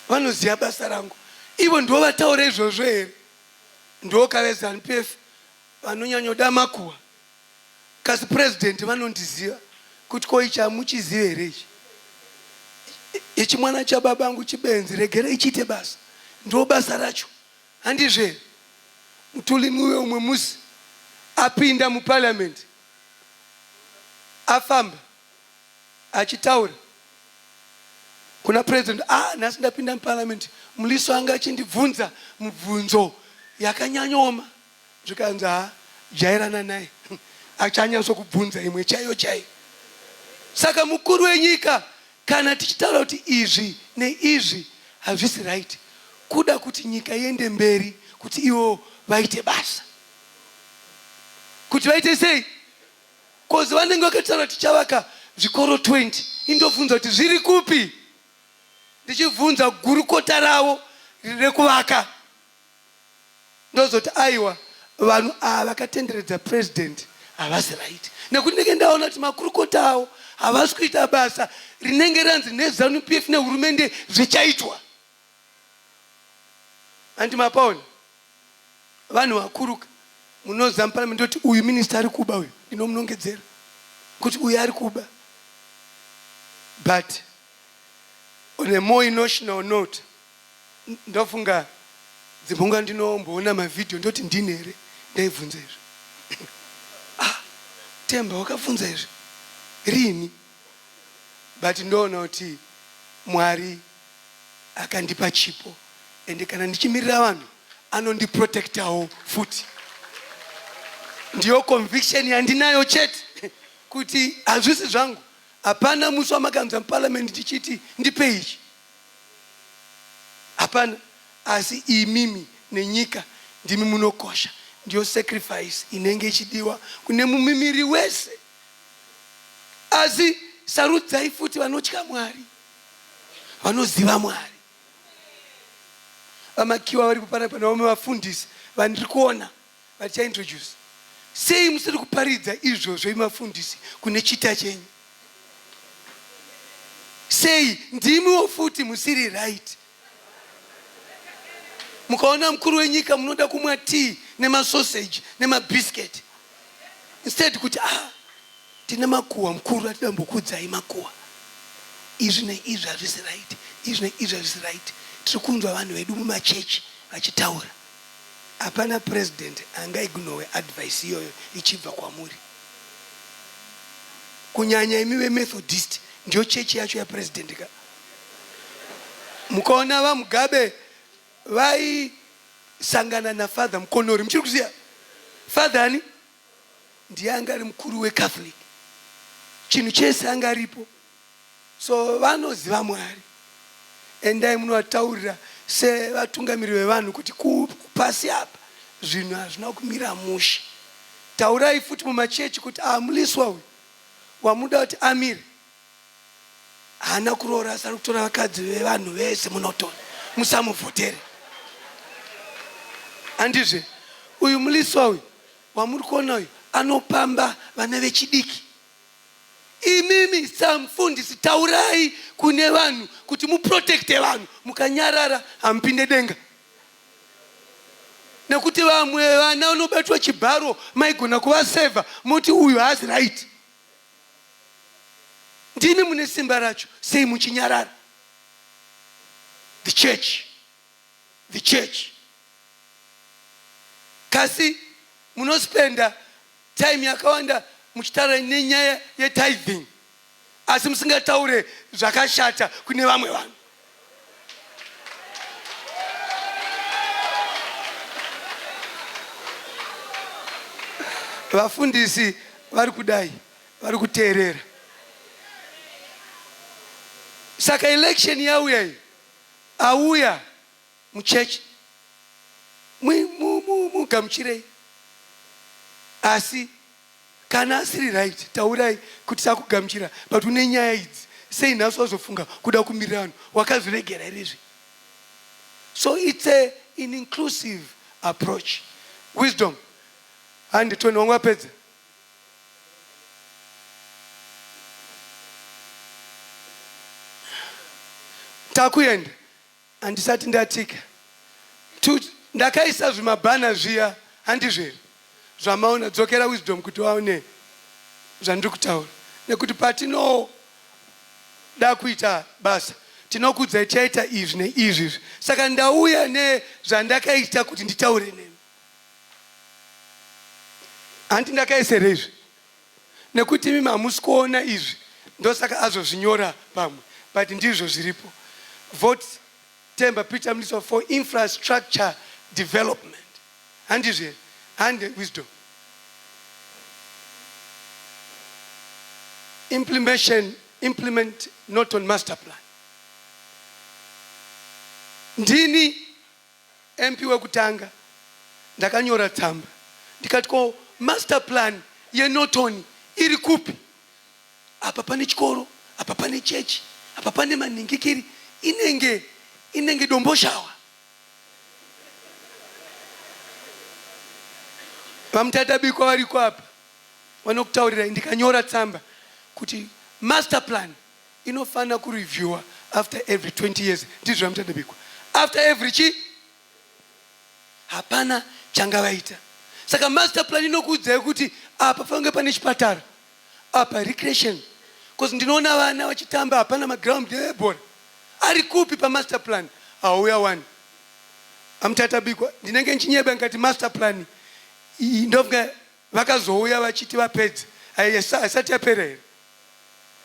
vanoziva basa rangu. Ivo ndivo vataura izvozvo here? Ndivo kaveZANU-PF vanonyanyoda makuwa. Kasi president vanondiziva kuti ko ichi hamuchizive here ichi? Ichi mwana chababangu chibenzi, regera ichite basa. Ndivo basa racho. Handizve mutulimi umwe musi apinda muparliament, afamba achitaura kuna president, nhasi ndapinda muparliament, Mliswa anga achindibvunza mubvunzo yakanyanyoma. Zvikanzi jairana naye, achanyazokubvunza imwe chaiyo chaiyo. Saka mukuru wenyika kana tichitaura kuti izvi neizvi hazvisi right, kuda kuti nyika iende mberi, kuti ivo vaite basa, kuti vaite sei? Kozi vanenge vakataura tichavaka zvikoro 20, indobvunza kuti zviri kupi? Ndichibvunza gurukota ravo rekuvaka. Ndozoti aiwa vanhu vakatenderedza president havasi right, nekuti ndenge ndaona kuti makurukota avo havasi kuita basa rinenge ranzi neZANU-PF nehurumende zvichaitwa. Handi mapaoni vanhu vakuruka munoziva muparliament kuti uyu minister ari kuba, uyu ndinomunongedzera kuti uyu ari kuba. But on a more emotional note, ndofunga dzimbonga ndinomboona mavideo ndoti ndini here ndaibvunza izvi. Themba wakabvunza izvi rini? But ndoona kuti Mwari akandipa chipo, ende kana ndichimirira vanhu anondiprotectawo futi. Ndiyo conviction yandinayo chete kuti hazvisi zvangu. Hapana musi wamakanza muparliament tichiti ndipe ichi, hapana. Asi imimi nenyika ndimi munokosha. Ndiyo sacrifice inenge ichidiwa kune mumimiri wese. Asi sarudzai futi vanotya Mwari, vanoziva Mwari. Vamakiwa vari kupana vamwe vafundisi vandiri kuona vachaintroduce. Sei musiri kuparidza izvozvo imafundisi kune chita chenyu? Sei ndimiwo futi musiri right? Mukaona mukuru wenyika munoda kumwa tea nemasausage nemabiscuit, instead kuti tine makuwa mukuru atidambokudzai makuwa. Izvi neizvi hazvisi right, izvi neizvi hazvisi right. Tiri kunzwa vanhu vedu mumachechi vachitaura. Hapana president angaignowe advice iyoyo ichibva kwamuri. Kunyanya imi veMethodist ndiyo chechi yacho yapresident ka. Mukaona vaMugabe sangana na father Mkonori. Mchiri kuziya father ani ndiye anga ari mukuru weCatholic, chinhu chese anga aripo. So vanoziva Mwari, endai munovataurira sevatungamiri vevanhu kuti kupasi apa zvinhu hazvina kumira mushe. Taurai futi mumachechi kuti Mliswa uyu wamuda kuti amire haana kuroora, asi ari kutora vakadzi vevanhu vese munotona, musamuvhotere. Handizve uyu Mliswa uyu wamuri kuona uyu anopamba vana vechidiki. Imimi samufundisi, taurai kune vanhu kuti muprotecte vanhu, mukanyarara hamupinde denga. Nekuti vamwe vana unobatwa chibharo maigona kuvasevha, muti uyu hazi right. Ndimi mune simba racho, sei muchinyarara? The church. Kasi munospenda time yakawanda muchitaura nenyaya yetithing, asi musingataure zvakashata kune vamwe vanhu. Vafundisi vari kudai, vari kuteerera. Saka election yauya iyi auya muchechi mugamuchirei, asi kana asiri right taurai kuti sakugamuchira, but une nyaya idzi sei nhasi wazofunga kuda kumirira vanhu, wakazviregera here? So it's an inclusive approach. Wisdom. And Tony wangwapedza. Takuyenda handisati ndatika ndakaisa zvimabhana zviya, handizvero zvamaona, dzokera Wisdom kuti waone zvandiri kutaura. Nekuti patinoda kuita basa tinokudzai chaita izvi neizvi, saka ndauya nezvandakaita kuti nditaure nemi. Handi ndakaisere izvi nekuti mimi hamusi kuona izvi, ndosaka azozvinyora pamwe, but ndizvo zviripo. Vote Themba Peter Mliswa for infrastructure development. Handizvere, and Wisdom. Implement not on master plan. Ndini MP wekutanga ndakanyora tsamba ndikati ko master plan yenotoni iri kupi? Apa pane chikoro, apa pane chechi, apa pane maningikiri, inenge domboshawa. Vamutatabiko variko apa vanokutaurira, ndikanyora tsamba kuti master plan inofana kureviewa after every 20 years. Ndizvo vamutatabiko. After every hapana changavaita. Saka master plan inokuudzai kuti apa pange pane chipatara, apa recreation, because ndinoona vana vachitamba hapana maground ebhora. Ari kupi pa master plan? Auya one. Amutatabikwa ndinenge nchinyeba ngati master plan ndovunga vakazouya vachiti vapedza asati yapera here,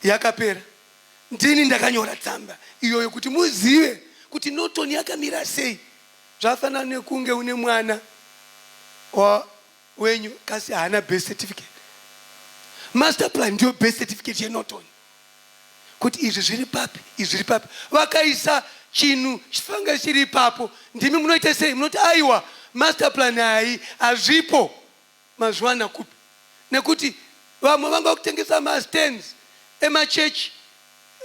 yakapera. Ndini ndakanyora tsamba iyoyo kuti muzive kuti notoni yakamira sei. Zvafanana nekunge une mwana wenyu kasi haana birth certificate. Master plan ndiyo birth certificate yenotoni, kuti izvi zviri papi, izvi zviri papi. Vakaisa chinhu chifanga chiri papo, ndimi munoita sei? Munoti aiwa master plan hai hazvipo mazuwana kupi. Nekuti vamwe vanga kutengesa mastands emachechi,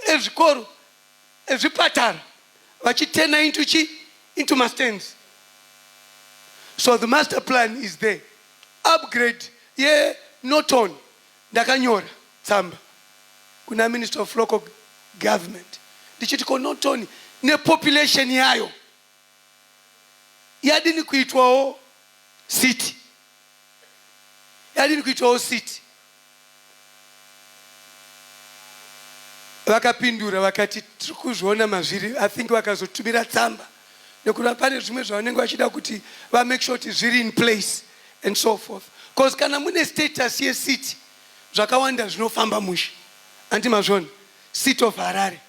ezvikoro, ezvipatara, vachitena into mastands. So the master plan is there. Upgrade noton ndakanyora tsamba kuna Minister of Local Government ndichiti ko notoni nepopulation yayo yadini kuitwawo city, yadini kuitwawo city. Vakapindura vakati tiri kuzviona mazviri, I think vakazotumira tsamba nekuti pane zvimwe zvavanenge vachida kuti va make sure kuti zviri in place and so forth. Because kana mune status yecity zvakawanda zvinofamba mushe, handi mazvona, seat of Harare,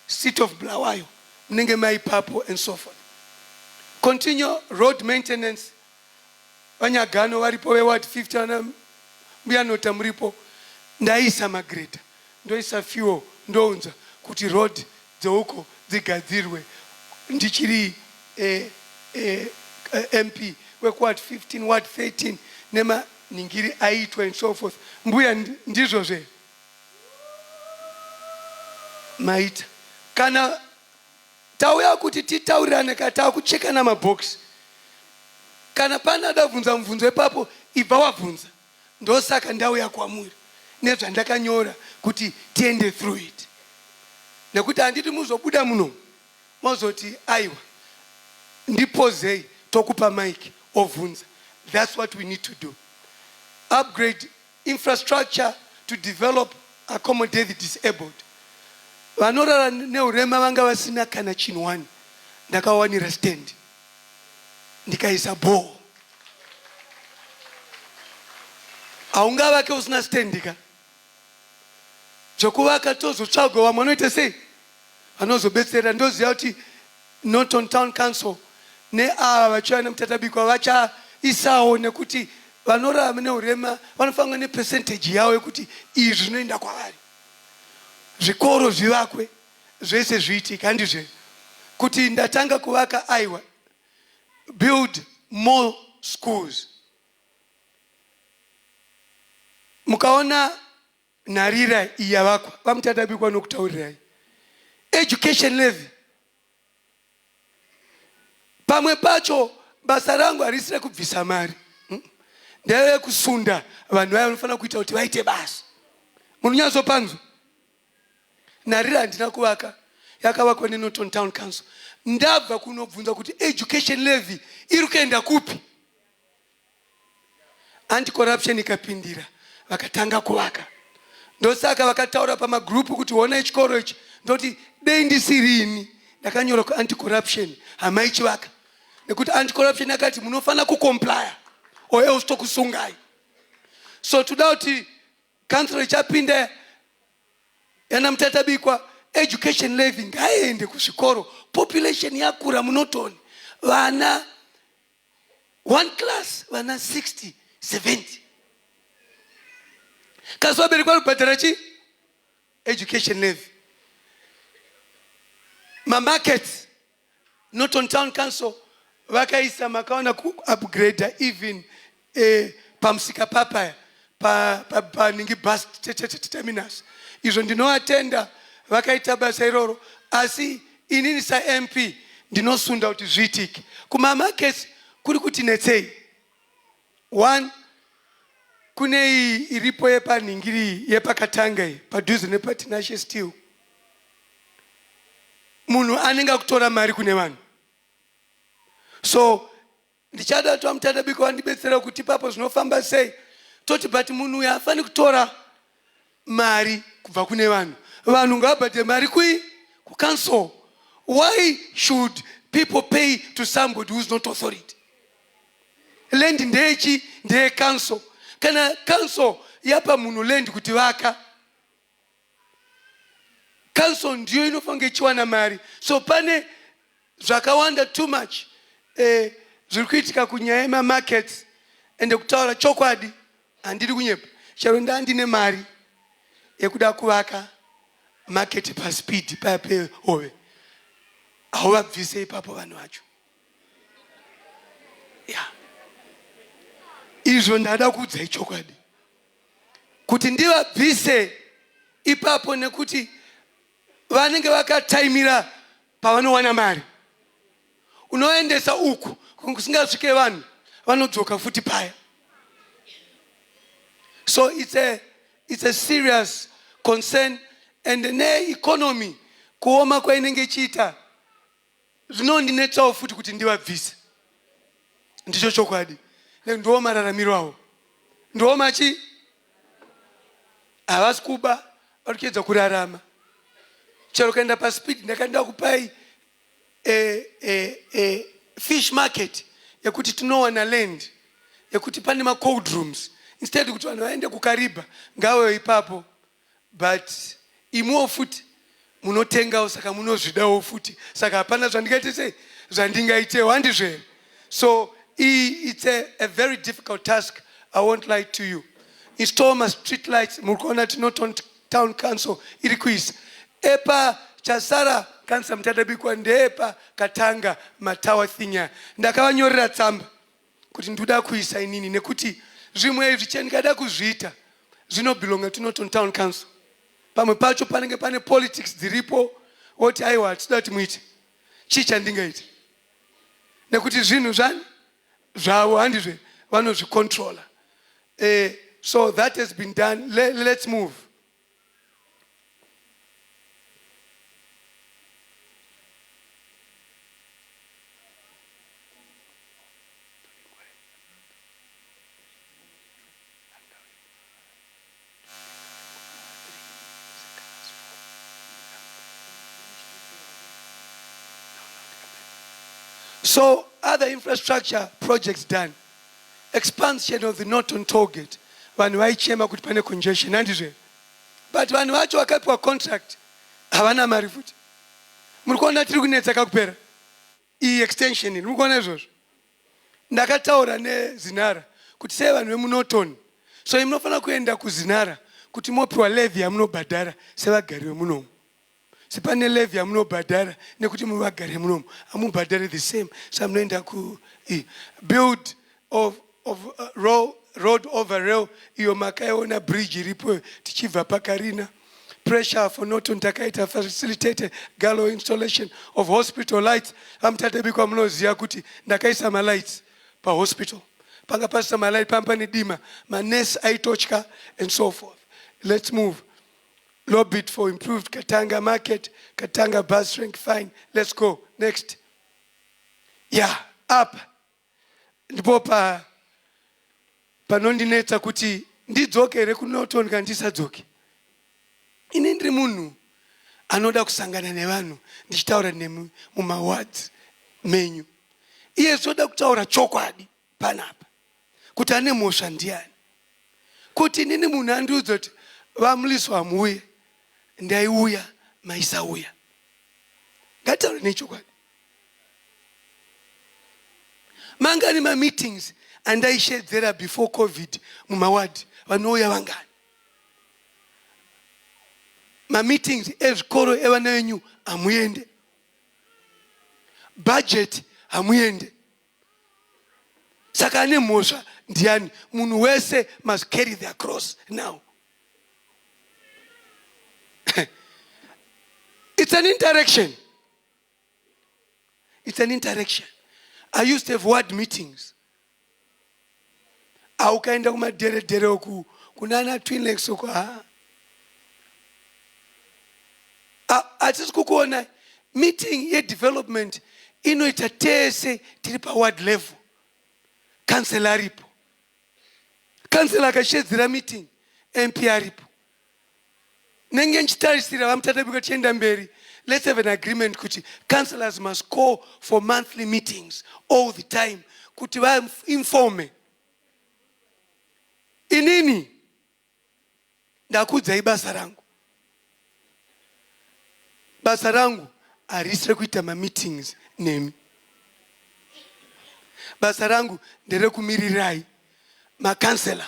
seat of Bulawayo, munenge maipapo and so forth. Continue road maintenance. Vanyagano varipo weward 50 wana mbianota mripo. Ndaisa magreta. Ndoisa fuel. Ndonza. Kuti road dzeuko dzigadzirwe. Ndichiri MP. Ward 15, Ward 13. Nema ningiri aitwa and so forth. Mbuya ndizo ze. Maita. Kana tauya kuti titaurane kata kucheka na mabox. Kana pana davunza mvunzo epapo ibva wabvunza. Ndosaka ndauya kwamuri. Nezva ndakanyora kuti tiende through it. Nekuti handiti muzobuda muno. Mozoti aiwa. Ndipozei tokupa mic ovunza. That's what we need to do. Upgrade infrastructure to develop, accommodate the disabled. Vanorara neurema vanga vasina kana chinwani. Ndakawanira stand. Ndikaisa ball. Aungavake usina stand ka. Zvokuvaka tozotsvagwa vamwe vanoita sei? Vanozobetsera ndoziva kuti Norton Town Council neava vachiuya nemutatabiko vachaisawo nekuti vanorarama neurema vanofanira nepercentage yavo yekuti izvi zvinoenda kwavari. Zvikoro zvivakwe zvese zviitike handizve. Kuti ndatanga kuvaka aiwa. Build more schools. Mukaona nharira iyavakwa vamutatabikwa nokutaurirai. Education levy. Pamwe pacho basa rangu harisire kubvisa mari. Ndeve kusunda vanhu vaya vanofanira kuita kuti vaite basa. Munonyazopanzwa. Nharira handina kuvaka. Yakavakwa neNorton Town Council. Ndabva kunobvunza kuti education levy iri kuenda kupi? Anti-corruption ikapindira. Vakatanga kuvaka. Ndosaka vakataura pamagrupu kuti wona chikoro ichi. Ndoti dei ndisirini. Ndakanyora ku anti-corruption. Hamaichivaka. Nekuti anti-corruption yakati munofana kucomply. Oye ustokusungai. So toda kuti council ichapinda yana mutatabikwa education levy ngaende kuzvikoro. Population yakura munotoni. Vana one class vana 60, 70. Kaswaberikwa kubhadhara chi? Education levy. Markets, Norton Town Council, vakaisa makaona ku upgrade even pamsika papaya pa ningi bus terminus. Izvo ndinoatenda vakaita basa iroro asi inini sa MP ndinosunda kuti zviitike. Kuma markets kuri kuti netsei. One, kune iripo yepa ningiri yepakatanga padhuze nepatinashe steel. Munhu anenga kutora mari kune vanhu. So ndichada tu amutatabiko wandibetsera kuti papo zvinofamba sei. Toti but munhu uyu afani kutora mari kubva kune vanhu. Vanhu ngavabhadhe mari ku council. Why should people pay to somebody who is not authority? Land ndechi ndeye council. Kana council yapa munhu land kuti vaka. Council ndiyo inofange chiwana mari. So pane zvakawanda too much. Zviri kuitika kunyaya markets ende kutaura chokwadi handiri kunyepa. Chero ndandine mari yekuda kuvaka market pa speed pape hove. Hauvabvise ipapo vanhu vacho. Yeah. Izvo ndada kuudzai chokwadi. Kuti ndivabvise ipapo nekuti vanenge vakataimira pavanowana mari. Unoendesa uku kusingasvike vanhu vanodzoka futi paya. So it's a serious concern and ne economy kuoma kwainenge ichiita zvinondinetsawo futi kuti ndivabvise. Ndicho chokwadi. Ndiwo mararamiro avo. Ndiwo machi havasi kuba vari kuedza kurarama. Chero kaenda pa speed ndakaenda kupai fish market yekuti tinowana land yekuti pane ma cold rooms instead kuti vanhu vaende kukariba ngawe ipapo but imuwo futi munotengawo saka munozvidawo futi saka hapana zvandikaite sei zvandingaitewo handizve. So it's a very difficult task, I won't lie to you. Install my street lights, murikuona tinoton town council iri kuisa. Epa chasara kanisa mutadabikwa ndepa Katanga matawa thinya. Ndakavanyorera tsamba kuti ndoda kuisa inini nekuti zvimwe zvichendikada kuzviita zvinobelonga tinoton town council. Pamwe pacho panenge pane politics dziripo woti aiwa tinoda kuti muite. Chii chandingaita? Nekuti zvinhu zvavo handizve vanozvicontrola. So that has been done. Let's move. So other infrastructure projects done. Expansion of the Norton toll gate. Vanhu vaichema kuti pane congestion handizve. But vanhu vacho vakapiwa contract havana mari futi. Murikuona tiri kunetsa kakupera. Iyi extension muri kuona izvozvo. Ndakataura neZinara kuti sei vanhu vemuNorton. So munofanira kuenda kuZinara kuti mopiwa levy yamunobhadhara sevagari vemunomu. Sipane levy yamunobhadhara nekuti muvagari vemunomu amubhadhari the same. So munoenda ku build of road over rail, iyo makaiona bridge iripo tichibva pakarina. Pressure for Norton takaita facilitated gallow installation of hospital lights. Amutadabikwa munoziva kuti ndakaisa lights pa hospital. Panga pasisa light pamba nedima, manesi aitotya and so forth. Let's move. Lobbied for improved Katanga market, Katanga bus rank, fine. Let's go. Next. Yeah, up. Ndipo panondinetsa kuti ndidzokere kuNorton kana ndisadzoke. Ini ndiri munhu anoda kusangana nevanhu ndichitaura nemu mumawards menyu. Iye zoda kutaura chokwadi panapa. Kuti ane mhosva ndiani. Kuti nini munhu andiudza kuti vaMliswa muuye ndaiuya maisauya. Ngataure nechokwadi. Mangani meetings andaishedzera before COVID mumawadi vanouya vangani. Meetings ezvikoro evana venyu hamuyende. Budget hamuyende. Saka ane mhosva ndiani. Munhu wese must carry their cross now. It's an interaction. It's an interaction. I used to have ward meetings. Aukaenda kumadheredhere uku kunana Twin Lakes uku. Atisi kukuona meeting ye development inoita tese tiri pa ward level. Councillor aripo. Councillor akashedzera meeting MP aripo. Nenge nchitarisira vamutadabika tienda mberi. Let's have an agreement kuti councillors must call for monthly meetings all the time. Kuti informe. Inini ndakudzai basa rangu. Basa rangu harisire kuita meetings nemi. Basa rangu ndere kumirirai makansela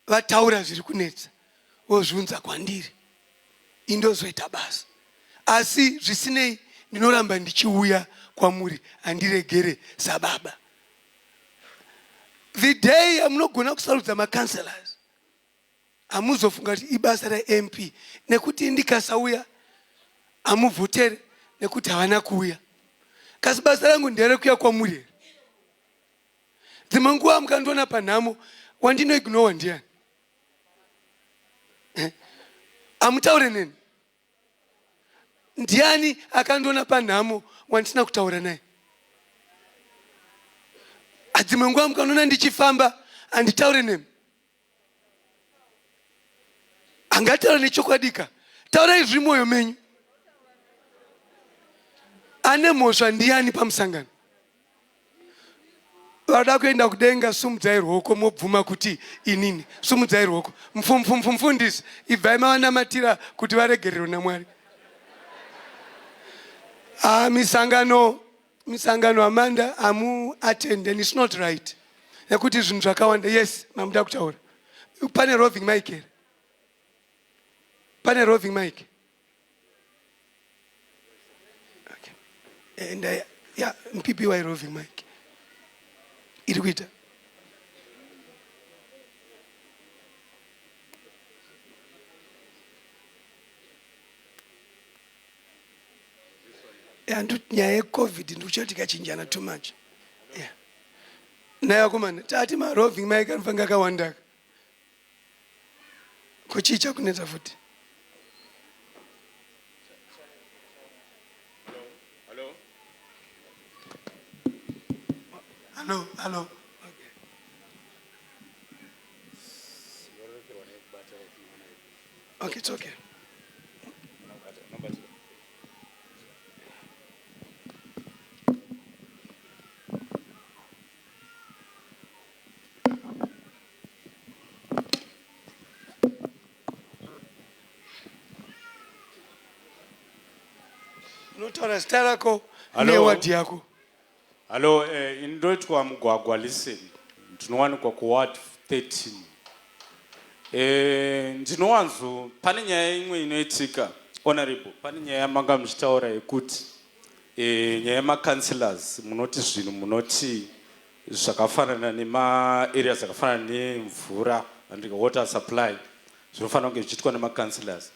vataura zviri kunetsa vozviunza kwandiri. Indozoita basa. Asi zvisinei ndinoramba ndichiuya kwamuri andiregere sababa. The day amunogona kusarudza makanselas amuzofunga kuti ibasa raMP nekuti ndikasauya amuvhotere nekuti havana kuuya. Kasi basa rangu nderekuya kwamuri. Dzimwe nguva mukandiona panhamo wandinoignowa ndiani. Amutaure neni. Ndiani akandiona panhamo wandisina kutaura naye. Adzimwe nguva mukandiona ndichifamba anditaure nemi. Angataura nechokwadika. Taurai zviri mwoyo menyu. Ane mhosva ndiani pamusangano. Vada kuenda kudenga sumudzai ruoko mobvuma kuti inini. Sumudzai ruoko. Mfundisi ibvai mavanamatira kuti varegererwe naMwari. Misangano misangano Amanda amu attend and it's not right. Nekuti zvinhu zvakawanda. Yes, mamuda kutaura. Pane roving mic here. Pane roving mic. Okay. And yeah, PPY roving mic. Irikuita. And nyaya COVID ndokuti kachinjana too much. Yeah. Naya kumana tati ma roving mic anofanga kawanda. Kuchicha kuneta futi. Hello. Okay, it's okay. Notora starako newadi yako.
Hello, indoitwa mugwagwa listen. Ndinowanikwa ku ward 13. Ndinowanzo pane nyaya imwe inoitika honorable. Pane nyaya manga muchitaura yekuti nyaya ma-councillors munoti zvinhu munoti zvakafanana nema areas zvakafanana nemvura and water supply zvinofanira kunge zvichiitwa nema-councillors.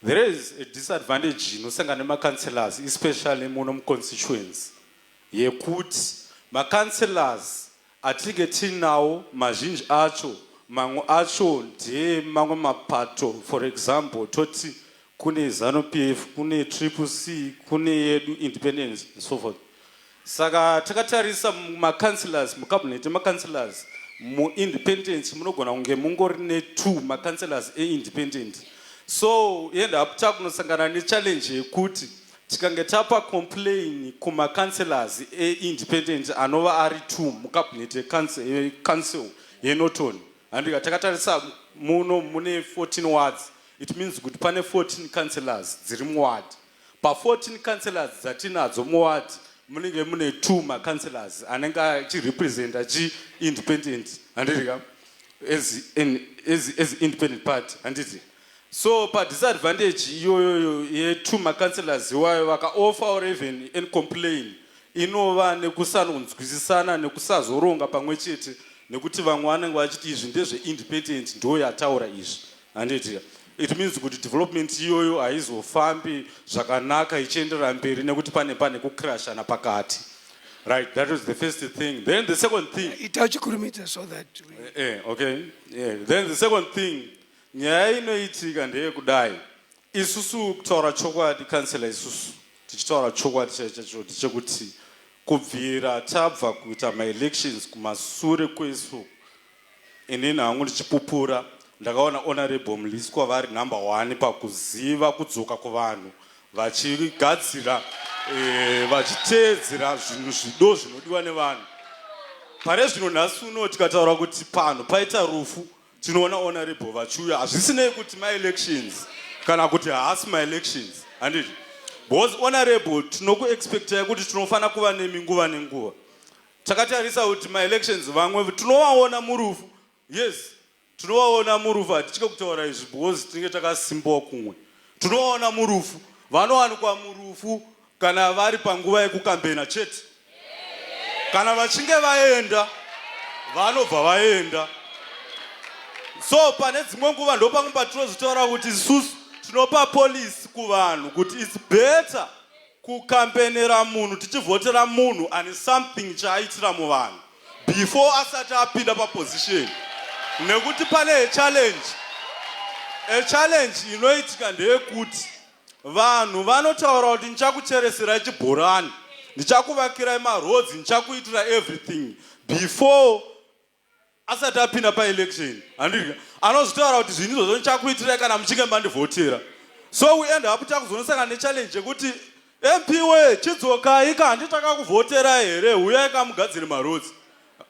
There is a disadvantage inosangana nema-councillors especially muno mu-constituency yekuti ma-councillors atinge tinawo mazhinji acho mamwe acho ndemamwe mapato. For example toti kune ZANU-PF, kune CCC, kune yedu independence and so forth. Saka takatarisa ma-councillors mucabinet ma-councillors mu-independence munogona kunge mungorine 2 ma-councillors e-independent. So end up takunosangana ne-challenge yekuti tikange tapa complain kuma-councillors e-independent anova ari 2 mucabinet council yeNorton. Andika takatarisa muno mune 14 wards. It means kuti pane 14 councillors dziri muward. Pa 14 councillors dzatinadzo muward munenge mune 2 ma-councillors anenge achirepresenta chi-independent handiti as independent party handiti. So pa disadvantage iyoyo ye 2 ma-councillors iwayo vaka-offer or even and complain inova nekusanonzwisisana nekusazoronga pamwe chete nekuti vamwe vanenge vachiti izvi ndezve-independent ndo yataura izvi handiti. It means kuti development iyoyo haizofambi zvakanaka ichienderera mberi nekuti pane kucrashana pakati. Right, that was the first thing. Then the second thing.
So that
okay. Yeah. Then the second thing, nyaya inoitika ndeyekudai. Isusu kutaura chokwadi councillor isusu. Tichitaura chokwadi chacho chekuti kubvira tabva kuita ma-elections kumasure kwesu. Inini hangu ndichipupura. Ndakaona honorable Mliswa vari number 1 pakuziva kudzoka kuvanhu vachigadzira vachiteedzera zvinhu zvido zvinodiwa nevanhu. Pare zvino nhasi uno tikataura kuti pano paita rufu tinoona honorable vachiuya hazvisinei kuti ma-elections kana kuti haasi ma-elections handiti. Because honorable tinokuexpectai kuti tinofanira kuva nemi nguva nenguva. Takatarisa kuti ma-elections vamwe tinovaona murufu. Yes. Tinovaona murufu hatichike kutaura izvi because tinenge takasimbawo kumwe. Tinovaona murufu vanowanikwa murufu kana vari panguva yekukambena chete. Kana vachinge vaenda vanobva vaenda. So pane dzimwe nguva ndopangu patinozotaura kuti isusu tinopa polisi kuvanhu kuti it's better kukampenera munhu tichivhotera munhu ane something chaaitira muvanhu before asati apinda paposition. Nekuti pane challenge inoitika ndeyekuti vanhu vanotaura kuti ndichakucheresera chibhorani, ndichakuvakirai maroads, ndichakuitira everything before asati apinda pa-election. Handiti anozotaura kuti zvinhu izvozvo ndichakuitirai kana muchinge mandivhotera. So we end up takuzonosangana nechallenge yekuti MP we chidzokai ka handitaka here uyai kamugadzire maroads.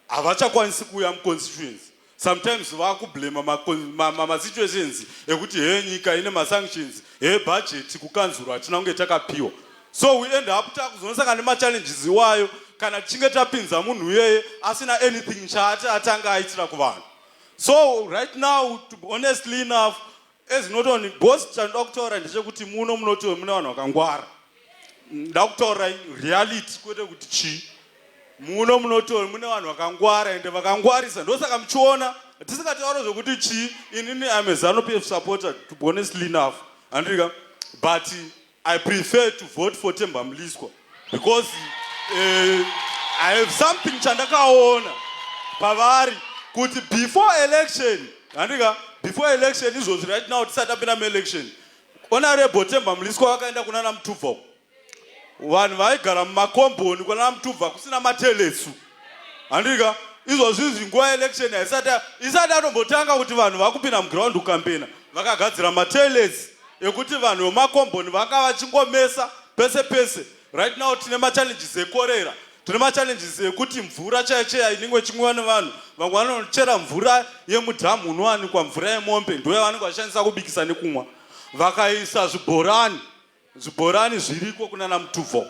Havachakwanisi kuuya muconstituency. Sometimes vakublame ma-situations ekuti nyika ine ma-sanctions budget kukanzuru hatina kunge takapiwa. So we end up takuzonosangana nema-challenges iwayo kana tichinge tapinza munhu iyeye asina anything atanga aitira kuvanhu. So right now, to be honestly enough, as not only both chandokutaura ndechekuti muno munoti mune vanhu vakangwara. Ndakutaura reality kwete kuti chi. Muno munoti mune vanhu vakangwara ende vakangwarisa ndosaka muchiona tisingataura zvokuti chi. Inini I'm a ZANU-PF supporter, to be honestly enough. Andrika, but I prefer to vote for Themba Mliswa because I have something chandakaona pavari kuti before election, Andrika, before election is was right now to set up in an election. Honorable Themba Mliswa wakaenda kuna Mtuva. Vanhu vaigara mumakomboni kuna Mtuva kusina matelesu. Andrika, izvozvi nguva election isati atombotanga kuti vanhu vakupinda muground kukampena vakagadzira matelesi ekuti vanhu vemakomboni vanga vachingomesa pese pese. Right now tine machallenges ekorera, tine machallenges ekuti mvura chaiyo inenge chimwiwa nevanhu. Vamwe vanochera mvura yemudhamu unowanikwa mvura yemombe ndo yavanenge vachishandisa kubikisa nekumwa. Vakaisa zvibhorani zviriko kunana Mtuva.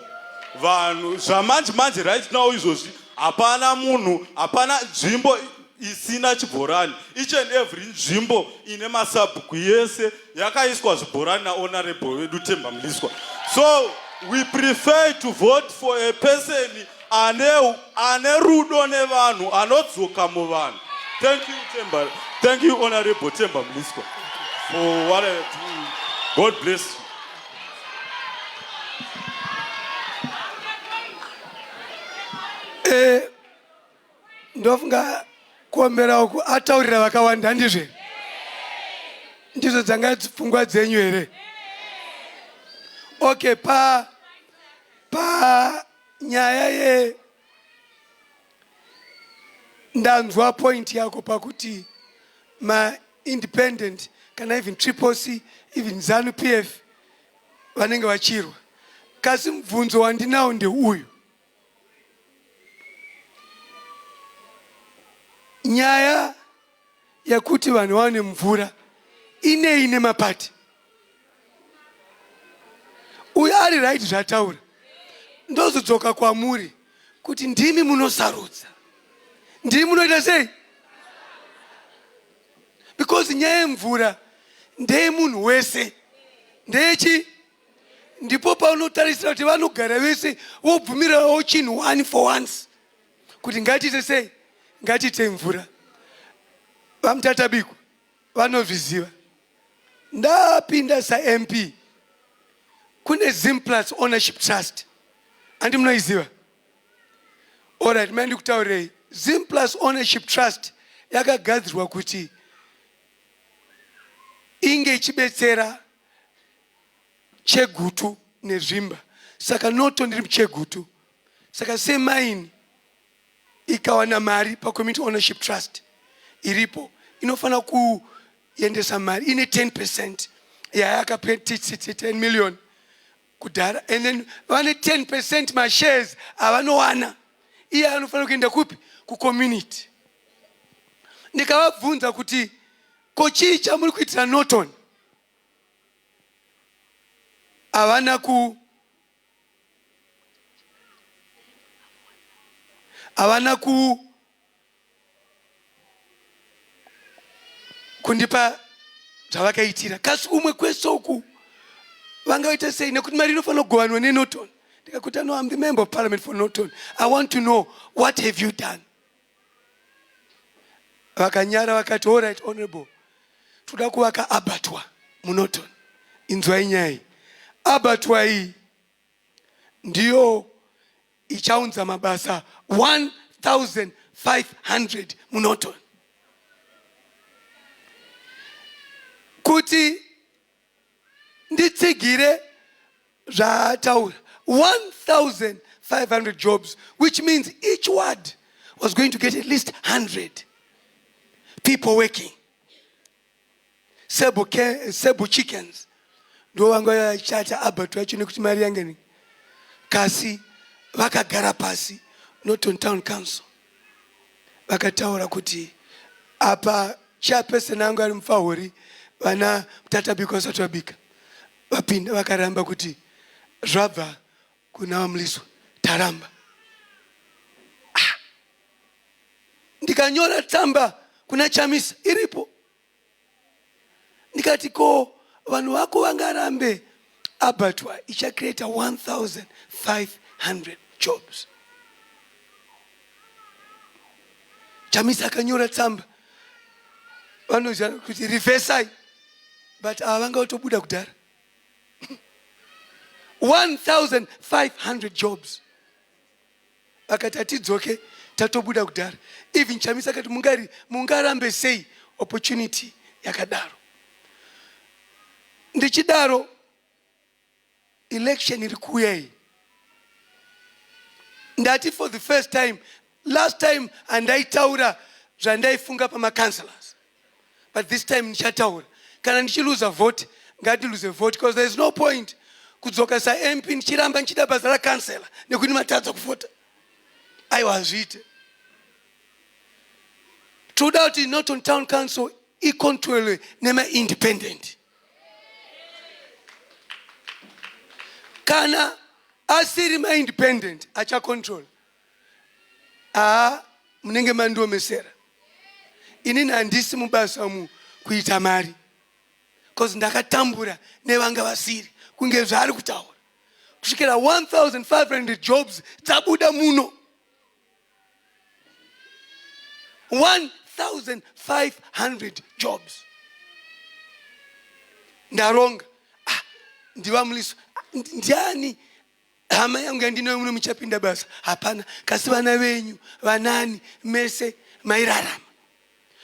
Vanhu zvamanje right now izvozvi hapana munhu, hapana nzvimbo isina chibhorani. Each and every nzvimbo ine masabhuku yese yakaiswa zvibhorani nahonorable wedu Themba Mliswa. So we prefer to vote for a person ane rudo nevanhu, anodzoka muvanhu. Thank you Themba. Thank you honorable Themba Mliswa for what I do. God bless you.
Ndofunga kuombera uku ataurira vakawanda ndizve. Ndizo dzanga pfungwa dzenyu here. Okay, pa nyaya ye ndanzwa point yako pakuti ma independent kana even Triple C, even ZANU-PF vanenge vachirwa. Kasi mvunzo wandinawo ndeuyu. Nyaya yakuti vanhu vaone mvura ine mapati. Uyu ari right zvataura. Ndozodzoka kwamuri kuti ndimi munosarudza. Ndimi munoita sei? Because nyaya yemvura ndeye munhu wese. Ndeyechi? Ndipo paunotarisira kuti vanogara vese vobvumirawo chinhu one for once. Kuti ngatiite sei? Ngatiite mvura. Vamutatabiko vanovhiziva. Ndapinda sa-MP kune Zimbabwean Ownership Trust. Andi munoiziva? Alright, mandi kutaurei. Zimbabwean Ownership Trust yakagadzirwa kuti inge ichibetsera Chegutu neZvimba. Saka noto ndiri muChegutu. Saka semaini ikawana mari pa Community Ownership Trust iripo inofana kuendesa mari ine 10% yayakapeti 10 million kudhara, and then vane 10% mashares avanowana iye anofana kuenda kupi kucommunity. Ndikavabvunza kuti kochii chamuri kuitira Norton? Havana kundipa zvavakaitira. Kasi umwe kwesoku vangaita sei nekuti mari inofanira kugovanwa neNorton. Ndikakuti no, I'm the member of Parliament for Norton. I want to know, what have you done? Vakanyara vakati, all right honorable, toda kuvaka abatwa muNorton. Inzwai nyaya. Abatwa hii ndiyo ichaunza mabasa 1,500 muNorton. Kuti nditsigire zvataura 1,500 jobs, which means each ward was going to get at least 100 people working. Sebu chickens. Ndo wanga chata abatwa yacho nekuti mari yangeni. Kasi vakagara pasi Norton Town Council. Vakataura kuti apa chairperson angu ari mufahori vana mutatabiko asati vabika. Vapinda vakaramba kuti zvabva kuna Mliswa taramba. Ndikanyora tsamba kuna Chamisa iripo. Ndikati ko vanhu vako vangarambe abatwa icha create 1,500 jobs. Chamisa akanyora tsamba. Vanoziva kuti reverse, but avanga utobuda kudhara. 1,500 jobs. Akati tidzoke tatobuda kudhara. Even Chamisa akati mungarambe sei opportunity yakadaro. Ndichidaro election iri kuuya iyi. Ndati for the first time, last time andaitaura zvandaifunga pamacancelors, but this time ndichataura. Kana ndichiluza vote, ngatiluze vote, because there is no point kudzoka sa MP ndichiramba ndichida basa racancellor nekuti matadza kuvota. Aiwa hazviite. Toda kuti Norton Town Council icontrolwe nema-independent. Kana asiri ma-independent achacontrol. Munenge mandiomesera. Inini handisi mubasa mu kuita mari. Because ndakatambura nevanga vasiri. Kunge zvari kutaura. Kusvikira 1,500 jobs dzabuda muno. 1,500 jobs. Ndaronga. Ndiva Mliswa. Ndiani hama yangu yandino muno muchapinda basa. Hapana. Kasi vana venyu, vanani, mese, mairarama.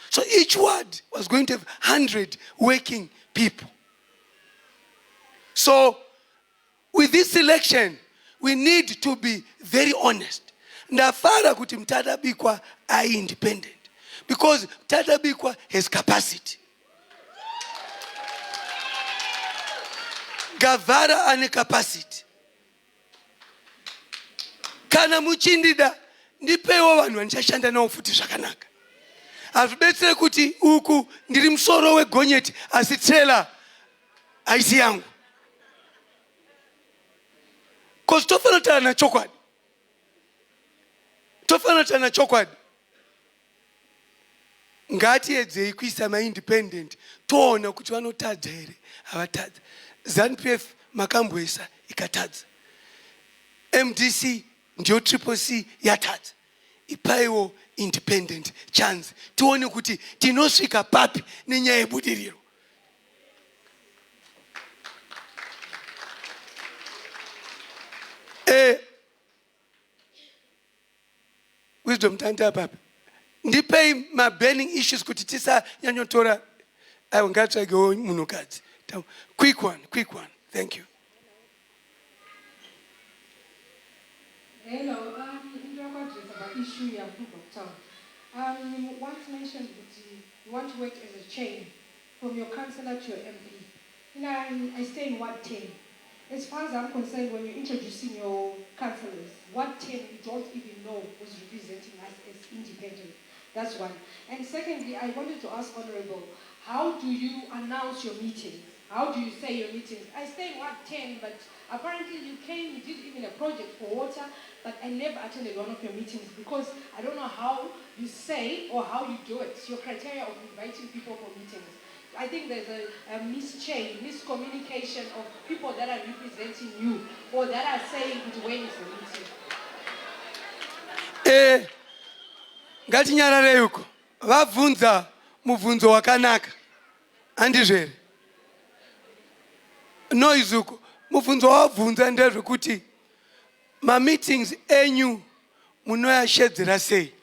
So each ward was going to have 100 working people. So with this election, we need to be very honest. Ndafara kuti Mtadabikwa are independent. Because Mtadabikwa has capacity. Gavara ane capacity. Kana muchindida, ndipewo vanhu vandichashanda nawo futi zvakanaka. Hazvibetsere kuti uku ndiri musoro wegonyeti asi trailer haisi yangu. Because tofanira kutaura nachokwadi. Tofanira kutaura nachokwadi. Ngatiedzei kuisa ma-independent toona kuti vanotadza here havatadza. ZANU-PF makamboisa ikatadza. MDC ndio Triple C yatadza. Ipaiwo independent chance. Tuone kuti tinosvika papi nenyaya yebudiriro. Wisdom tanda papi. Ndipei ma burning issues kuti tisa nyanyotora. I will get to go munukadzi. Quick one. Thank you.
Hello, about issue of town. You once mentioned that you want to work as a chain from your councillor to your MP. I stay in Ward 10. As far as I'm concerned, when you're introducing your councillors, Ward 10 you don't even know who's representing us as independent. That's one. And secondly, I wanted to ask Honorable, how do you announce your meetings? How do you say your meetings? I stay in Ward 10, but apparently you did even a project for water, but I never attended one of your meetings because I don't know how you say or how you do it. Your criteria of inviting people for meetings. I think there's a miscommunication of people that are representing you or that are saying when is the meeting.
Ngatinyarare yuko. Vabvunza mubvunzo wakanaka. Andizvere. Noizuko. Mubvunzo wabvunza ndezvekuti ma-meetings enyu munoyashedzera sei.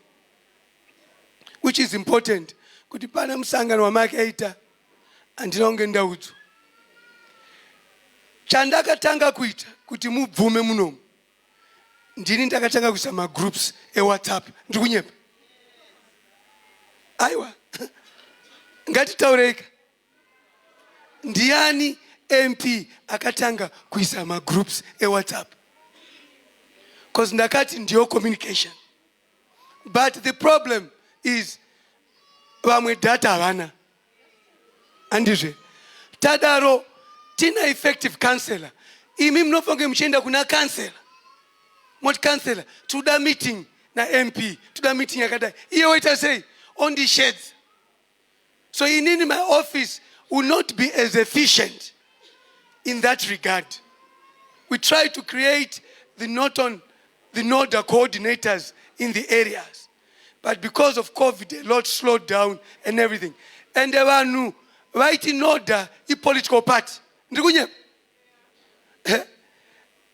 Which is important. Kuti pana musangano wamakaita handina kunge ndaudzwa. Chandakatanga kuita kuti mubvume munomu. Ndini ndakatanga kuisa ma-groups e-WhatsApp. Ndikunyepa. Aiwa. Ngatitaureka. Ndiani MP akatanga kuisa ma-groups e-WhatsApp. Because ndakati ndio communication. But the problem is vamwe data havana. Andizve. Tadaro tina effective councillor. Imi mnofange mchenda kuna councillor. moti councillor toda meeting na MP toda meeting yakadai iye waita sei on the sheds. So in my office will not be as efficient in that regard. We try to create the NODA coordinators in the areas. But because of COVID, a lot slowed down and everything. And there were no right in order, a political party.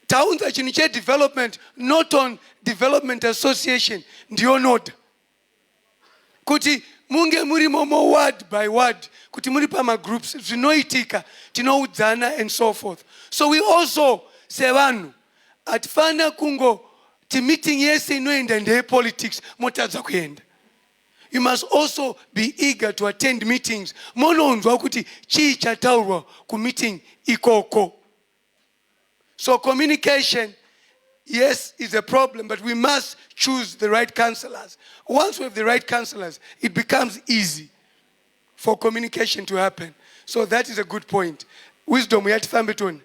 Towns actually development, not on development association, ndio NODA. Kuti munge muri momo word by word, kuti muri pama groups, zvinoitika, tinoudzana and so forth. So we also say vanu, atifana kungo, ti meeting yese inoenda ndeye politics, motadza kuenda. You must also be eager to attend meetings. Mononzwa kuti chi chataurwa ku meeting ikoko. So communication, yes, is a problem, but we must choose the right councillors. Once we have the right councillors, it becomes easy for communication to happen. So that is a good point. Wisdom, we have to find between.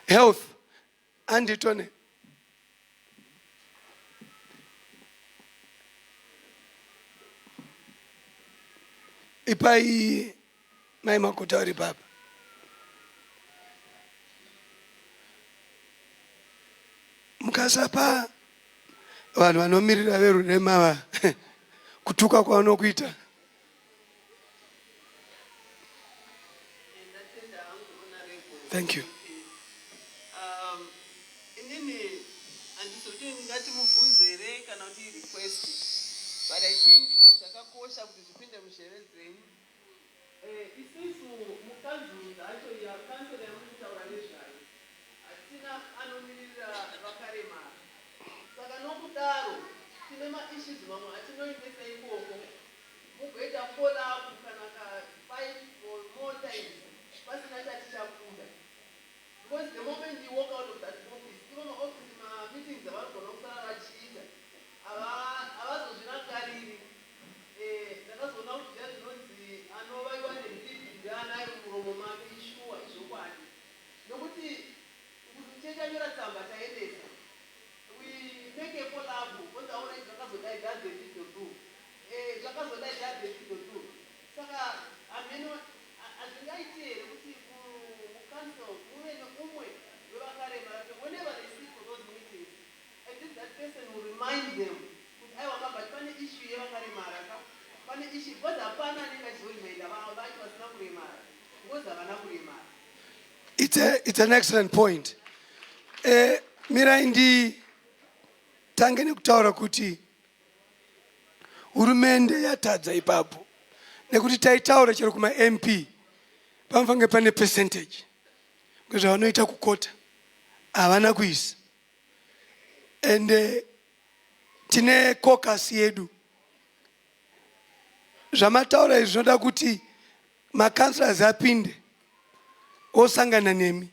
Health, Andy Tony. Ipai mai makotari baba. Mukasapa vanhu vanomirira verurema kutuka kwavanokuita. Thank you.
But I think zvakakosha kuti zvipinde mushere dzenyu. Isusu mukanzunza acho kansela yamutaura nezvayo hatina anomirira vakaremara. Saka nokudaro tine maissues mamwe atinoendesa ikoko mugoita follow-up kana ka5 or more times pasina chatichakunda. Because the moment you walk out of that office, even office meetings avanogona kusara vachiita avazozvinakariri. Ndakazoona kuti zvinonzi anovaiwa nemudhibhidhi anayo muromo make ishuwa izvokwadi. Nokuti tichanyora tsamba taendesa. We make a follow-up, but aona zvakazodai that's the thing to do. Zvakazodai that's the thing to do. Saka ameno hazvingaiti here kuti mucancel muve neumwe wevakaremara. Whenever they sit for those meetings, I think that person will remind them kuti aiwa but pane issue yevakaremara ka. Pane issue because hapana anenge achizoimaida vacho vasina kuremara. Because havana kuremara.
It's an excellent point. Miraindi tange nekutaura kuti hurumende yatadza ipapo. Nekuti taitaura chero kuma MP panofange pane percentage. Because vanoita kukota havana kuisa. And tine caucus yedu. Zvamataura izvi zvinoda kuti makanselors apinde osangana nemi.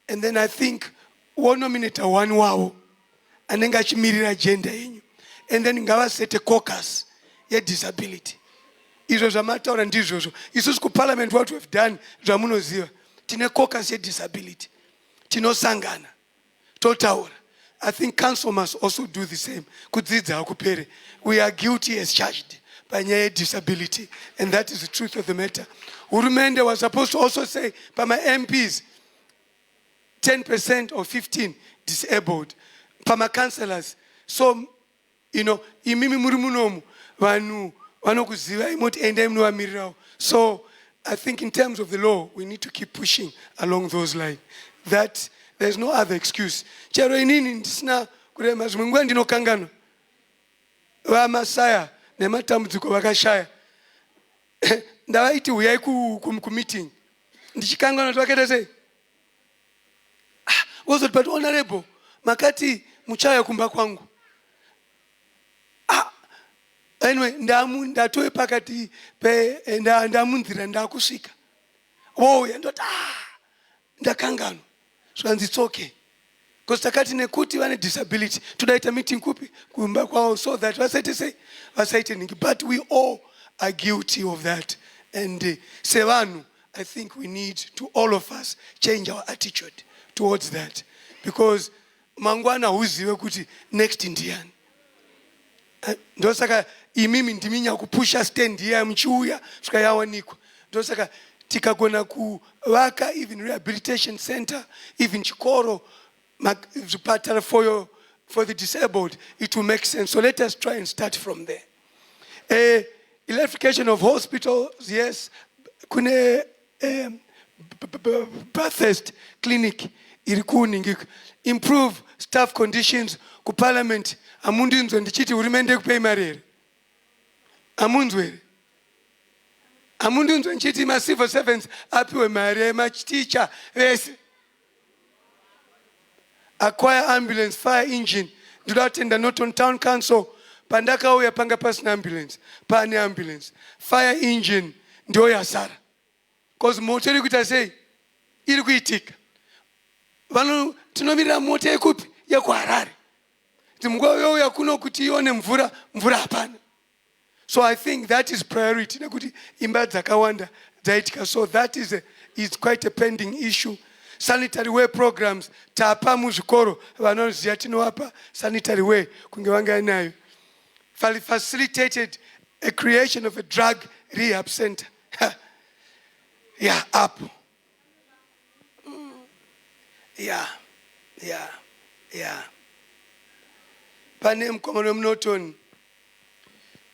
And then I think one nominate one wavo anenge achimirira agenda yenyu. And then ngavasete caucus yedisability. Izvo zvamataura ndizvozvo. Isusu kuparliament what we have done zvamunoziva. Tine caucus yedisability. Tinosangana. Totaura. I think council must also do the same. Kudzidza hakupere. We are guilty as charged by disability. And that is the truth of the matter. Hurumende was supposed to also say, by my MPs, 10% or 15 disabled. By my councillors. So, imimi murimunomu, vanu kuziva imoti enda imnuwa mirao. So, I think in terms of the law, we need to keep pushing along those lines. That there's no other excuse. Chero inini ndisina kurema zvimwe ndinokangana. Vamasaya nematambudziko vakashaya. Ndavaiti uyai kumeeting. Ndichikangana twakaita sei? Wozoti but honorable, makati muchaya kumba kwangu. Anyway, ndatoe pakati pe ndamunzira ndakusvika. Yandoti ndakangana. So and it's okay. Because takati nekuti vane disability. Todaita meeting kupi kumba kwao so that vasaite ningi. But we all are guilty of that. And sevanu, I think we need to, all of us, change our attitude towards that. Because mangwana huziwe kuti next indian. Ndosaka imimi ndiminya kupusha stand ya mchiuya tukayawanikwa. Ndosaka tikagona kuvaka even rehabilitation center, even chikoro, for the disabled, it will make sense. So let us try and start from there. Electrification of hospitals, yes. Kune Bathurst clinic irikuni. Improve staff conditions ku parliament. Amundinzwe ndichiti urimende kupay marere. Amunzwe. Amundinzwe ndichiti ma civil servants apiwe marere, ma teacher yes. Acquire ambulance, fire engine. Do not tender not on town council. Pandaka uya panga person ambulance. Pani ambulance. Fire engine. Ndio ya sara. Cause motori kuta say. Iri kuitika. Vanu tunomira motori kupi. Ya kwa harari. Timgwa yo ya kuno kuti yone mvura hapana. So I think that is priority. Nakuti imba zakawanda. Zaitika. So that is quite a pending issue. Sanitary way programs. Tapa muzikoro. Vanoziya tinowapa sanitary way. Kungewanga nayo. Facilitated a creation of a drug rehab center. Yeah, up. Yeah. Pane mkomono mnotoni.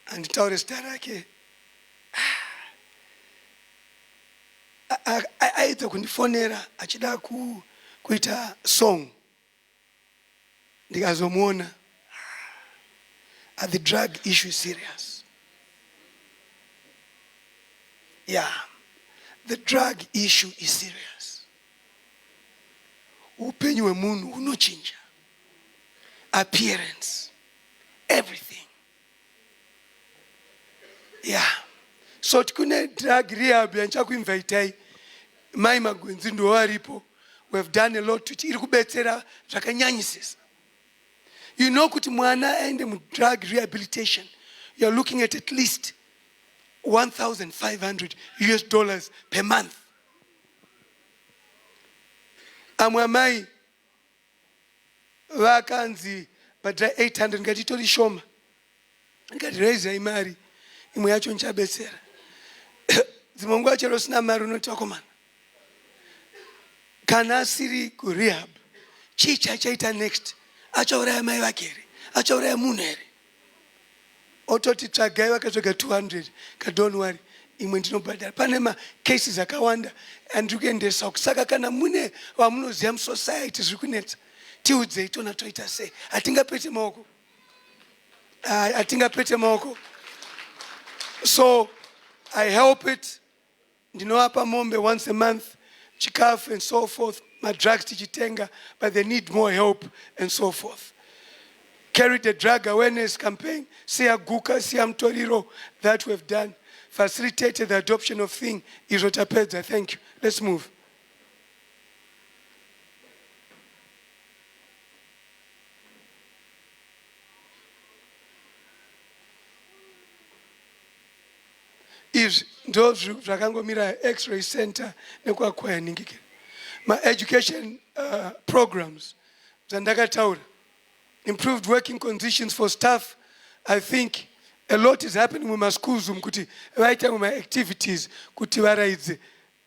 Anditaure starake. Aita kundifonera achida kuita song. Ndikazomuona. The drug issue is serious. Yeah. The drug issue is serious. Upenyu we munu unochinja. Appearance. Everything. Yeah. So tukune drug rehab yancha kuinvitai mai magwenzi ndo waripo. We have done a lot to iri kubetsera zvakanyanyisisa. You know kuti mwana ende mu drug rehabilitation. You are looking at least $1,500 per month. Amwamai vakanzi badra 800 ngati tori shoma. Ngati raise imari imwe yacho nchabetsera. Zimongwa chero sina mari unotako mana. Kana siri ku rehab. Chicha chaita next. Achauraya mai vakere. Achauraya munhu here. Ototi tsvagai vakatsvaga 200. Don't worry. Imwe ndinobhadhara. Pane ma cases akawanda andikuendesa. Saka kana mune vamunoziva musociety zviri kunetsa. Tiudzei tona toita sei. Atingapete maoko. So I help it. Ndinoapa mombe once a month. Chikafu and so forth. My drugs tichitenga, but they need more help and so forth. Carry the drug awareness campaign. Siya Guka, Siya Mtoriro, that we have done. Facilitated the adoption of thing. Irotapedza. Thank you. Let's move. Is those Rakangomira X-ray center nekwakwaya ningike. My education programs, Zandaka improved working conditions for staff. I think a lot is happening with my schools, kuti right with my activities, kuti waraidze,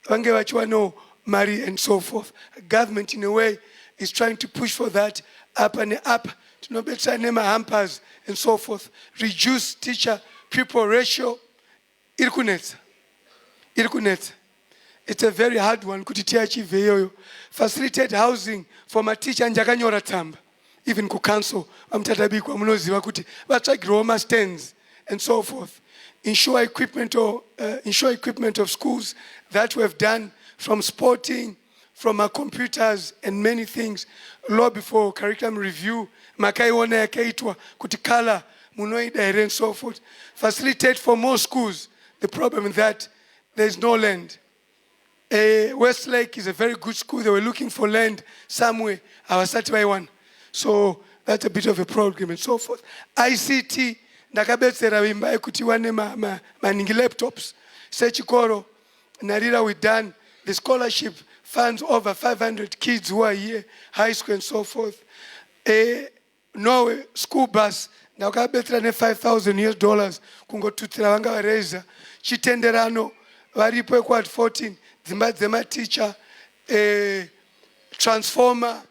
wange wachiwano mari and so forth. Government in a way is trying to push for that up and up. To know better name hampers and so forth. Reduce teacher pupil ratio. Irkunetsa. It's a very hard one. Facilitate housing for my teacher and Jakanyora Themba. Even ku council, amtatabikwa munoziva kuti vatsvagirwa stands and so forth. Ensure equipment of schools that we have done from sporting, from our computers and many things. Lobby for curriculum review. Makaiona yakaitwa kuti kala munoida and so forth. Facilitate for more schools. The problem is that there is no land. Westlake is a very good school. They were looking for land somewhere. I was satisfied one. So that's a bit of a problem and so forth. ICT, ndakabetsera vimba kuti wane maningi laptops. sechikoro narira we done. The scholarship funds over 500 kids who are here, high school and so forth. Norway school bus ndakabetsera $5,000 kungotutsira vanga vareza chitenderano varipo equad 14 dzimba dzemateacher transformer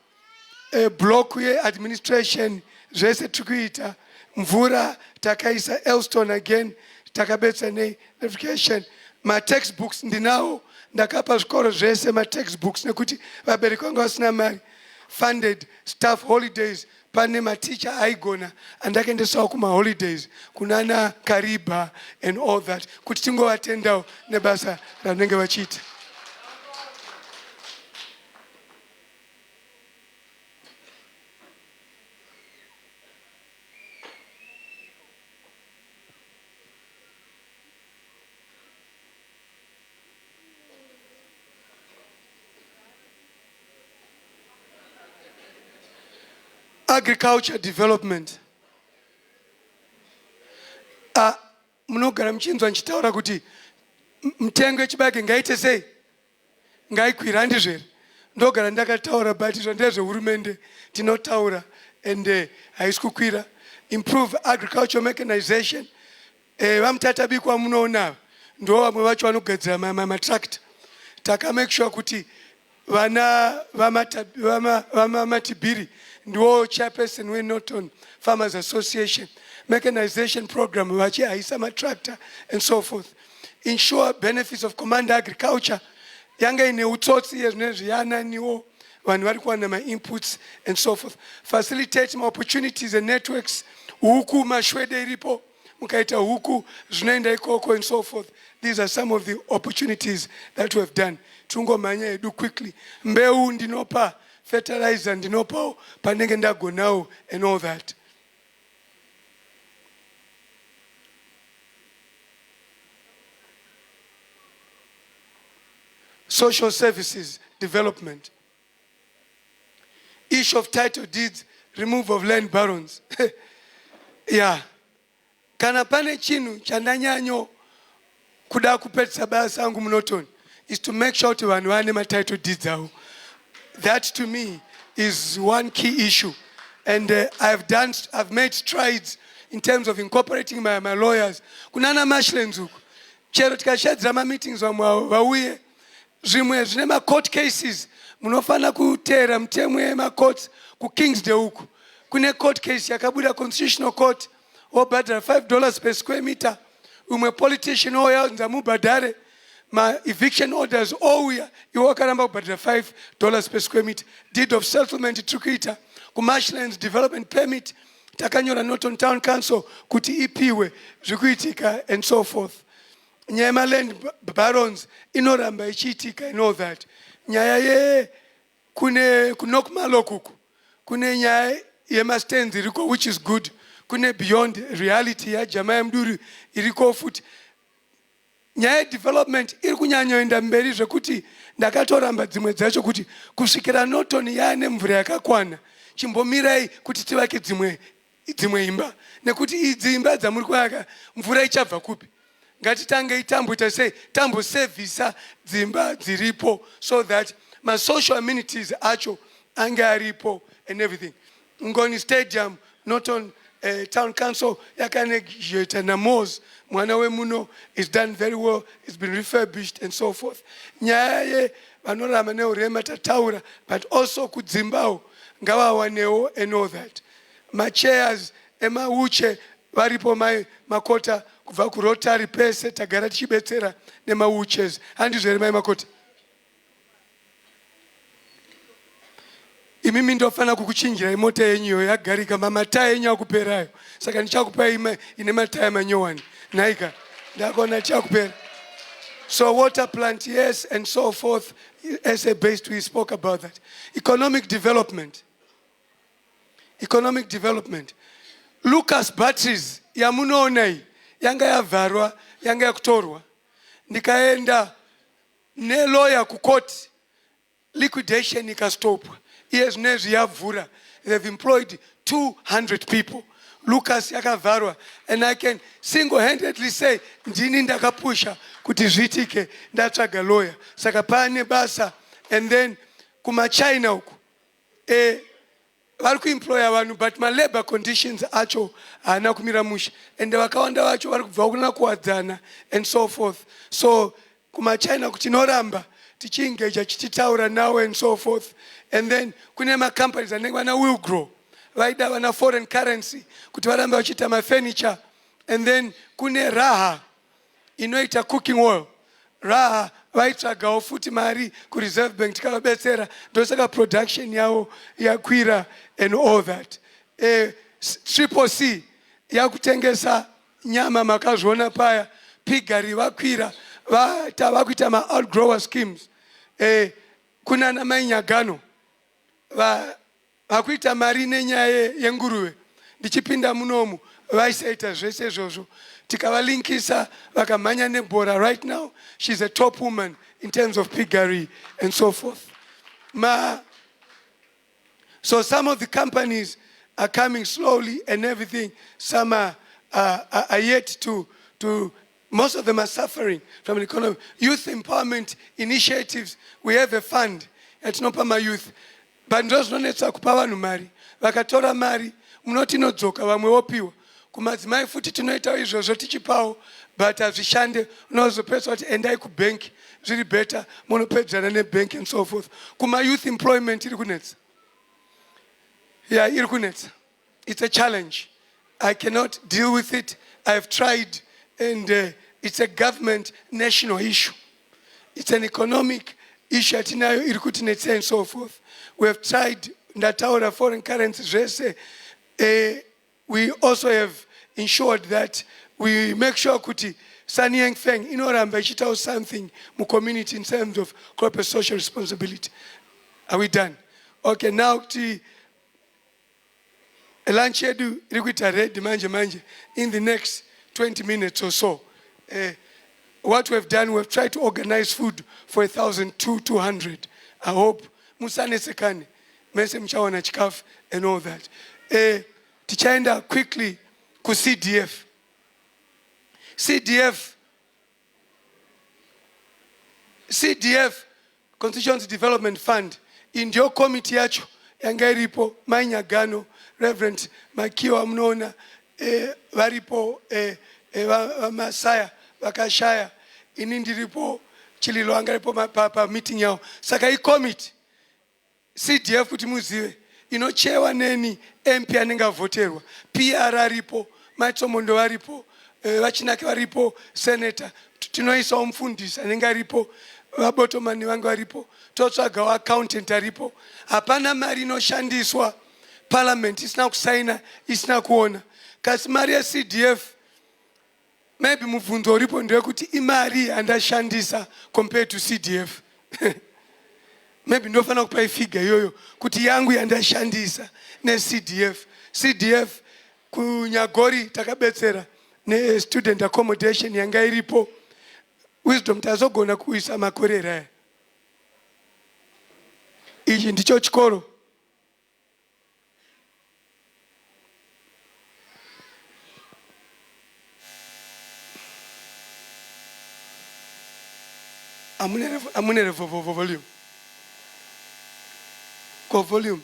block ye-administration zvese tikuita mvura takaisa Elston again takabetsa ne-education ma-textbooks ndinawo ndakapa zvikoro zvese ma-textbooks nekuti vabereki vanga vasina mari funded staff holidays pane maticha aigona andakaendesawo kuma-holidays kunana Kariba and all that kuti tingovatendawo nebasa ravanenge vachiita. Agriculture development. Munogara mchinzwa nchitaura kuti mtengo yechibage ngaite sei? Ngaikwira handizvere? Ndogara ndakataura but ndezvehurumende tinotaura and haisi kukwira. Improve agricultural mechanization. Vamutatabikwa munoona ndo vamwe vacho vanogadzira matractor. Taka make sure kuti vana vamatibhiri ndiwo chairperson we-Norton Farmers Association mechanization program vachihaisa matractor and so forth. Ensure benefits of command agriculture yanga ine utsotsi yezvinezviyananiwo vanhu vari kuwana ma-inputs and so forth. Facilitate opportunities and networks. Huku mashwede iripo mukaita huku zvinoenda ikoko and so forth. These are some of the opportunities that we have done. Tungomanya edu quickly. Mbeu ndinopa fertilizer ndinopawo panenge ndagonawo and all that. Social services development. Issue of title deeds, remove of land barons. Yeah. Kana pane chinu chandanyanyo kuda kupetsa basa angu mnotoni is to make sure to vanhu vane ma-title deeds awo. That to me is one key issue. And I've made strides in terms of incorporating my lawyers. Kunana mashlenzuku. Chero tikashadzira ma-meetings vauye. Zvimwe zvine ma-court cases. Munofana kutera mtemwe ma-courts ku Kingsday uku. Kune court case yakabuda Constitutional Court. Obhadhara $5 per square meter. Umwe politician oyaunza mubhadhare. My eviction orders ouya iwo akaramba kubhadhara $5 per square meter. Deed of settlement tikuita kumarshlands development permit takanyora Norton Town Council kuti ipiwe zvikuitika and so forth. Nyaya yema-land barons inoramba ichiitika and all that. Nyaya ye kunokumalokuku kune nyaya yema-stands iriko which is good. Kune beyond reality ya Jamaya Mduri iriko futi. Nyaya development iri kunyanyoenda mberi zvekuti ndakatoramba dzimwe dzacho kuti kusvikira Norton yaane mvura yakakwana chimbomirai kuti tivake dzimwe imba nekuti idzi imba dzamuri kuvaka mvura ichabva kupi. Ngatitange itamboita sei tambosevhisa dzimba dziripo so that ma-social amenities acho ange aripo and everything. Ngoni Stadium, Norton Town Council yakanegotiate naMoz mwana wemuno is done very well, it's been refurbished and so forth. Nyaya ye vanorama neurema tataura but also kudzimbawo ngavawanewo and all that. Ma-chairs emauche varipo makota kubva kuRotary pese tagara tichibetsera nema-wheelchairs. Handizvere makota? Imimi ndofana kukuchinjira imota yenyu yagarika mamataya yenyu akuperayo. Saka ndichakupai ine mataya manyowani. Naika ndakona chakupera. So water plant, yes, and so forth. Essay based, we spoke about that. Economic development. Economic development. Lucas batteries yamunoona yanga yavharwa yanga yakutorwa. Ndikaenda nelawyer kukoti liquidation ikastopwa. Yes, Yavura. They've employed 200 people. Lucas yakavharwa. And I can single-handedly say, ndini ndakapusha kuti zvitike ndatsvaga lawyer. Saka pane basa. And then kuma China uku vari kuemploya vanhu but ma-labor conditions acho haana kumira mushe, and vakawanda vacho vari kubva kuna kuwadzana and so forth. So kuma China kuti tinoramba tichiengaja tichitaura nawo and so forth. And then kune ma-companies anenge vana will grow vaida vana foreign currency kuti varambe vachiita ma-furniture. And then kune Raha inoita cooking oil. Raha vaitsvagawo futi mari kureserve bank tikavabetsera, ndosaka production yavo yakwira and all that. Triple C yakutengesa nyama makazviona paya, pigari vakwira vakuita ma-outgrower schemes. Kuna namainyagano vakuita mari nenyaya yenguruve, ndichipinda munomu vaisaita zvese izvozvo tikavalinkisa vakamhanya nebhora. Right now she's a top woman in terms of piggery and so forth. So some of the companies are coming slowly and everything. Some are yet to most of them are suffering from an economic. Youth empowerment initiatives, we have a fund at Nopama Youth, but ndozvinonetsa kupa vanhu mari, vakatora mari munoti inodzoka vamwe vopiwa. Kumadzimai futi tinoita izvozvo tichipawo, but hazvishande. Unozopedza kuti endai kubank zviri better, munopedzana nebank and so forth. Kuma youth employment iri kunetsa. Yeah, iri kunetsa. It's a challenge. I cannot deal with it. I've tried, and it's a government national issue. It's an economic issue atinayo iri kutinetsa and so forth. We have tried ndataura foreign currencies zvese. We also have ensured that we make sure kuti Sani Yang Feng inoramba ichitawo something mu community in terms of corporate social responsibility. Are we done? Okay, now kuti lunch yedu iri kuita ready manje in the next 20 minutes or so. What we have done, we have tried to organize food for 1,200. I hope musanesekane mese mchawana chikafu and all that. Tichaenda quickly ku CDF. CDF, Constituency Development Fund, indio committee yacho yanga iripo mainyagano, Reverend Makiwa mnona, varipo Masaya vakashaya, inindiripo chililo anga ripo pa meeting yao. Saka I committee CDF kuti muzive inochewa neni MP anenge avoterwa, PR aripo, Maitsomondo varipo, vachinake varipo, senator, tinoisawo mufundisi anenge aripo, vabotomani vangu varipo, totsvagawo accountant aripo. Hapana mari inoshandiswa parliament isina kusaina, isina kuona. Kasi mari yeCDF maybe mubvunzo uripo ndewekuti imari andashandisa compared to CDF. Maybe ndofana kupa ifigure yoyo kuti yangu yandashandisa neCDF. CDF kunyagori takabetsera ne student accommodation yanga iripo. Wisdom tazogona kuisa makorera. Ichi ndicho chikoro. Amunere volume. Volume.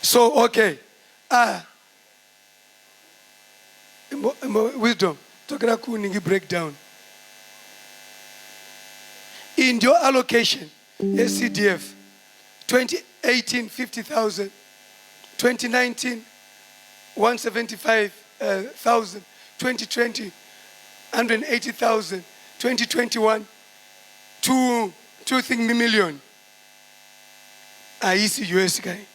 So, okay. Wisdom. Tokera kuningi breakdown. In your allocation, SCDF, 2018, 50,000. 2019, 175,000. 2020, 180,000. 2021, 2 million. Aisi US guy.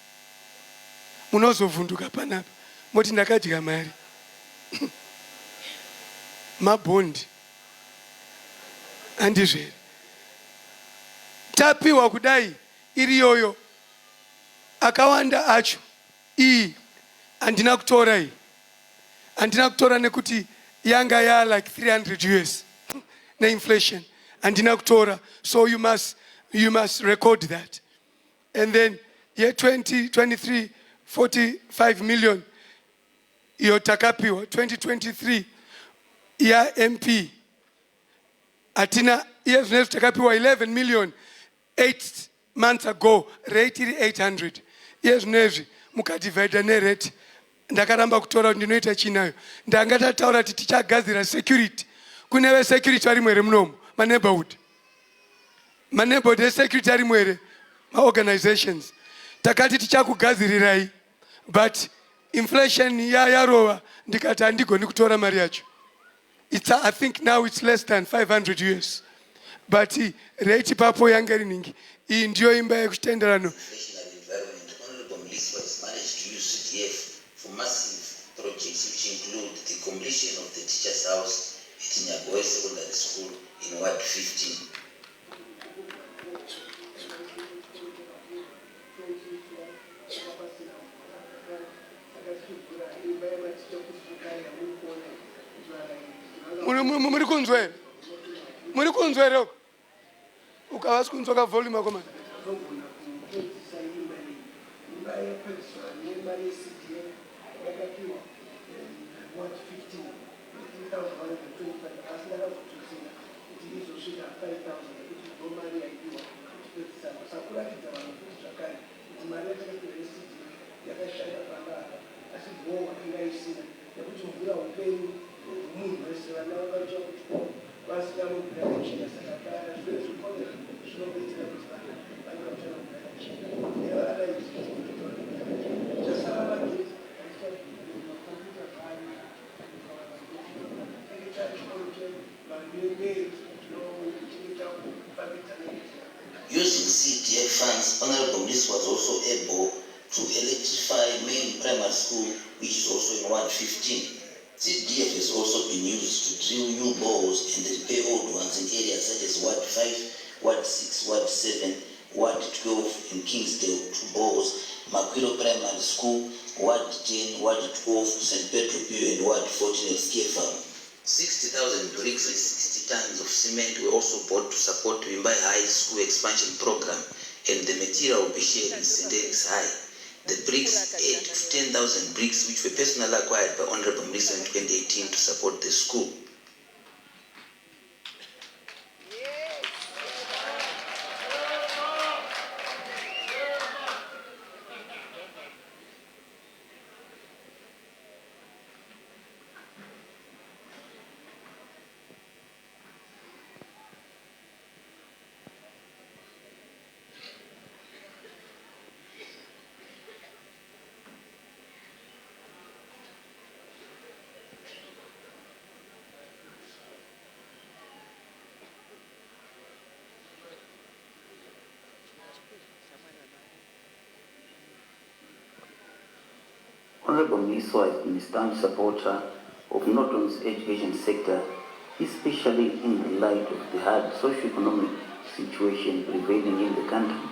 Munozovunduka panapa. Moti ndakadya mari. Mabondi. Andizvere. Tapiwa kudai iri yoyo. Akawanda acho. Andina kutora iyi. Andina kutora nekuti yanga ya like 300 US. Na inflation. handina kutora, so you must record that. And then year 2023 45 million iyo takapiwa. 2023 ya MP atina years next takapiwa 11 million 8 months ago, rate iri 800. Years next mukadivide nerate ndakaramba kutora ndinoita chinayo. Ndangatataura kuti tichagadzira security. Kune security vari mwere munomu maneighborhood security vari mwere organizations. Takati tichakugadzirirai, but inflation yarova ndikati handigoni kutora mari yacho. I think now it's less than 500 US, but rate papo yange riningi. Iyi ndiyo imba yekutenderano.
Honorable Mliswa has managed to use CDF for massive projects which include the completion of the teacher's house at Nyagoe Secondary School in Ward 15.
Muri kunzwere ukavasi kunzwa volume yako manje.
Using CDF funds, Honorable Mliswa was also able to electrify main primary school, which is also in Ward 15. CDF has also been used to drill new boreholes and repair old ones in areas such as Ward 5, Ward 6, Ward 7, Ward 12 in Kingsdale, 2 boreholes, Makwiro Primary School, Ward 10, Ward 12, St. Pedro Pio, and Ward 14 at Scare Farm. 60,000 bricks and 60 tons of cement were also bought to support Wimbai High School expansion program, and the material will be shared with St. Eric's High. The bricks add to 10,000 bricks which were personally acquired by Honorable Mliswa in 2018 to support the school. Honorable Mliswa has been a staunch supporter of Norton's education sector, especially in the light of the hard socio-economic situation prevailing in the country,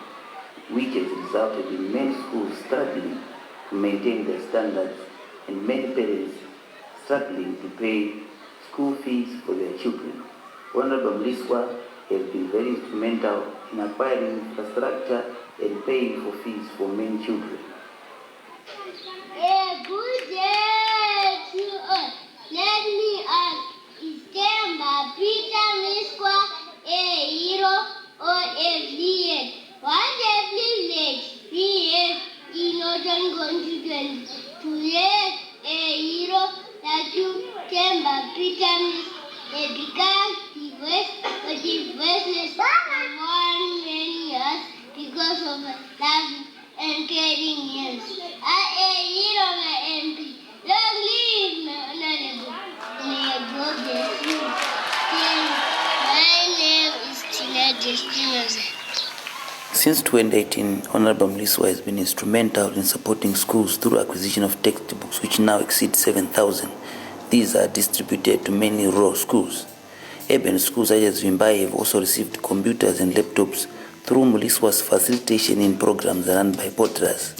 which has resulted in many schools struggling to maintain their standards and many parents struggling to pay school fees for their children. Honorable Mliswa has been very instrumental in acquiring infrastructure and paying for fees for many children.
Good day to all. Let me ask, is Themba Mliswa a hero or a villain? What a privilege we have in Northern Constituency to have a hero that you Themba Mliswa has become the voiceless for 1 many years because of love and caring hands. A hero, my MP. Long live my honorable. May God bless you. My name is Tina Distributors.
Since 2018, Honorable Mliswa has been instrumental in supporting schools through acquisition of textbooks which now exceed 7,000. These are distributed to many rural schools. Urban schools such as Wimbai have also received computers and laptops through Mliswa's facilitation in programs run by porters.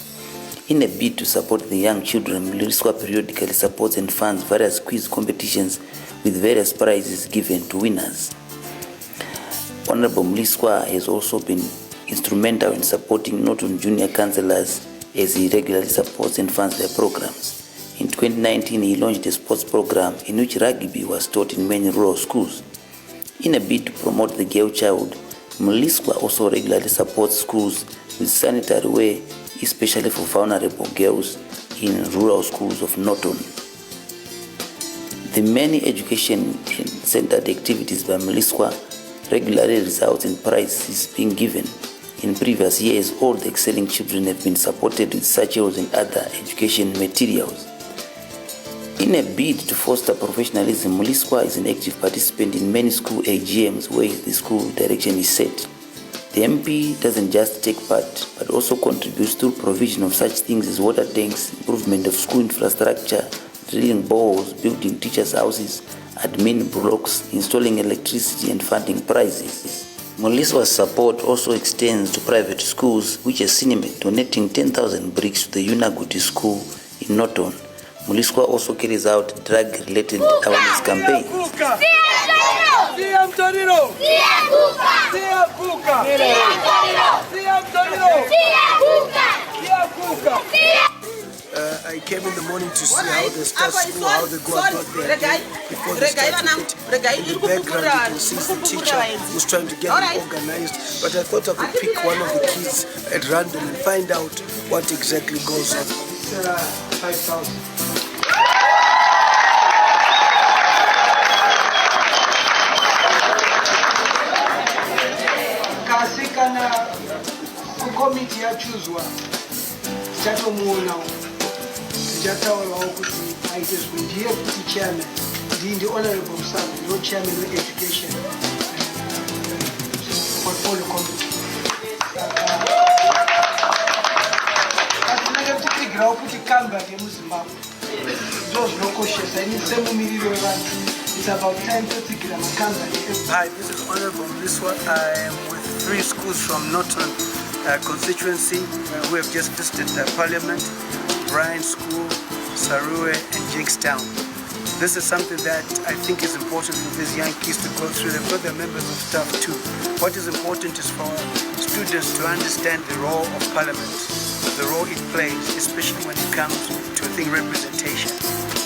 In a bid to support the young children, Mliswa periodically supports and funds various quiz competitions with various prizes given to winners. Honorable Mliswa has also been instrumental in supporting Norton junior councillors as he regularly supports and funds their programs. In 2019, he launched a sports program in which rugby was taught in many rural schools. In a bid to promote the girl child, Mliswa also regularly supports schools with sanitary wear, especially for vulnerable girls in rural schools of Norton. The many education-centered activities by Mliswa regularly results in prizes being given. In previous years, all the excelling children have been supported with satchels and other education materials. In a bid to foster professionalism, Mliswa is an active participant in many school AGMs where the school direction is set. The MP doesn't just take part, but also contributes to provision of such things as water tanks, improvement of school infrastructure, drilling boreholes, building teachers' houses, admin blocks, installing electricity and funding prizes. Mliswa's support also extends to private schools, which has seen him donating 10,000 bricks to the Unaguti school in Norton. Mliswa also carries out drug-related awareness campaigns.
I came in the morning to see how they start school, how they go about their day before they start it. In the background, you can see the teacher who's trying to get them organized. But I thought I could pick one of the kids at random and find out what exactly goes on. 5,000.
Kana kukomiti yachuzwa chatomuonawo tichataurawo kuti aitezwe ndiye kuti chairman ndi honorable Msako ndo chairman we-education portfolio committee. Atinenge kutigirawo kuti comeback yemuZimbabwe ndozvinokoshesa ini semumiriri wevantu. It's about time to take a comeback.
Hi, this is Honorable Mliswa. I am with 3 schools from Norton Constituency who have just visited Parliament, Bryan School, Sarue and Jakestown. This is something that I think is important for these young kids to go through. They've got their members of staff too. What is important is for students to understand the role of Parliament, the role it plays, especially when it comes to representation.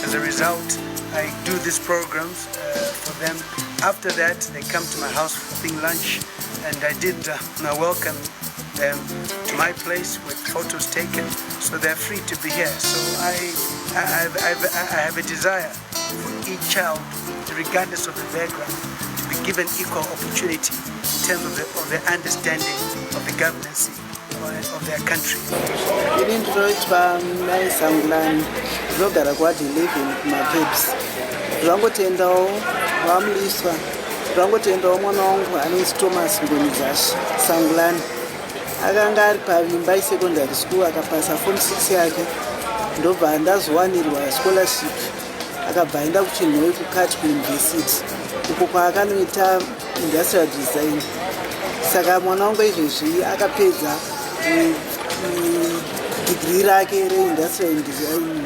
As a result, I do these programs for them. After that, they come to my house for lunch, and I did welcome them to my place with photos taken, so they're free to be here. So I have a desire for each child, regardless of the background, to be given equal opportunity in terms of their understanding of the governance of their country.
Ndinogara kwati 11 kumapepsi. Zvangotendawo vaMliswa, zvangotendawo mwana wangu anonzi Thomas Ngonizashi Sangulani. Akanga ari paVimbai secondary school akapasa form 6 yake, ndobva ndazowanirwa scholarship akabva aenda kuChinhoi kuKati University uko kwaakanoita industrial design. Saka mwana wangu izvezvi akapedza degree rake reindustrial design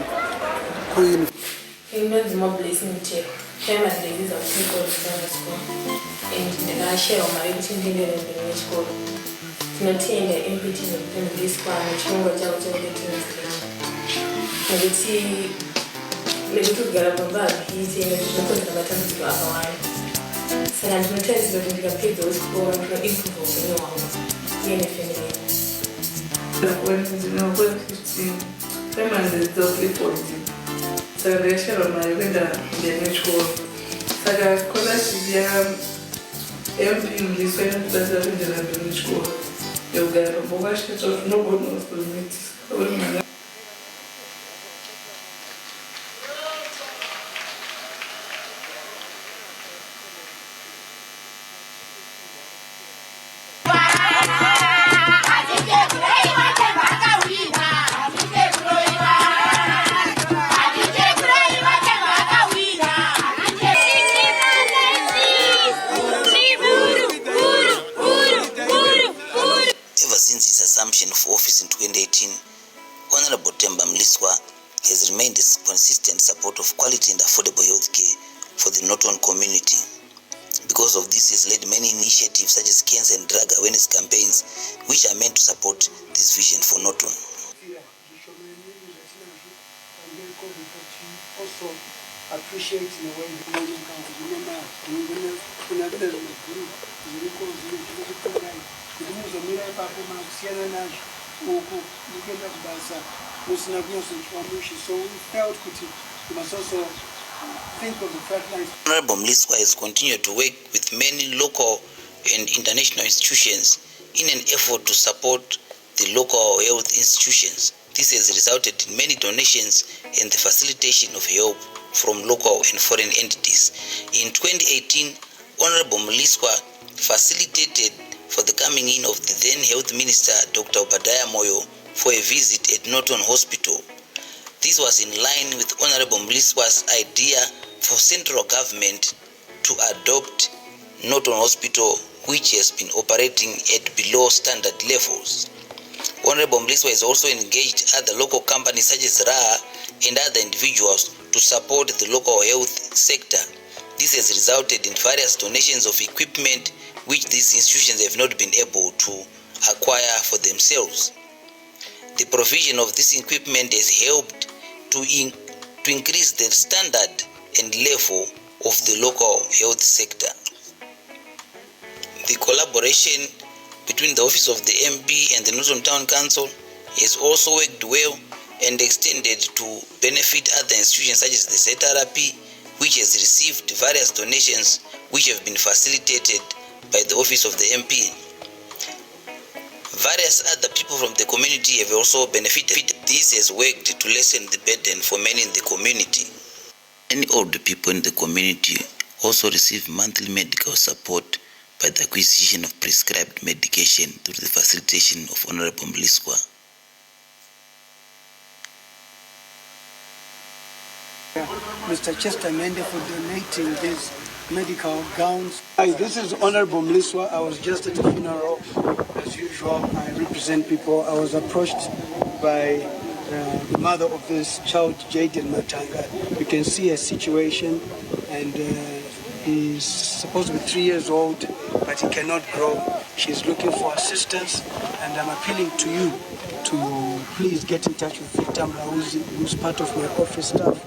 kuYunivhesiti.
Immense more blessing check. Time and ladies of people in school. And the share of my intended in the school. Not in the MPT in this one, which no one else will get to and it's the little Garabamba, he's in the maternity to our line. So I'm going to tell you that you can pay those who are improve in your house. In a family.
When 15, time and is totally 40. So the share of my window in the school. So the scholarship MP Mliswa that's in the school. You get a bogash of no bonus to meet.
For office in 2018, Honorable Themba Mliswa has remained a consistent support of quality and affordable healthcare for the Norton community. Because because of this, has led many initiatives such as cancer and drug awareness campaigns, which are meant to support this vision for Norton.
Also appreciate the way so we felt we must also think of the fact that
Honorable Mliswa has continued to work with many local and international institutions in an effort to support the local health institutions. This has resulted in many donations and the facilitation of help from local and foreign entities. In 2018, Honorable Mliswa facilitated for the coming in of the then Health Minister, Dr. Obadiah Moyo, for a visit at Norton Hospital. This was in line with Honorable Mliswa's idea for central government to adopt Norton Hospital, which has been operating at below standard levels. Honorable Mliswa has also engaged other local companies such as RAA and other individuals to support the local health sector. This has resulted in various donations of equipment which these institutions have not been able to acquire for themselves. The provision of this equipment has helped to increase the standard and level of the local health sector. The collaboration between the Office of the MP and the Norton Town Council has also worked well and extended to benefit other institutions such as the ZRP, which has received various donations which have been facilitated by the Office of the MP. Various other people from the community have also benefited. This has worked to lessen the burden for many in the community. Many older people in the community also receive monthly medical support by the acquisition of prescribed medication through the facilitation of Honorable Mliswa.
Mr. Chester Mende for donating these medical gowns. Hi, this is Honorable Mliswa. I was just at the funeral. As usual, I represent people. I was approached by the mother of this child, Jaden Matanga. You can see her situation, and he's supposed to be 3 years old, but he cannot grow. She's looking for assistance, and I'm appealing to you to please get in touch with Victor Mlauzi, who's part of my office staff.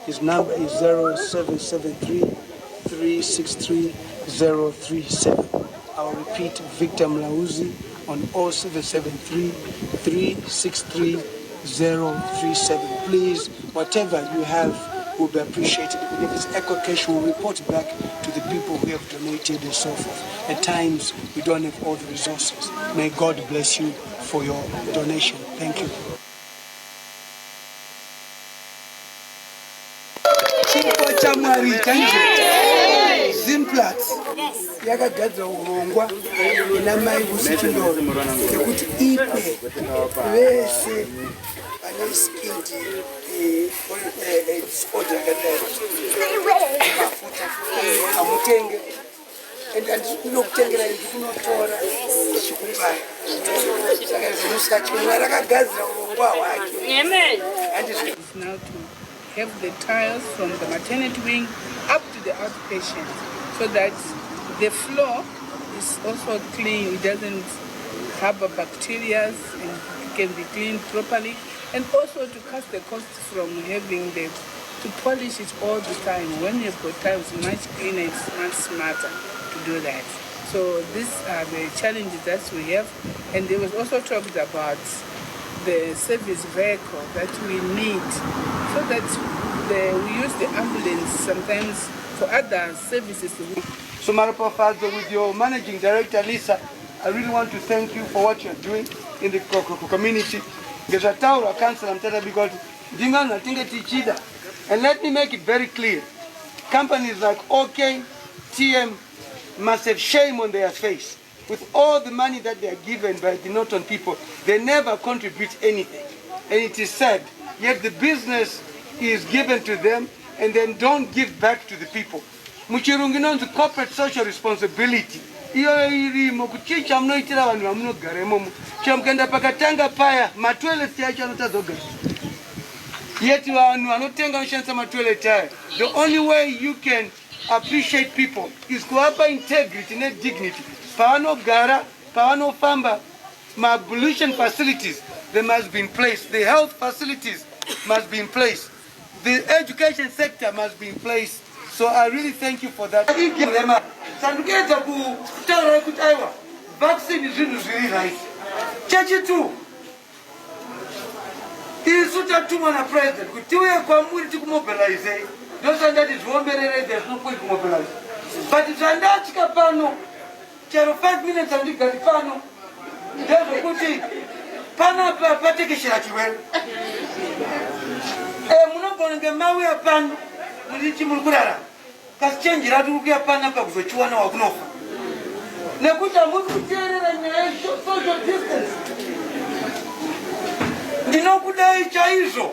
His number is 0773-363-037. I'll repeat, Victor Mlauzi on 0773-363-037. Please, whatever you have will be appreciated. If it's eco cash, we'll report back to the people who have donated and so forth. At times, we don't have all the resources. May God bless you for your donation. Thank you. Zimplat yakagadzwa urongwa ina mai vusichindoro yekuti ipe vese vane skindi disorder yakadai mafuta amutenge ende andinokutengerai ndikunotora chikupaya saka musachimwa rakagadzira urongwa hwake.
Have the tiles from the maternity wing up to the outpatient so that the floor is also clean. It doesn't harbor bacteria and can be cleaned properly. And also to cut the cost from having to polish it all the time. When you've got tiles, much cleaner, it's much smarter to do that. So these are the challenges that we have. And there was also talked about the service vehicle that we need so that we use the ambulance sometimes for other services.
So Maripa Fazo, with your managing director Lisa, I really want to thank you for what you're doing in the community. Because and let me make it very clear. Companies like OK, TM must have shame on their face. With all the money that they are given by the Norton people, they never contribute anything. And it is sad, yet the business is given to them and then don't give back to the people. Muchirunginon's corporate social responsibility. Muchicha mnoitira vanhu vamunogara imomo. Chamkenda pakatanga paya, matoilet yacho anotadzogara. Yet vanhu vanotenga vanoshandisa matoilet aya. The only way you can appreciate people is kuapa integrity and dignity. Pavanogara, pavanofamba, my ablution facilities, they must be in place. The health facilities must be in place. The education sector must be in place. So I really thank you for that. Vaccine is really right. Change it too. Is such a two-man president. We do a community to mobilize. Those are that is one better, there's no point to mobilize. But it's a large capano. 5 minutes and you got the pano. There's a good thing. Pana patekishati well. Munobonga mawe pan mulichi mulkurara. Kas change radu kia pana pa kuchuana wa kunofa. Nekuta mutu tere na social distance. Ndinokuda ichaizo.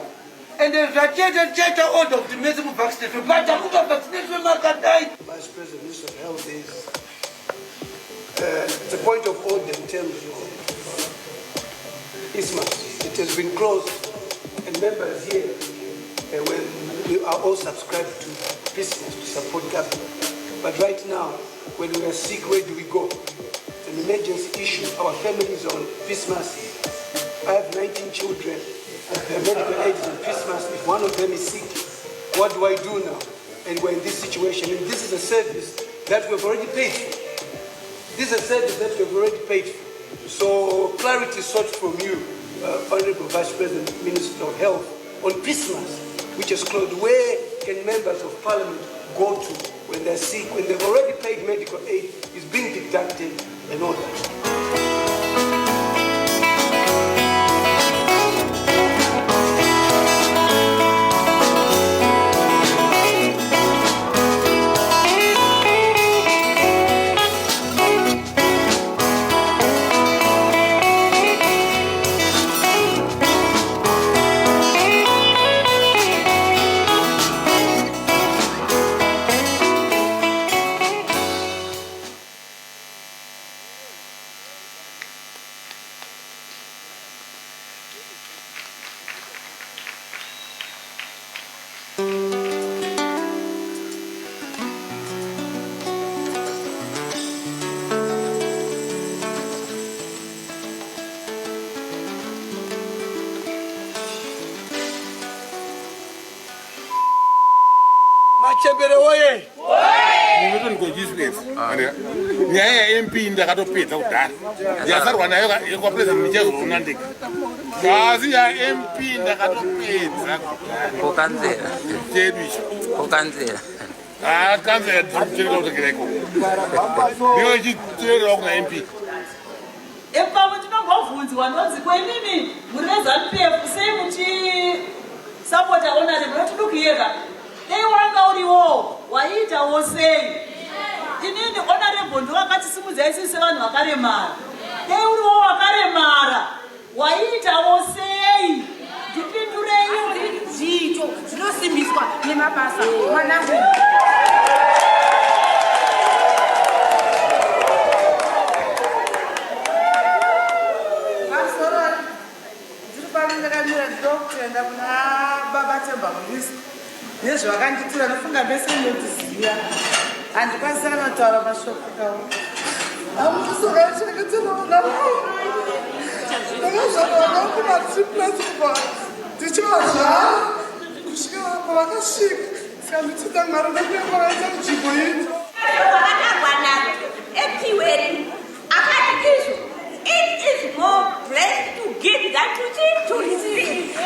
And there's a cheta order of the maximum vaccination. But I'm not vaccinated makadai.
Vice President, Minister of Health is the point of order in terms of Christmas. It has been closed, and members here, when we are all subscribed to Christmas to support government. But right now, when we are sick, where do we go? It's an emergency issue. Our family is on Christmas. I have 19 children. Medical aid is on Christmas. If one of them is sick, what do I do now? And we're in this situation. And this is a service that we've already paid for. This is a service that we've already paid for. So clarity sought from you, Honorable Vice President, Minister of Health, on Christmas, which is closed. Where can members of Parliament go to when they're sick, when they've already paid medical aid, is being deducted and all that?
nyaya MP ndakatopedza kudhara yasarwa nayo kwa president nichazona ndika kasi ya MP ndakatopedza
kukanzera
chedu icho
kukanzera
kanzera tirikuchereka kutokereko niyo chicherera kuna MP
epamwe tinongobvunzwa ndonzi kwenini muri veZANU-PF sei muchisapota honorable notidukiyeka dei wanga uriwo waiitawo sei inini honorable ndowakatisimudzai sisi sevanhu vakaremara dei uriwo wakaremara waiitawo sei ndipindurei
zviito zvinosimbiswa nemabasa mwanangu
ndakamira ndokutenda kuna baba Themba nezvavakanditira nofunga mbese ndinodziziva handikwanisa kana kutaura mashoko kawo amusokachengeteraona ndakazvanaona kuna displaced ndichivazva kusvika pavakasvika saka nditita mwari ndakuenda vaita nzvimbo ino
vakagwanaro epiweri akati izvo it is more blessed to give than to receive.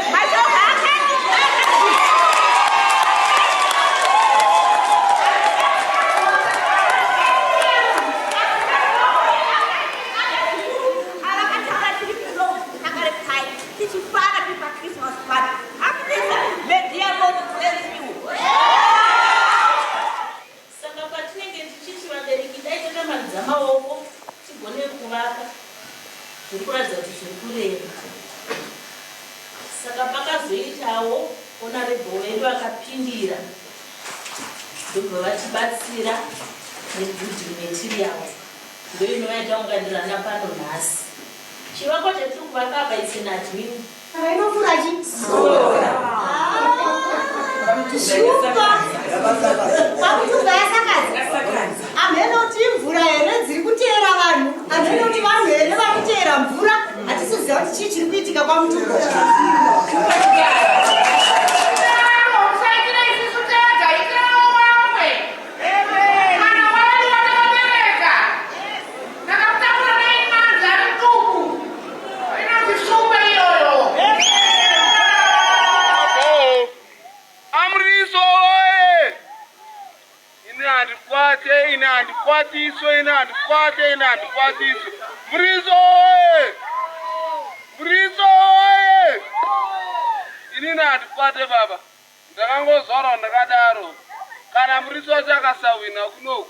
Saka pakazoitawo honorable wedu akapindira ndobva vachibatsira nebuilding material ndoinovaita ungandirana pano nhasi chivako chetiri kuvaka apa it's an admin
inofurachi shuka pakutuba yasakazi amenoti mvura here dziri kuteera vanhu amenoti vanhu here vari kuteera mvura hatisiziva kuti chii chiri kuitika kwamutuba
Kwate baba ndakangozvara ndakadaro kana Mliswa chakasawina kunoku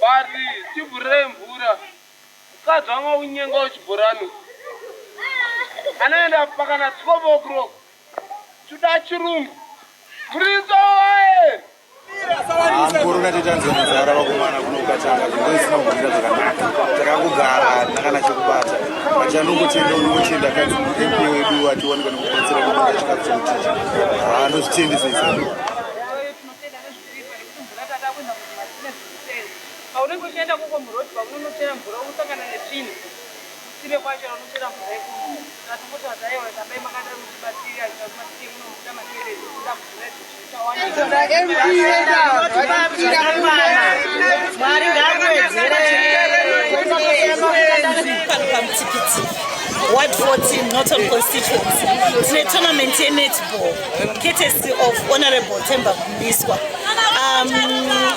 bari tibhurei mvura mukadzi wanga unyenga uchibhorani anaenda pakana 12 o'clock chuda chirungu Mliswa waye
Corona titanzanizara vakomana kunokatanga zvinozvisina kubudzira zvakanaka takangogara nakana chekubata pachanongotenda kadzi MP wedu achiwanika nekubatsira nekuda chikafu chekuticha anozvitendesa izvi
paunenge uchienda kuko muroti paunonochera mvura usangana netsvina kusime kwacho unochera mvura yekuno atongoti vadaiwa kabai makada muchibatsira chikakumatii munomuda materezi kuda mvura
Mwari ngakuwedzere
Ward 14, Northern Constituency. It's a tournament in netball, courtesy of Honorable Themba Mliswa.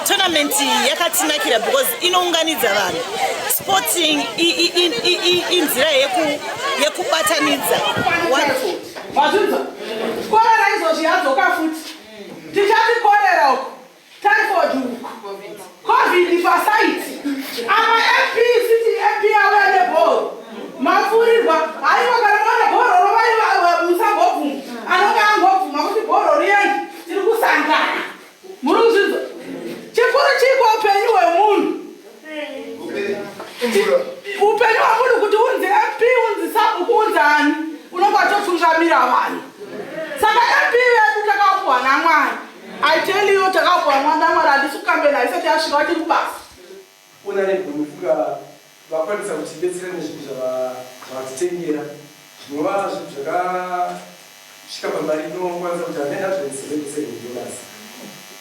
Tournament yakatinakira because inounganidza vanhu. Sporting inzira yekubatanidza.
Korera izvozvi yadzoka futi. Tichati korera uku. Typhoid uku. COVID pasaiti. Ama MP city MP aware neball. Mafurirwa aiwa kana mwana bhoro rovaiva musabobvu anonga angobvuma kuti bhoro riyendi tiri kusangana muri kuzvinzwa chikuru chiko upenyu hwemunhu upenyu hwemunhu kuti unzi MP unzi sabuku unzi ani unonga totungamira vanhu saka MP vedu takapuwa naMwari I tell you takapuwa naMwari handisi kukambena isati yasvika tiri kubasa
vakwanisa kutibetsera nezvinhu zvavatitengera zvinova zvinhu zvakasvika pambari inokwanisa kuti $177.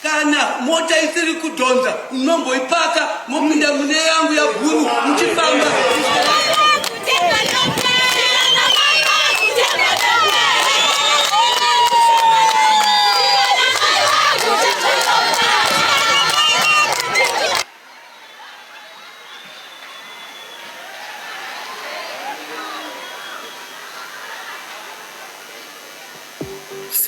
Kana mota isiri kudhonza unomboipaka mopinda mune yangu ya guru muchifamba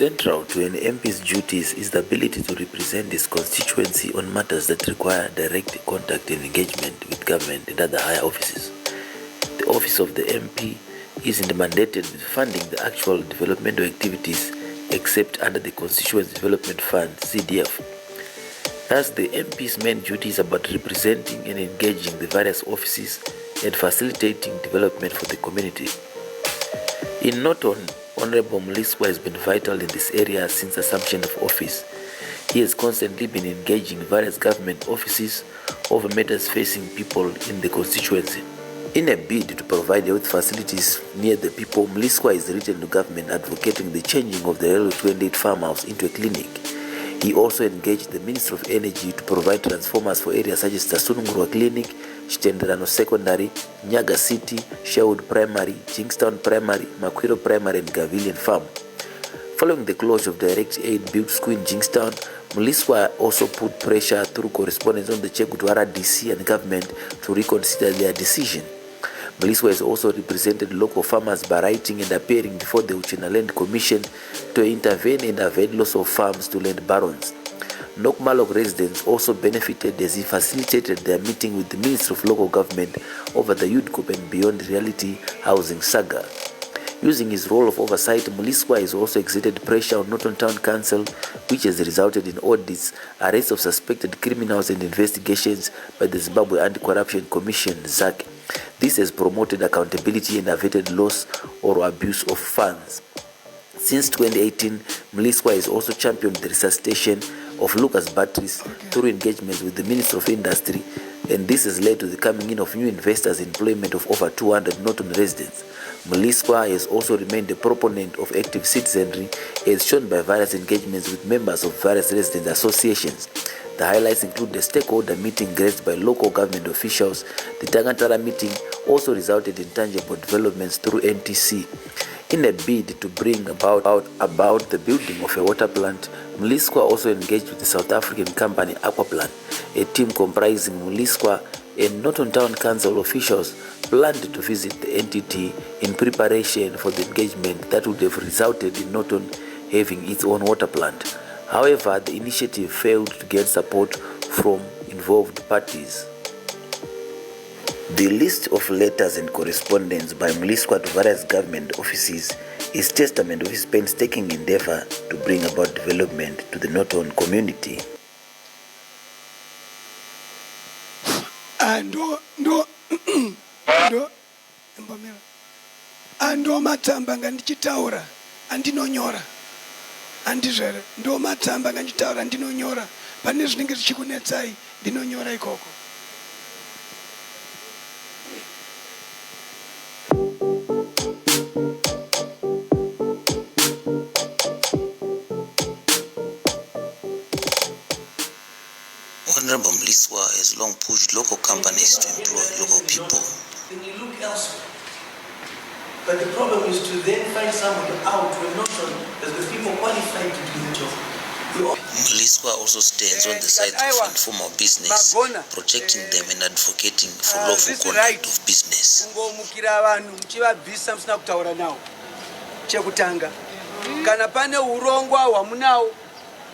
Central to an MP's duties is the ability to represent his constituency on matters that require direct contact and engagement with government and other higher offices. The office of the MP isn't mandated with funding the actual developmental activities except under the Constituency Development Fund, CDF. Thus, the MP's main duty is about representing and engaging the various offices and facilitating development for the community. In Norton, Honorable Mliswa has been vital in this area since assumption of office. He has constantly been engaging various government offices over matters facing people in the constituency. In a bid to provide health facilities near the people, Mliswa is written to government advocating the changing of the Railway 28 farmhouse into a clinic. He also engaged the Minister of Energy to provide transformers for areas such as Tasunungurwa Clinic, Chitenderano Secondary, Nyaga City, Sherwood Primary, Jingstown Primary, Makwiro Primary and Gavilian Farm. Following the closure of direct aid built school in Jingstown, Mliswa also put pressure through correspondence on the Chekutwara DC and government to reconsider their decision. Mliswa has also represented local farmers by writing and appearing before the Uchina Land Commission to intervene and avoid loss of farms to land barons. Nokmalok residents also benefited as he facilitated their meeting with the Minister of Local Government over the UDCOP and Beyond Reality housing saga. Using his role of oversight, Mliswa has also exerted pressure on Norton Town Council, which has resulted in audits, arrests of suspected criminals and investigations by the Zimbabwe Anti-Corruption Commission, ZAC. This has promoted accountability and averted loss or abuse of funds. Since 2018, Mliswa has also championed the resuscitation of Lucas batteries through engagements with the Ministry of Industry, and this has led to the coming in of new investors, employment of over 200 Norton residents. Mliswa has also remained a proponent of active citizenry, as shown by various engagements with members of various resident associations. The highlights include the stakeholder meeting graced by local government officials. The Tangantara meeting also resulted in tangible developments through NTC. In a bid to bring about the building of a water plant, Mliswa also engaged with the South African company Aquaplan. A team comprising Mliswa and Norton Town Council officials planned to visit the entity in preparation for the engagement that would have resulted in Norton having its own water plant. However, the initiative failed to get support from involved parties. The list of letters and correspondence by Mliswa to various government offices is testament of his painstaking endeavor to bring about development to the Norton community.
Ando matamba ngandichitaura andinonyora andizvere ndo matamba ngandichitaura ndinonyora pane zvinenge zvichikunetsai ndinonyora ikoko.
Honorable Mliswa has long pushed local companies to employ local people.
Then you look elsewhere. But the problem is to then find somebody out when not on as the people qualified to do the job.
Mliswa also stands on the side of informal business, protecting them and advocating for lawful conduct of business.
Kana pane urongwa hwamunawo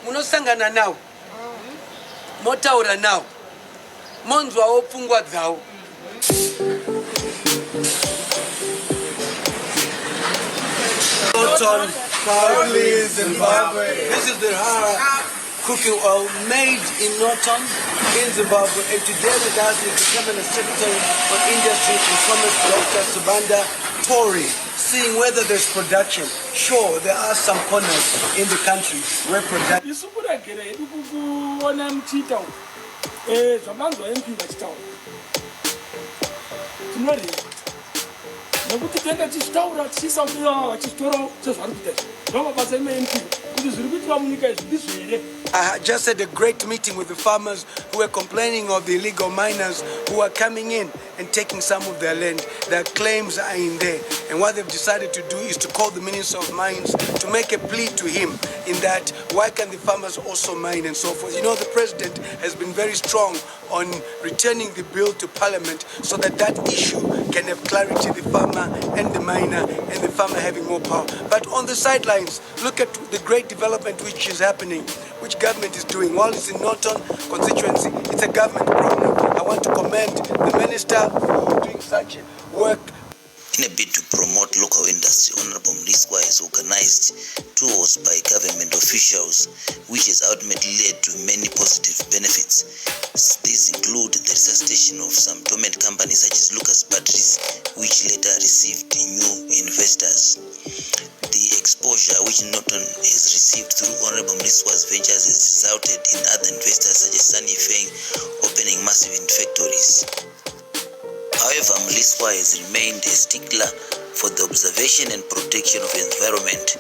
munosangana nawo motaura nawo monzwawo pfungwa dzawo. Norton, proudly Zimbabwe. This is the Hara cooking oil made in Norton, in Zimbabwe. And today with us is the Cabinet Secretary for Industry and Commerce, Dr. Subanda Tori, seeing whether there's production. Sure, there are some corners in the country where production. I just had a great meeting with the farmers who were complaining of the illegal miners who are coming in and taking some of their land. Their claims are in there. And what they've decided to do is to call the Minister of Mines to make a plea to him in that why can the farmers also mine and so forth. You know, the President has been very strong on returning the bill to Parliament so that that issue can have clarity, the farmer and the miner and the farmer having more power. But on the sidelines, look at the great development which is happening, which government is doing. While it's in Norton constituency, it's a government problem. I want to commend the Minister for doing such work.
In a bid to promote local industry, Honorable Mliswa has organized tours by government officials, which has ultimately led to many positive benefits. These include the resuscitation of some dormant companies such as Lucas Batteries, which later received new investors. The exposure which Norton has received through Honorable Mliswa's ventures has resulted in other investors such as Sunny Feng opening massive factories. However, Mliswa has remained a stickler for the observation and protection of the environment.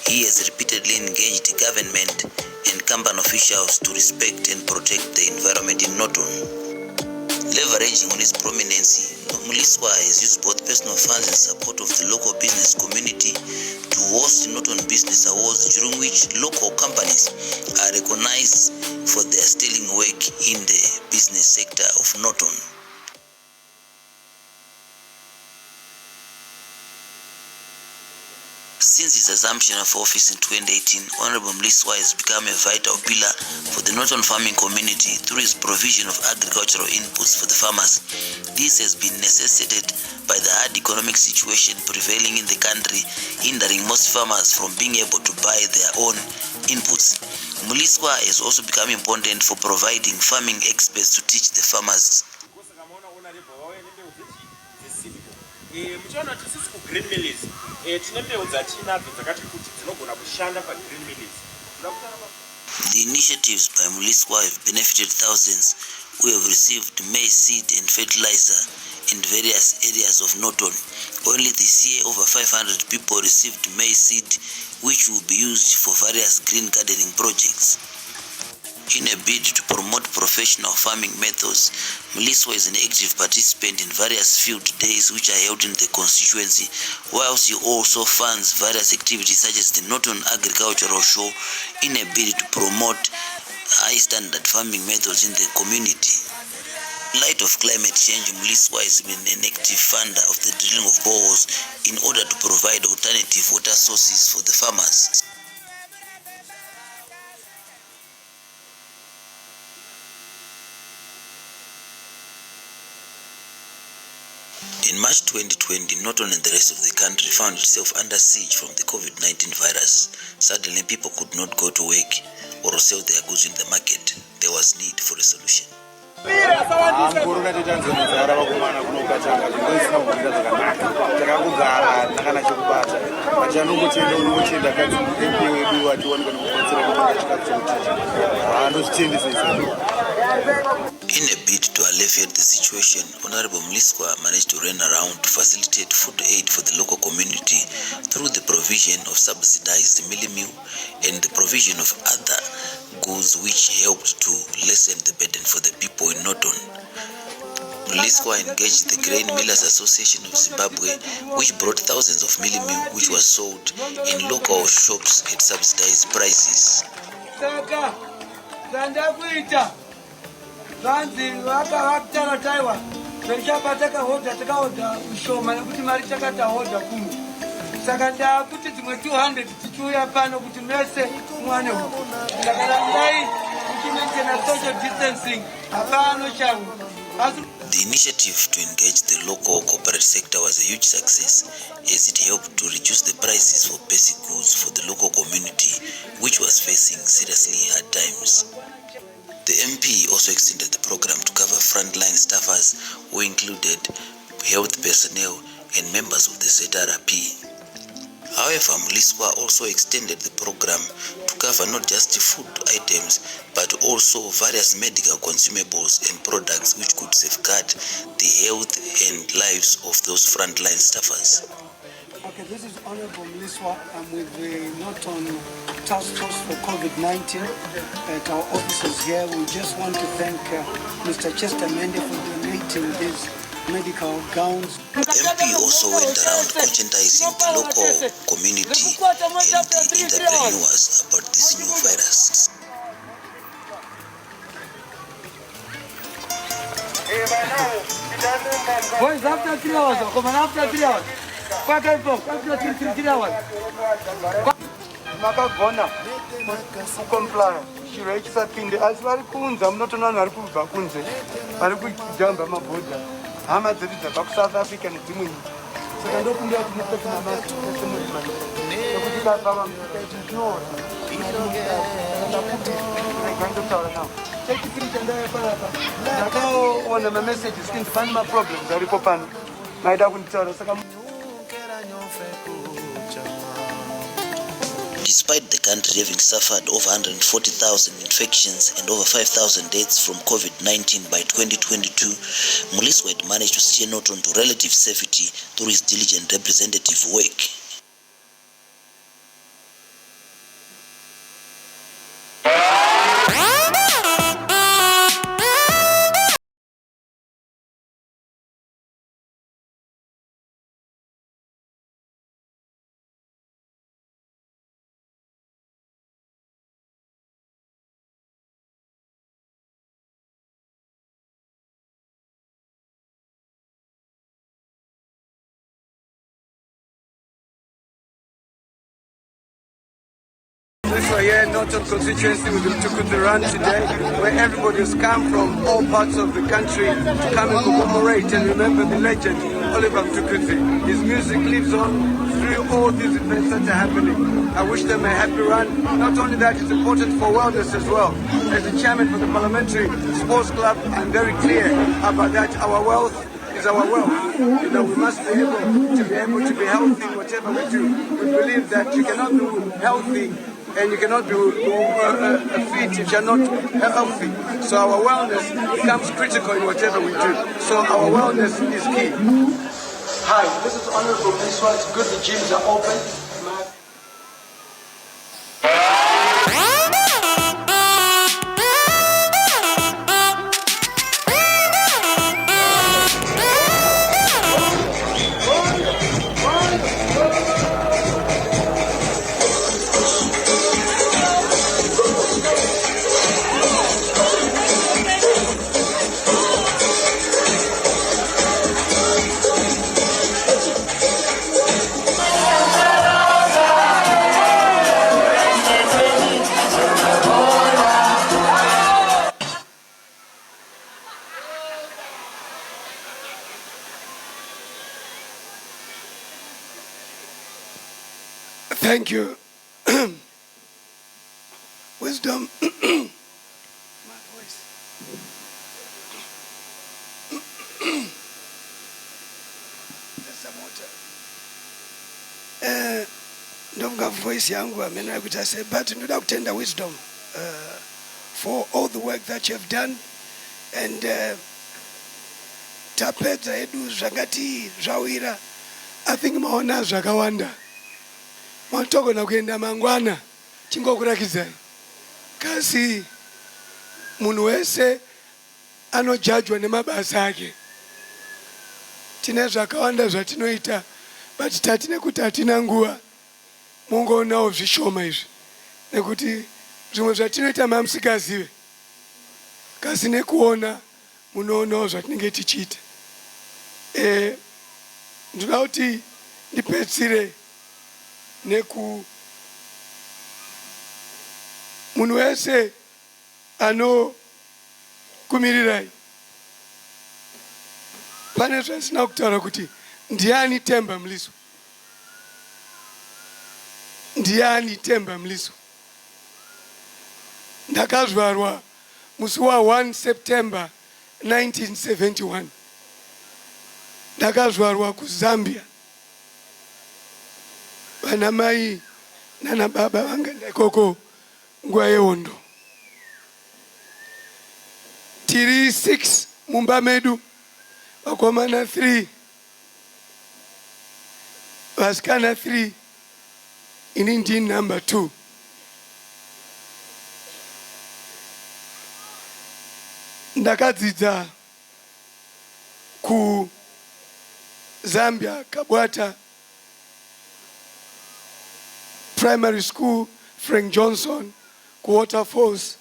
He has repeatedly engaged government and company officials to respect and protect the environment in Norton. Leveraging on his prominence, Mliswa has used both personal funds and support of the local business community to host Norton Business Awards, during which local companies are recognized for their sterling work in the business sector of Norton. Since his assumption of office in 2018, Honorable Mliswa has become a vital pillar for the Norton farming community through his provision of agricultural inputs for the farmers. This has been necessitated by the hard economic situation prevailing in the country, hindering most farmers from being able to buy their own inputs. Mliswa has also become important for providing farming experts to teach the farmers.
muchaona kuti sisi kugreen mills tine mbeu dzatinadzo dzakati kuti dzinogona kushanda pagreen mills.
The initiatives by Mliswa have benefited thousands who have received maize seed and fertilizer in various areas of Norton. Only this year, over 500 people received maize seed, which will be used for various green gardening projects. In a bid to promote professional farming methods, Mliswa is an active participant in various field days which are held in the constituency, whilst he also funds various activities such as the Norton Agricultural Show in a bid to promote high standard farming methods in the community. In light of climate change, Mliswa has been an active funder of the drilling of boreholes in order to provide alternative water sources for the farmers. In March 2020, Norton and the rest of the country found itself under siege from the COVID-19 virus. Suddenly, people could not go to work or sell their goods in the market. There was need for a solution.
Corona titanzania ravakumana kunokatanga zvingoisina kugurira zvakanaka takakugara takana chekubata pachanongotenda unongotenda kadzi MP wedu atiwanika nekubatsira kupanga chikafu chekuticha handozvitendesesa.
In a bid to alleviate the situation, Honorable Mliswa managed to run around to facilitate food aid for the local community through the provision of subsidized mealie meal and the provision of other goods which helped to lessen the burden for the people in Norton. Mliswa engaged the Grain Millers Association of Zimbabwe, which brought thousands of mealie meal which was sold in local shops at subsidized prices.
Vanzi vakatara taiwa zvechapa takahodha takahodha ushoma nekuti mari takatahodha kuno saka ndakuti dzimwe 200 tichiuya pano kuti mese mwane huko ndakarandai kuchimentena social distancing hapano changu.
The initiative to engage the local corporate sector was a huge success as it helped to reduce the prices for basic goods for the local community, which was facing seriously hard times. The MP also extended the program to cover frontline staffers who included health personnel and members of the ZRP. However, Mliswa also extended the program to cover not just food items but also various medical consumables and products which could safeguard the health and lives of those frontline staffers.
Okay, this is Honorable Mliswa. I'm with the Norton Task Force for COVID-19 at our offices here. We just want to thank Mr. Chester Mende for donating these medical gowns.
MP also went around conscientizing the local community and the entrepreneurs about this new virus.
Boys, after 3 hours, come on, after 3 hours. After 3 hours. Makagona kucomply chiro chisapinde asi vari kunza munotona vanhu vari kubva kunze vari kujamba mabhodha hama dzedu dzabva kuSouth Africa nedzimwe nyika saka ndokumbira kuti mupfeke mamasi ese muri mani nokuti kafama mukaitinoona ndakandotaura navo chechipiri chandaya panapa ndakaona mamessages kunzi pane maproblems aripo pano maida kunditaura saka.
Despite the country having suffered over 140,000 infections and over 5,000 deaths from COVID-19 by 2022, Mliswa had managed to steer Norton to relative safety through his diligent representative work.
Mliswa here in Norton Constituency with the run today, where everybody has come from all parts of the country to come and commemorate and remember the legend, Oliver Mtukudzi. His music lives on through all these events that are happening. I wish them a happy run. Not only that, it's important for wellness as well. As the chairman for the Parliamentary Sports Club, I'm very clear about that. Our wealth is
is our wealth. You know, we must be able to be healthy in whatever we do. We believe that you cannot be healthy and you cannot be fit if you're not healthy. So our wellness becomes critical in whatever we do. So our wellness is key. Hi, this is Honorable Mliswa. It's good the gyms are open.
Thank you. Wisdom. My voice. There's some water. Ndonga voice yangu amena kuta say, but ndoda kutenda wisdom for all the work that you have done, and tapedza edu zvakati zvawira. I think maona zvakawanda. Matoko na kuenda mangwana chingokurakizai kasi munhu wese anojajwa nemabasa ake. Tine zvakawanda zvatinoita but tatine kuti hatina nguva mungoonawo zvishoma izvi nekuti zvimwe zvatinoita mamusikazive kasi nekuona munoonawo zvatinenge tichiita. Ndinoda kuti ndipedzire neku munhu wese anokumirirai. Pane zvasina kutaura kuti ndiani Themba Mliswa. Ndiani Themba Mliswa. Ndakazvarwa musi wa 1 September 1971. Ndakazvarwa kuZambia. Vana mai nana baba vangenda ikoko nguva yehondo. Tiri 6 mumba medu, vakomana 3, vasikana 3, ini ndini number 2. Ndakadzidza ku Zambia Kabwata Primary School, Frank Johnson, Waterfalls,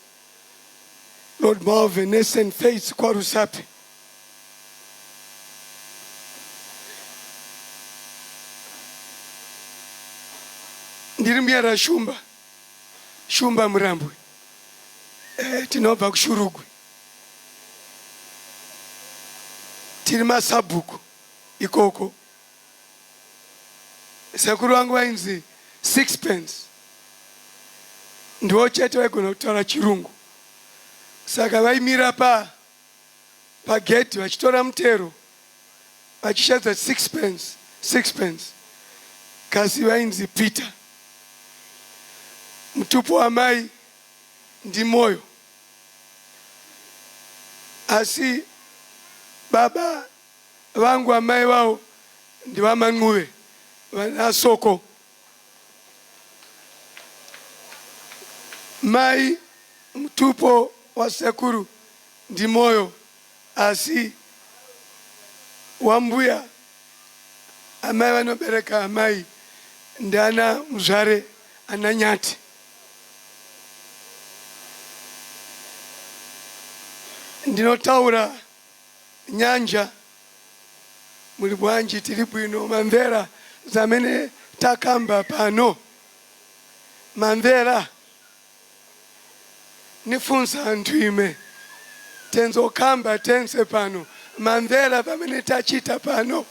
Lord Marvin, St. Faith's, Kwarusapi. Ndiri muyara Shumba Murambwe. Tinobva kuShurugwe. Tiri Masabhuku ikoko. Sekuru wangu wainzi 6 pence. Ndiwo chete waigona kutaura chirungu. Saka vaimira pagedhi vachitora mutero vachishadza 6 pence. Kasi vainzi Peter. Mutupo wamai ndi moyo. Asi baba vangu amai vao ndi vaman'uve vanasoko. Mai mutupo wa sekuru ndi moyo, asi wambuya amai vanobereka amai ndi ana muzvare ananyati. Ndinotaura nyanja muri bwanji tiri bwino mamvera zamene takamba pano. Mamvera nifunza anthu ime tenzokamba tense pano mamvera pamene tachita pano.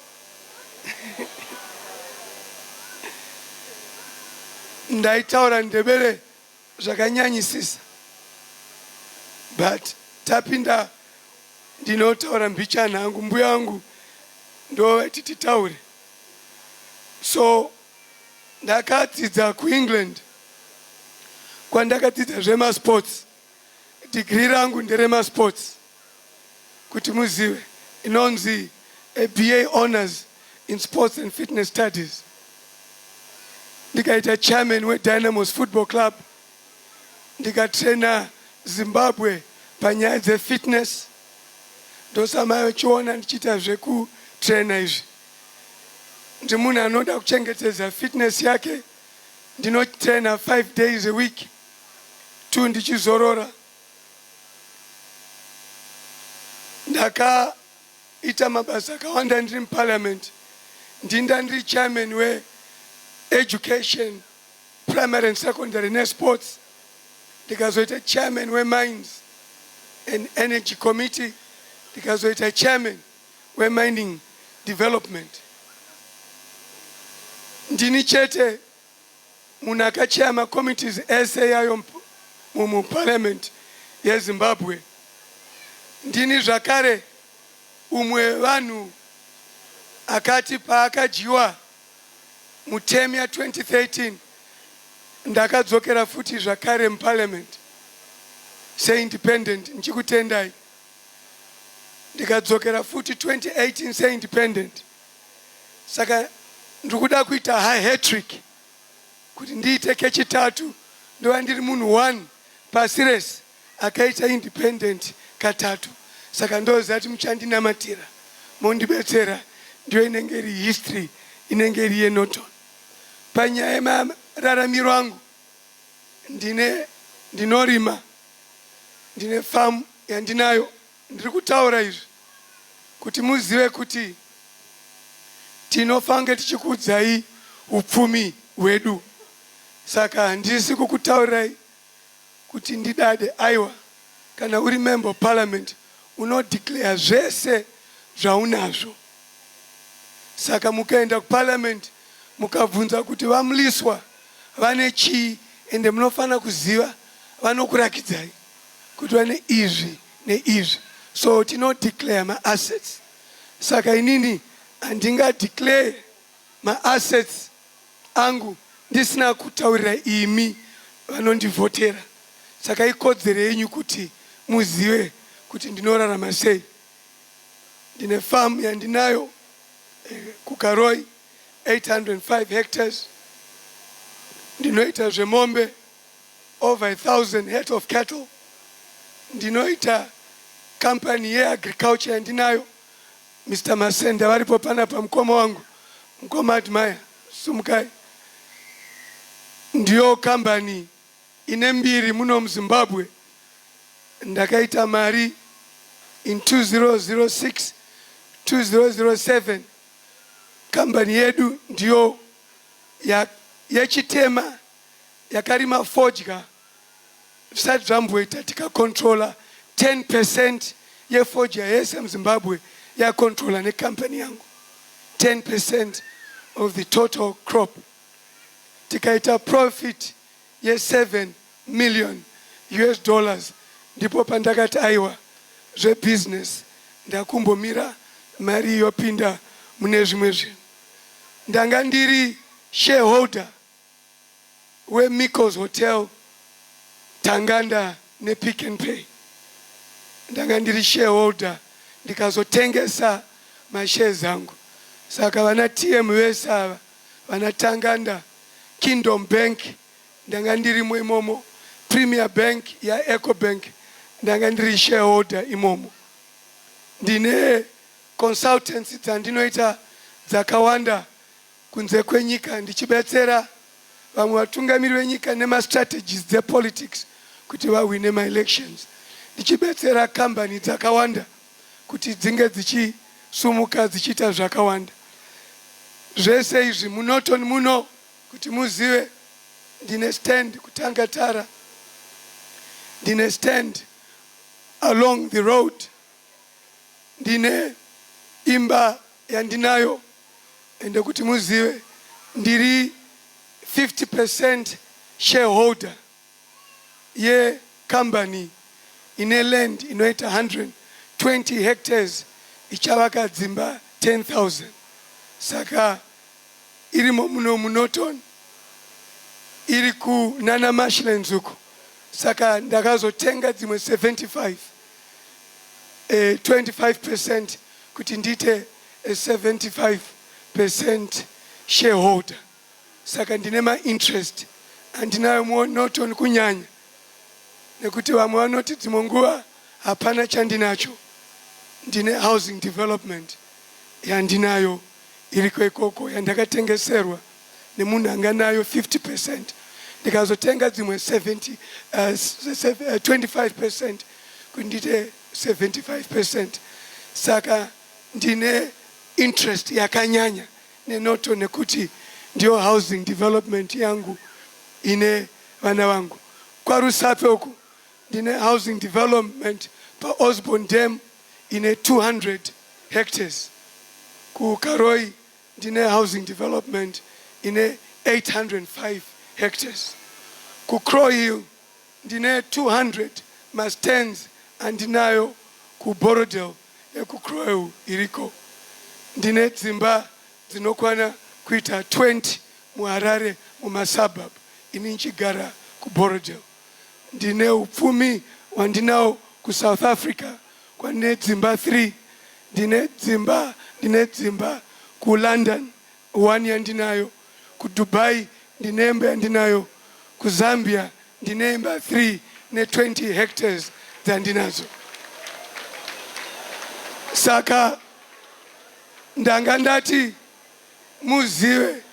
Ndaitaura ndebere zvakanyanyisisa but tapinda ndinotaura mbichana hangu. Mbuya wangu ndo titaure. So ndakadzidza kuEngland kwandakadzidza zvemasports. Degree rangu nderemasports kuti muzive, inonzi a BA honors in sports and fitness studies. Ndikaita chairman weDynamos Football Club, ndikatraina Zimbabwe panyaya dzefitness. Ndosamayo chiona ndichiita zvekutraina izvi. Ndimunhu anoda kuchengetedza fitness yake, ndinotraina 5 days a week, 2 ndichizorora. Ndakaita mabasa akawanda ndiri muParliament. Ndiri chairman we-education, primary and secondary nesports. Ndikazoita chairman we-mines and energy committee. Ndikazoita chairman we-mining development. Ndini chete munhu akachair macommittees ese yayo muParliament yeZimbabwe. Ndini zvakare umwe vanhu akati paakajiwa mutemu ya2013 ndakadzokera futi zvakare muParliament seindependent ndichikutendai. Ndikadzokera futi 2018 seindependent. Saka ndikuda kuita high hat-trick kuti ndiite kechitatu ndova ndiri munhu 1 pasi rese akaita independent katatu. Saka ndozati muchandinamatira mondibetsera, ndiyo inenge iri history inenge iri yeNorton. Panyaya yemararamiro angu ndinorima, ndine farm yandinayo. Ndiri kutaura izvi kuti muzive kuti tinofange tichikudzai upfumi hwedu. Saka handisi kukutaurirai kuti ndidade, aiwa, kana uri member of parliament unodeclare zvese zvaunazvo. Saka mukaenda kuParliament mukabvunza kuti vaMliswa vane chii ende munofana kuziva, vanokurakidzai kuti vane izvi neizvi. So tinodeclare ma-assets. Saka inini handingadeclare ma-assets angu ndisina kutaurira imi vanondivhotera. Saka ikodzero yenyu kuti muzive kuti ndinorarama sei. Ndine farm yandinayo kuKaroi 805 hectares. Ndinoita zvemombe over 1,000 head of cattle. Ndinoita company yeagriculture yandinayo. Mr. Masenda varipo panapa, mukoma wangu, mukoma Admire Sumukai. Ndiyo company ine mbiri muno muZimbabwe. Ndakaita mari in 2006 2007. Company yedu ndiyo yechitema yakarima fodya zvisati zvamboita tikakontrola 10% yefodya yese muZimbabwe yakontrola necompany yangu. 10% of the total crop. Tikaita profit ye$7 million ndipo pandakati aiwa zvebusiness ndakumbomira mari yopinda mune zvimwe zvinhu. Ndanga ndiri shareholder weMiko's Hotel Tanganda nePick and Pay. Ndanga ndiri shareholder ndikazotengesa mashares angu. Saka vana TM vese ava, vana Tanganda, Kingdom Bank ndanga ndirimo imomo, Premier Bank ya Eco Bank ndanga ndiri shareholder imomo. Ndine consultancy dzandinoita dzakawanda kunze kwenyika ndichibetsera vamwe vatungamiri venyika nemastrategies dzepolitics kuti vawine ma-elections. Ndichibetsera company dzakawanda kuti dzinge dzichisumuka dzichiita zvakawanda. Zvese izvi muNorton muno kuti muzive ndine stand kuTangatara, ndine stand along the road, ndine imba yandinayo ende kuti muzive ndiri 50% shareholder ye company ine land inoita 120 hectares ichavaka dzimba 10,000 saka irimo muno munoton iri ku nana mashlands uko saka ndakazotenga dzimwe 75 25% kuti ndite 75% shareholder saka ndine ma-interest andinayo munoton kunyanya nekuti vamwe vanoti dzimwe nguva hapana chandinacho ndine housing development yandinayo iriko ikoko yandakatengeserwa nemunhu anga nayo 50% ndikazotenga dzimwe 25% kuti ndite 75%. Saka ndine interest yakanyanya nenoto nekuti ndio housing development yangu ine vana vangu. Kwa Rusape uku ndine housing development pa Osborne Dam ine 200 hectares. Ku Karoi ndine housing development ine 805 hectares. Ku Crow Hill ndine 200 stands andinayo ku Borodale ku Crow Hill iriko. Ndine dzimba dzinokwana kuita 20 muHarare mumasuburb ini nchigara ku Borodale. Ndine upfumi wandinawo ku South Africa kwane dzimba 3. Ndine dzimba ku London 1 yandinayo, ku Dubai ndinembe yandinayo, ku Zambia ndinemba 3 ne 20 hectares dzandinazo. Saka ndanga ndati muzive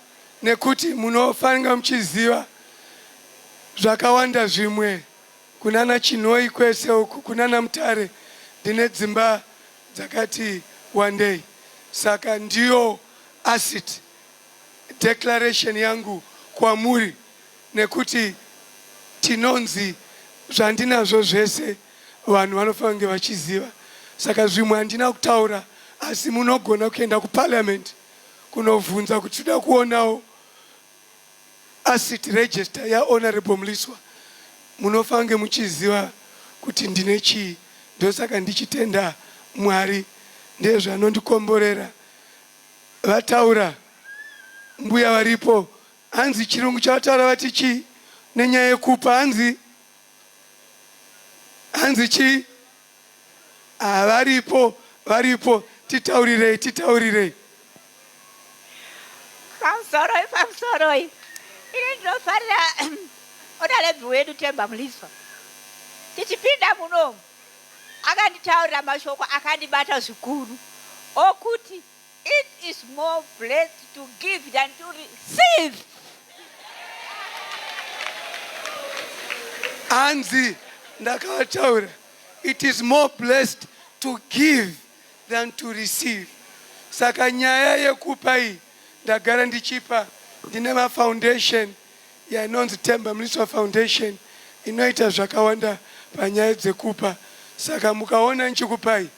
nekuti munofanira muchiziva zvakawanda zvimwe kunana Chinoi kwese uku kunana Mutare ndine dzimba dzakati wandei. Saka ndiyo asset declaration yangu kwamuri nekuti tinonzi zvandinazvo zvese vanhu vanofanira kunge vachiziva. Saka zvimwe handina kutaura asi munogona kuenda kuParliament kunovhunza kuti toda kuonawo asset register yaHonorable Mliswa. Munofanira kunge muchiziva kuti ndine chii. Ndosaka ndichitenda Mwari ndezvanondikomborera. Vataura mbuya varipo hanzi chirungu chavataura vati chii nenyaya yekupa hanzi chii. Varipo titaurirei.
Pamsoroi ini ndinofarira Honorable wedu Themba Mliswa. Tichipinda munomu akanditaurira mashoko akandibata zvikuru okuti it is more blessed to give than to receive.
Hanzi ndakataura it is more blessed to give than to receive. Saka nyaya yekupa iyi ndagara ndichipa. Ndine mafoundation yanonzi Themba Mliswa Foundation inoita zvakawanda panyaya dzekupa. Saka mukaona nchikupai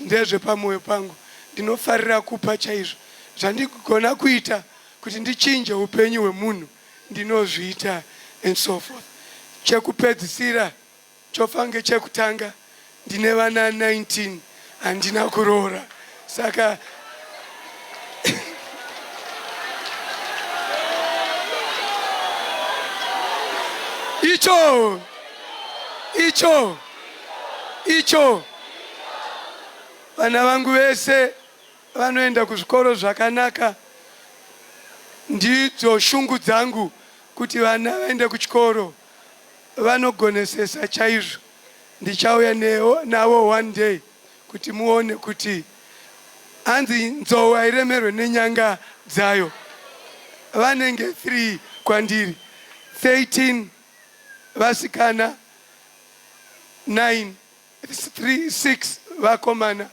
ndezve pamoyo pangu. Ndinofarira kupa chaizvo. Zvandigona kuita kuti ndichinje upenyu hwemunhu ndinozviita and so forth. Chekupedzisira chofange chekutanga ndine vana 19 handina kuroora. Saka icho vana vangu vese vanoenda kuzvikoro zvakanaka. Ndidzo shungu dzangu kuti vana vaende kuchikoro vanogonesesa chaizvo. Ndichauya navo one day kuti muone kuti hanzi nzou hairemerwe nenyanga dzayo. Vanenge 3 kwandiri, 13 vasikana, 9, 6 vakomana.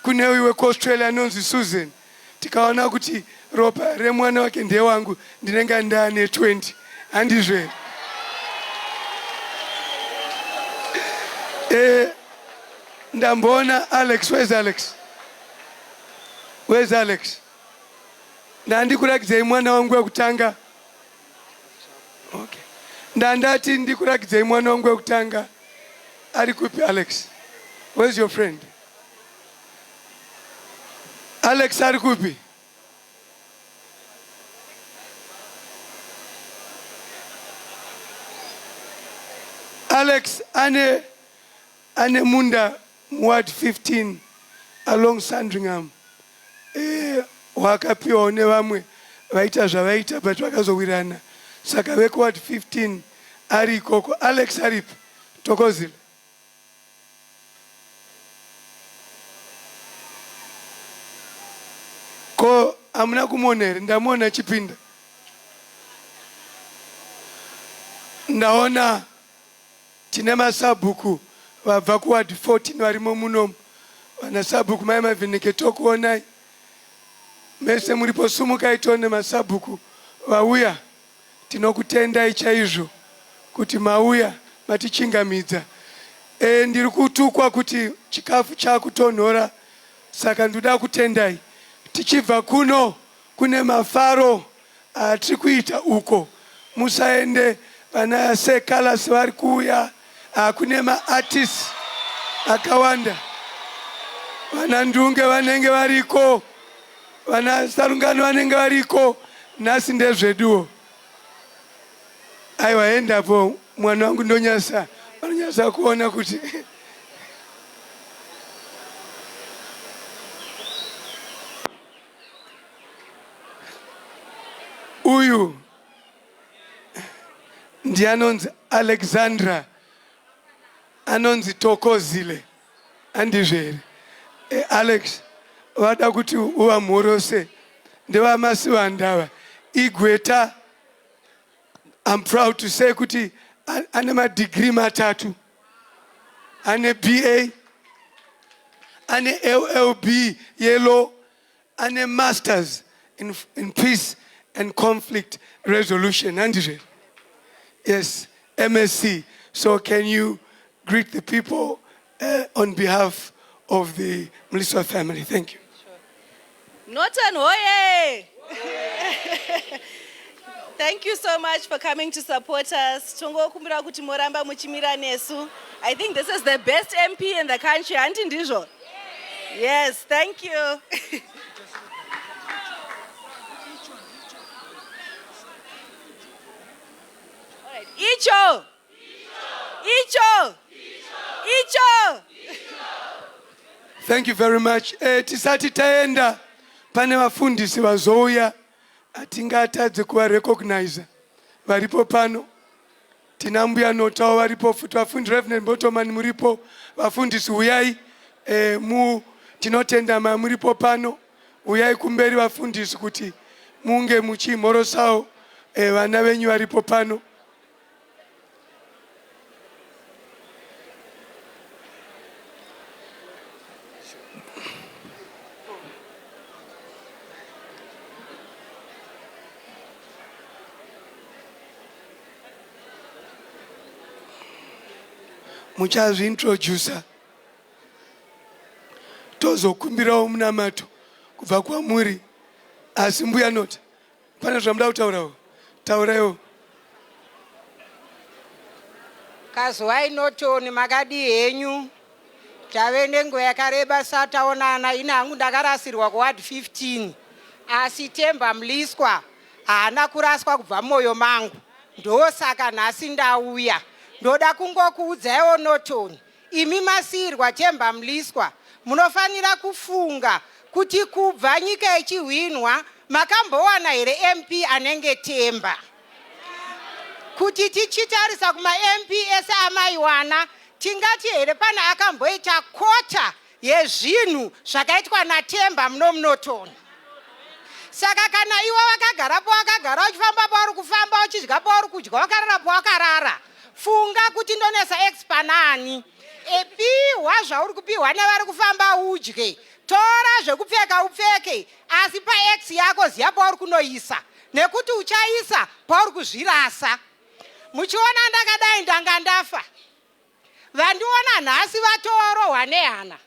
Kune uyu wekuAustralia anonzi Susan. Tikaona kuti ropa remwana wake ndewangu ndinenge ndane 20. Handizve. Ndambona Alex. Where's Alex? Ndandikurakidzai mwana wangu wekutanga. Okay. Ndandati ndikurakidzai mwana wangu wekutanga. Ari kupi Alex? Where's your friend? Alex ari kupi? Alex ane munda Ward 15 along Sandringham. Wakapiwa ne vamwe vaita zvavaita but vakazowirana. Saka veko Ward 15 ari ikoko. Alex aripi? Tokozile. Ko amuna kumonere ndamona chipinda. Ndaona tine masabhuku vabva kuward 14 varimo munomu. Vana sabhuku mai mavheneke tokuonai. Mese muripo sumukai tione masabhuku vauya. Tinokutendai chaizvo kuti mauya matichingamidza. Ndiri kutukwa kuti chikafu chakutonhora saka ndoda kutendai. Tichibva kuno kune mafaro atiri kuita uko. Musaende vana sekalas vari kuuya. Kune maartists akawanda. Vana ndunge vanenge variko. Vana sarungano vanenge variko. Nhasi ndezveduwo. Aiwa endapo mwana wangu ndonyasa. Vanonyasa kuona kuti uyu ndianonzi Alexandra anonzi Tokozile andizvere. Alex vada kuti uvamhorose ndevamasiwa ndava igweta. I'm proud to say kuti ane madegree matatu. Ane BA, ane LLB yellow, ane masters in peace and conflict resolution. Andizvere. Yes, MSc. So can you greet the people on behalf of the Mliswa family? Thank you.
Norton Hoye! Thank you so much for coming to support us. Tongokumbira kuti moramba muchimira nesu. I think this is the best MP in the country, Auntie Ndijo. Yes, thank you. Icho! Icho! Icho!
Thank you very much. Tisati taenda pane vafundisi vazouya atingatadze kuva recognize varipo pano. Tina mbuya Notawo varipo futi vafundi Reverend Botoman muripo vafundisi uyai tinotenda muripo pano. Uyai kumberi vafundisi kuti munge muchimhorosawo vana venyu varipo pano. Muchazviintroducer tozokumbirawo munamato kubva kwamuri. Asi mbuya Nota pane zvamuda kutaurawo, tauraiwo.
Kazwai Notoni makadi henyu. Tave nenguva yakareba sataonana. Ina hangu ndakarasirwa kuward 15. Asi Themba Mliswa haana kuraswa kubva moyo mangu. Ndosaka nhasi ndauya. Ndoda kungokuudzaiwo Notoni. Imi masirwa Themba Mliswa. Munofanira kufunga kuti kubva nyika ichihwinwa makambowana here MP anenge Themba. Kuti tichitarisa kuma MP ese amaiwana tingati here pana akamboita kota yezvinhu zvakaitwa naThemba Notoni. Saka kana iwe wakagarapo wakagara uchifamba pauri kufamba uchidya pauri kudya wakarara pawakarara. Funga kuti ndonesa expanani. Epiwa zvauri kupiwa nevari kufamba udye. Tora zvekupfeka upfeke. Asi pa X yako ziya pauri kunoisa. Nekuti uchaisa pauri kuzvirasa. Muchiona ndakadai ndanga ndafa. Vandiona nhasi vatorohwa nehana.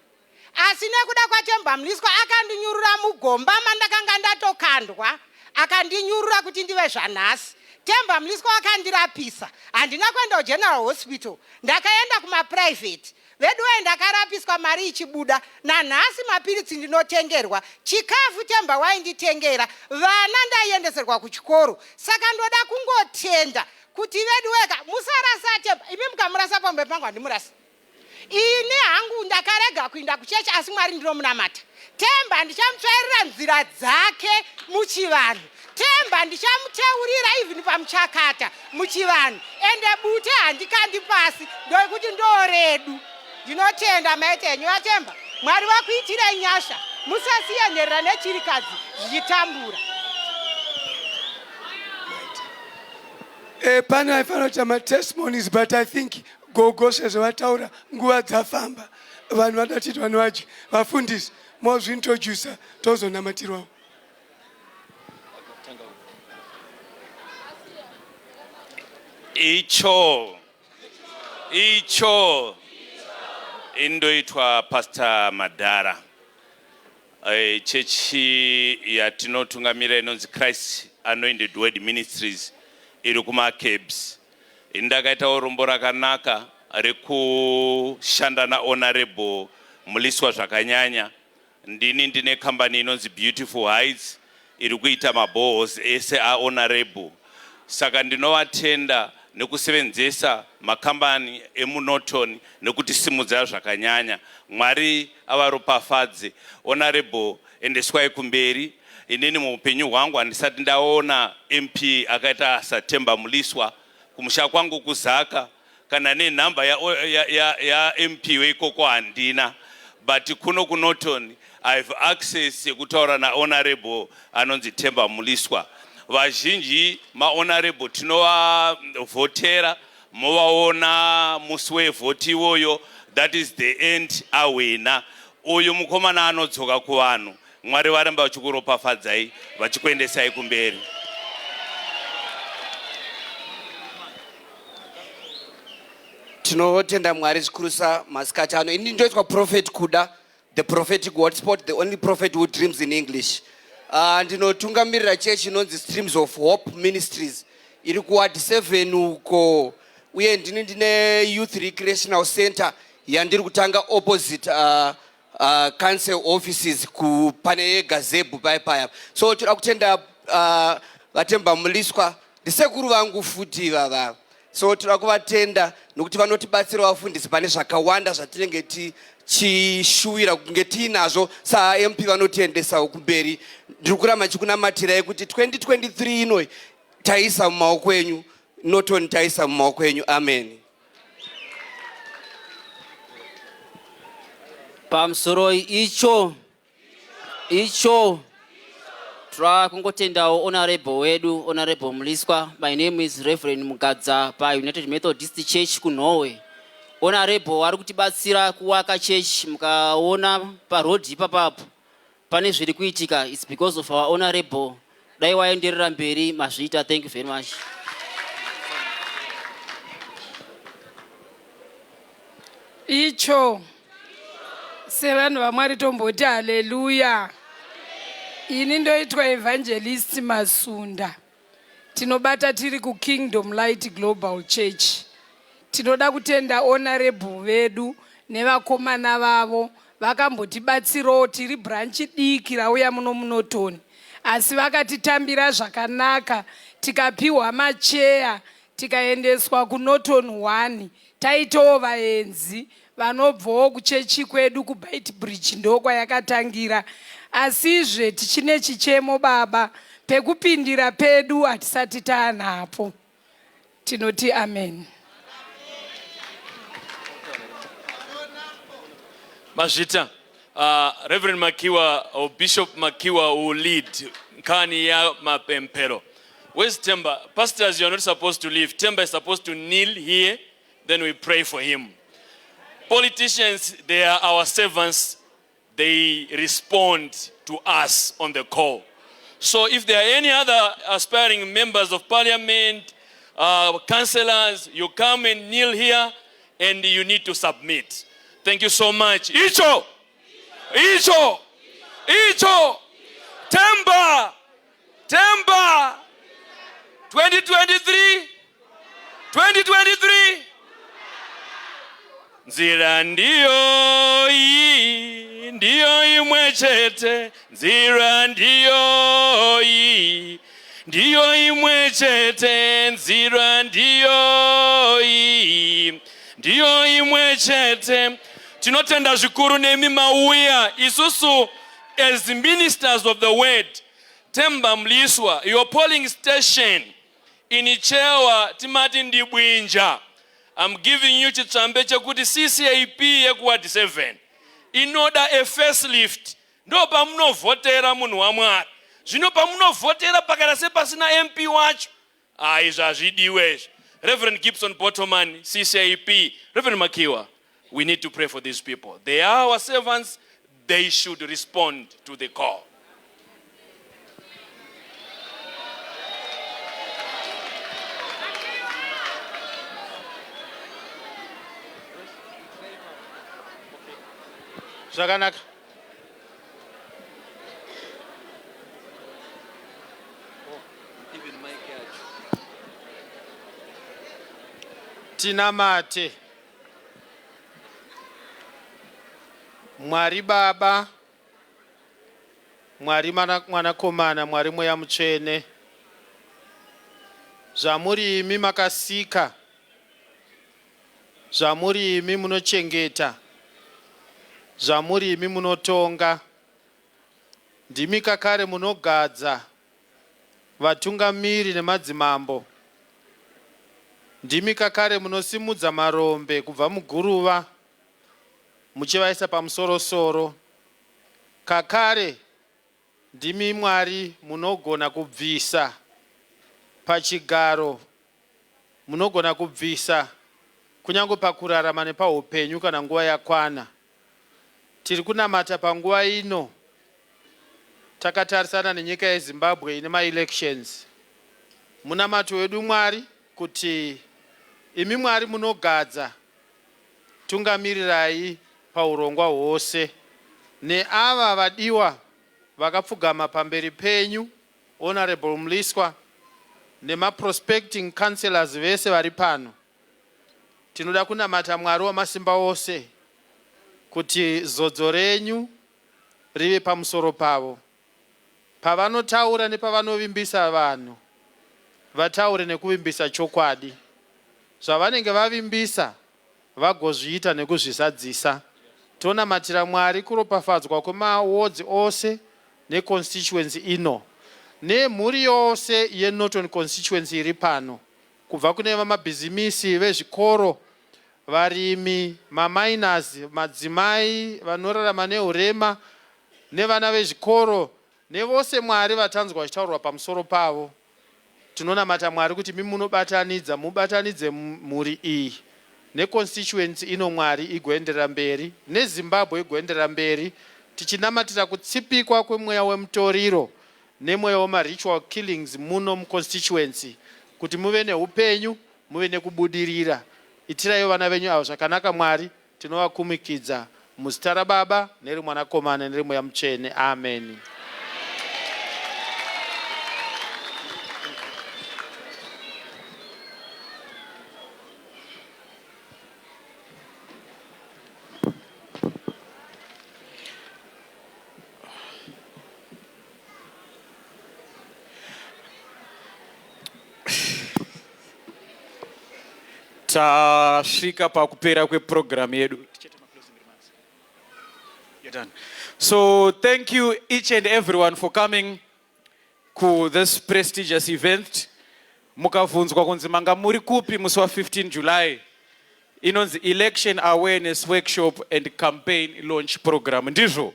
Asi nekuda kwaThemba Mliswa akandinyurura mugomba mandakanga ndatokandwa. Akandinyurura kuti ndive zvanhasi. Themba Mliswa akandirapisa. Handina kwenda kuGeneral Hospital. Ndakaenda kuma private. vedu ndakarapiswa mari ichibuda nanhasi mapiritsi ndinotengerwa chikafu Themba wainditengera vana ndaiendeserwa kuchikoro saka ndoda kungotenda kuti vedu wega musarasa Themba imi mukamurasa pamwe pangu handimurasi ini hangu ndakarega kuinda kuchechi asi Mwari ndinomunamata Themba ndichamutsvairira nzira dzake muchivanhu Themba ndichamuteurira even pamuchakata muchivanhu ende bute handikandi pasi ndokuti ndoredu ndinotenda maite henyu Themba Mwari wakuitire nyasha musasiyenherera nechirikadzi zvichitambura
pano haifanira kuita matestimonies but I think gogo sezvavataura nguva dzafamba vanhu vadatiti vanhu vachi vafundisi mozvintrodusa tozonamatirwawo.
Icho indoitwa Pastor Madara chechi yatinotungamira inonzi Christ Anointed Word Ministries iri kumaCabs. Indakaita urombo rakanaka rekushanda naHonorable Mliswa zvakanyanya. Ndine company inonzi Beautiful Heights iri kuita maboreholes ese aHonorable. Saka ndinovatenda nekusevenzesa makambani emuNorton nekutisimudza zvakanyanya. Mwari avaropafadze. Honorable endeswai kumberi. Inini muupenyu hwangu handisati ndaona MP akaita saThemba Mliswa. Kumusha kwangu kuzaka kana nenhamba ya MP weikoko handina. But kuno kuNorton I have access yekutaura naHonorable anonzi Themba Mliswa. Vazhinji maHonorable tinovavhotera movaona musi wevhoti iwoyo, that is the end awina. Uyu mukomana anodzoka kuvanhu. Mwari varamba vachikuropafadzai vachikuendesai kumberi.
Tinotenda Mwari zikurusa masikati ano. Ini ndoitwa Prophet Kuda, the prophetic hotspot, the only prophet who dreams in English. Ndinotungamirira church inonzi Streams of Hope Ministries iri kuward 7 uko, uye ndine youth recreational center yandiri kutanga opposite council offices pane gazebo paya. So toda kutenda vaThemba Mliswa ndisekuru vangu futi vava. So toda kuvatenda nokuti vanotibatsira vafundisi pane zvakawanda zvatinenge tichishuwira kunge tiinazvo saMP vanotiendesawo kumberi. Ndiri kuramba chikunamatirai kuti 2023 ino taisa mumaoko enyu, Norton taisa mumaoko enyu. Amen.
Pamusoro icho kungotenda Honorable wedu, Honorable Mliswa. My name is Reverend Mugadza pa United Methodist Church kuNorway. Honorable ari kutibatsira kuwaka church, mukaona parodi papapo pane zviri kuitika, it's because of our Honorable. Dai waenderera mberi mazvita. Thank you very much.
Icho sevanhu vaMwari tomboti haleluya. Ini ndoitwa Evangelist Masunda. Tinobata tiri kuKingdom Light Global Church. Tinoda kutenda Honorable vedu nevakomana vavo vakambotibatsirawo, tiri branch diki rauya muno muNorton, asi vakatitambira zvakanaka, tikapiwa macheya tikaendeswa kuNorton 1. Taitawo vaenzi vanobvawo kuchechi kwedu kuBite Bridge ndokwa yakatangira. Asizve tichine chichemo baba, pekupindira pedu hatisati taanapo. Tinoti amen.
Mazvita, Reverend Makiwa or Bishop Makiwa will lead Nkani ya mapempero. Where's Themba? Pastors, you're not supposed to leave. Themba is supposed to kneel here, then we pray for him. Politicians, they are our servants. They respond to us on the call. So if there are any other aspiring members of Parliament, councillors, you come and kneel here and you need to submit. Thank you so much. Icho! Themba! 2023! nzira ndiyo iyi, ndiyo imwe chete, nzira ndiyo iyi, ndiyo imwe chete, nzira ndiyo iyi, ndiyo imwe chete. Tinotenda zvikuru nemi mauya isusu as ministers of the word. Themba Mliswa, your polling station in Chewa timati ndibwinja. I'm giving you chitsambe chekuti CCAP yekuward 7. In order a facelift. Ndo pamunovhotera munhu waMwari. Zvino pamunovhotera pakarase pasina MP wacho. Izvi hazvidiwe. Reverend Gibson Bottoman, CCAP, Reverend Makiwa, we need to pray for these people. They are our servants. They should respond to the call.
Zvakanaka. Tinamate. Mwari Baba, Mwari Mwanakomana, Mwari Mweya Mutsvene, zvamuri imi makasika, zvamuri imi munochengeta, zvamuri imi munotonga, ndimi kakare munogadza vatungamiri nemadzimambo, ndimi kakare munosimudza marombe kubva muguruva muchivaisa pamusoro-soro. Kakare ndimi Mwari munogona kubvisa pachigaro, munogona kubvisa kunyange pakurarama nepaupenyu kana nguva yakwana. Tiri kunamata panguva ino takatarisana nenyika yeZimbabwe ine ma-elections. Munamato wedu Mwari kuti imi Mwari munogadza, tungamirirai paurongwa hwose neava vadiwa vakapfugama pamberi penyu, Honorable Mliswa nema-prospecting councillors vese vari pano. Tinoda kunamata Mwari wamasimba ose kuti zodzo renyu rive pamusoro pavo. Pavanotaura nepavanovimbisa vanhu, vataure nekuvimbisa chokwadi. Zvavanenge vavimbisa vagozviita nekuzvisadzisa. Tonamatira Mwari kuropafadzwa kwemawards ose neconstituency ino, nemhuri yose yeNorton constituency iri pano, kubva kune vamabhizimisi vezvikoro, varimi, maminers, madzimai vanorarama neurema, nevana vezvikoro, nevose Mwari vatanzwa vachitaurwa pamusoro pavo. Tinonamata Mwari kuti mimi munobatanidza, mubatanidze mhuri iyi neconstituency ino Mwari igoenderera mberi, neZimbabwe igoenderera mberi, tichinamatira kutsipikwa kwemweya wemutoriro nemweya wema-ritual killings muno muconstituency, kuti muve neupenyu, muve nekubudirira. Itirayo vana venyu avo zvakanaka Mwari, tinovakumikidza muzita raBaba nereMwanakomana nereMweya Mutsvene. Amen.
Tasvika pakupera kweprogram yedu. You're done. So thank you each and everyone for coming to this prestigious event. Mukavunzwa kunzi manga muri kupi musi wa 15 July. Inonzi Election Awareness Workshop and Campaign Launch Program. Ndizvo.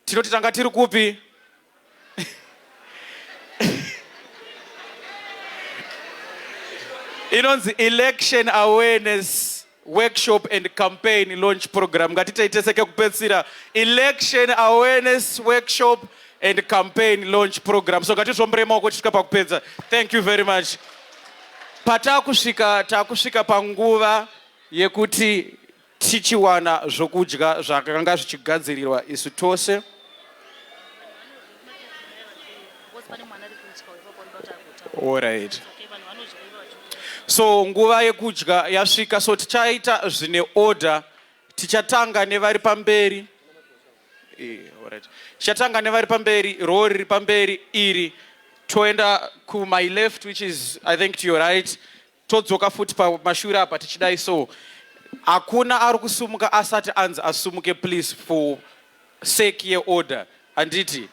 Tinoti tanga tiri kupi? Inonzi Election Awareness Workshop and Campaign Launch Program. Ngatitaiteseke kupedzisira Election Awareness Workshop and Campaign Launch Program. So ngatizombre maoko kusvika pakupedza. Thank you very much. Takusvika panguva yekuti tichiwana zvokudya zvakanga zvichigadzirirwa isu tose. All right. So nguva yekudya yasvika, so tichaita zvine order. Tichatanga nevari pamberi. Alright. Tichatanga nevari pamberi, row riri pamberi iri. Toenda ku my left, which is I think to your right. Todzoka futi pamashure apa tichidai so. Hakuna ari kusumuka asati anzi asumuke, please, for sake yeorder. Anditi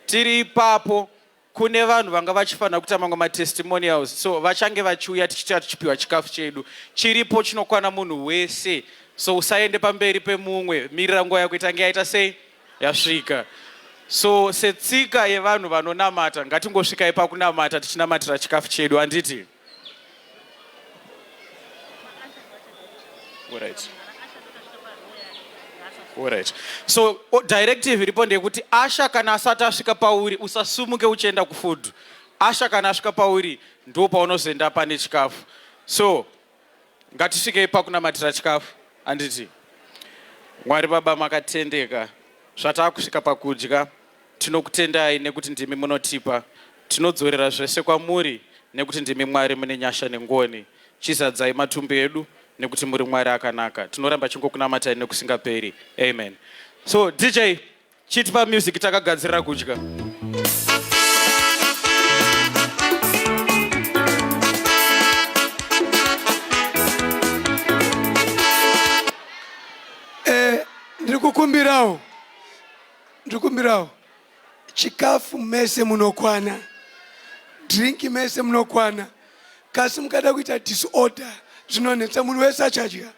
tiri ipapo kune vanhu vanga vachifanira kuita mamwe matestimonials, so vachange vachiuya tichita tichipiwa chikafu chedu. Chiripo chinokwana munhu wese, so usaende pamberi pemumwe, mirira nguva yako itange yaita sei yasvika. So setsika yevanhu vanonamata, ngatingosvikai pakunamata tichinamatira chikafu chedu. Anditi alright. So directive iripo ndeyekuti asha kana asati asvika pauri usasumuke uchienda kufood. Asha kana asvika pauri ndo paunozoenda pane chikafu. So ngatisvikei pakunamatira chikafu. Anditi Mwari Baba makatendeka, zvatakusvika pakudya, tinokutendai nekuti ndimi munotipa. Tinodzorera zvese kwamuri nekuti ndimi Mwari mune nyasha nengoni. Chizadzai matumbu edu nekuti muri Mwari akanaka. Tinoramba chingokunamatai nekusingaperi. Amen. So DJ, chitipa music takagadzirira kudya.
Ndikukumbirawo chikafu mese munokwana, drink mese munokwana. Kasi mukada kuita disorder zvinonetsa, munhu wese achadya.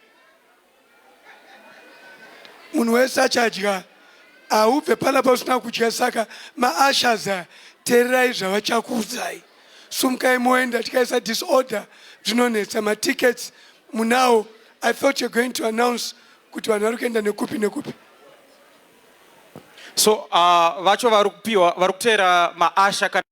Munhu wese achadya. Aubve pala pasina kudya, saka maashaza teererai zvavachakuudzai. Sumukai moenda, tikaisa disorder zvinonetsa. Matickets munawo. I thought you're going to announce kuti vanhu vari kuenda nekupi nekupi.
So vacho vari kuteera maasha kana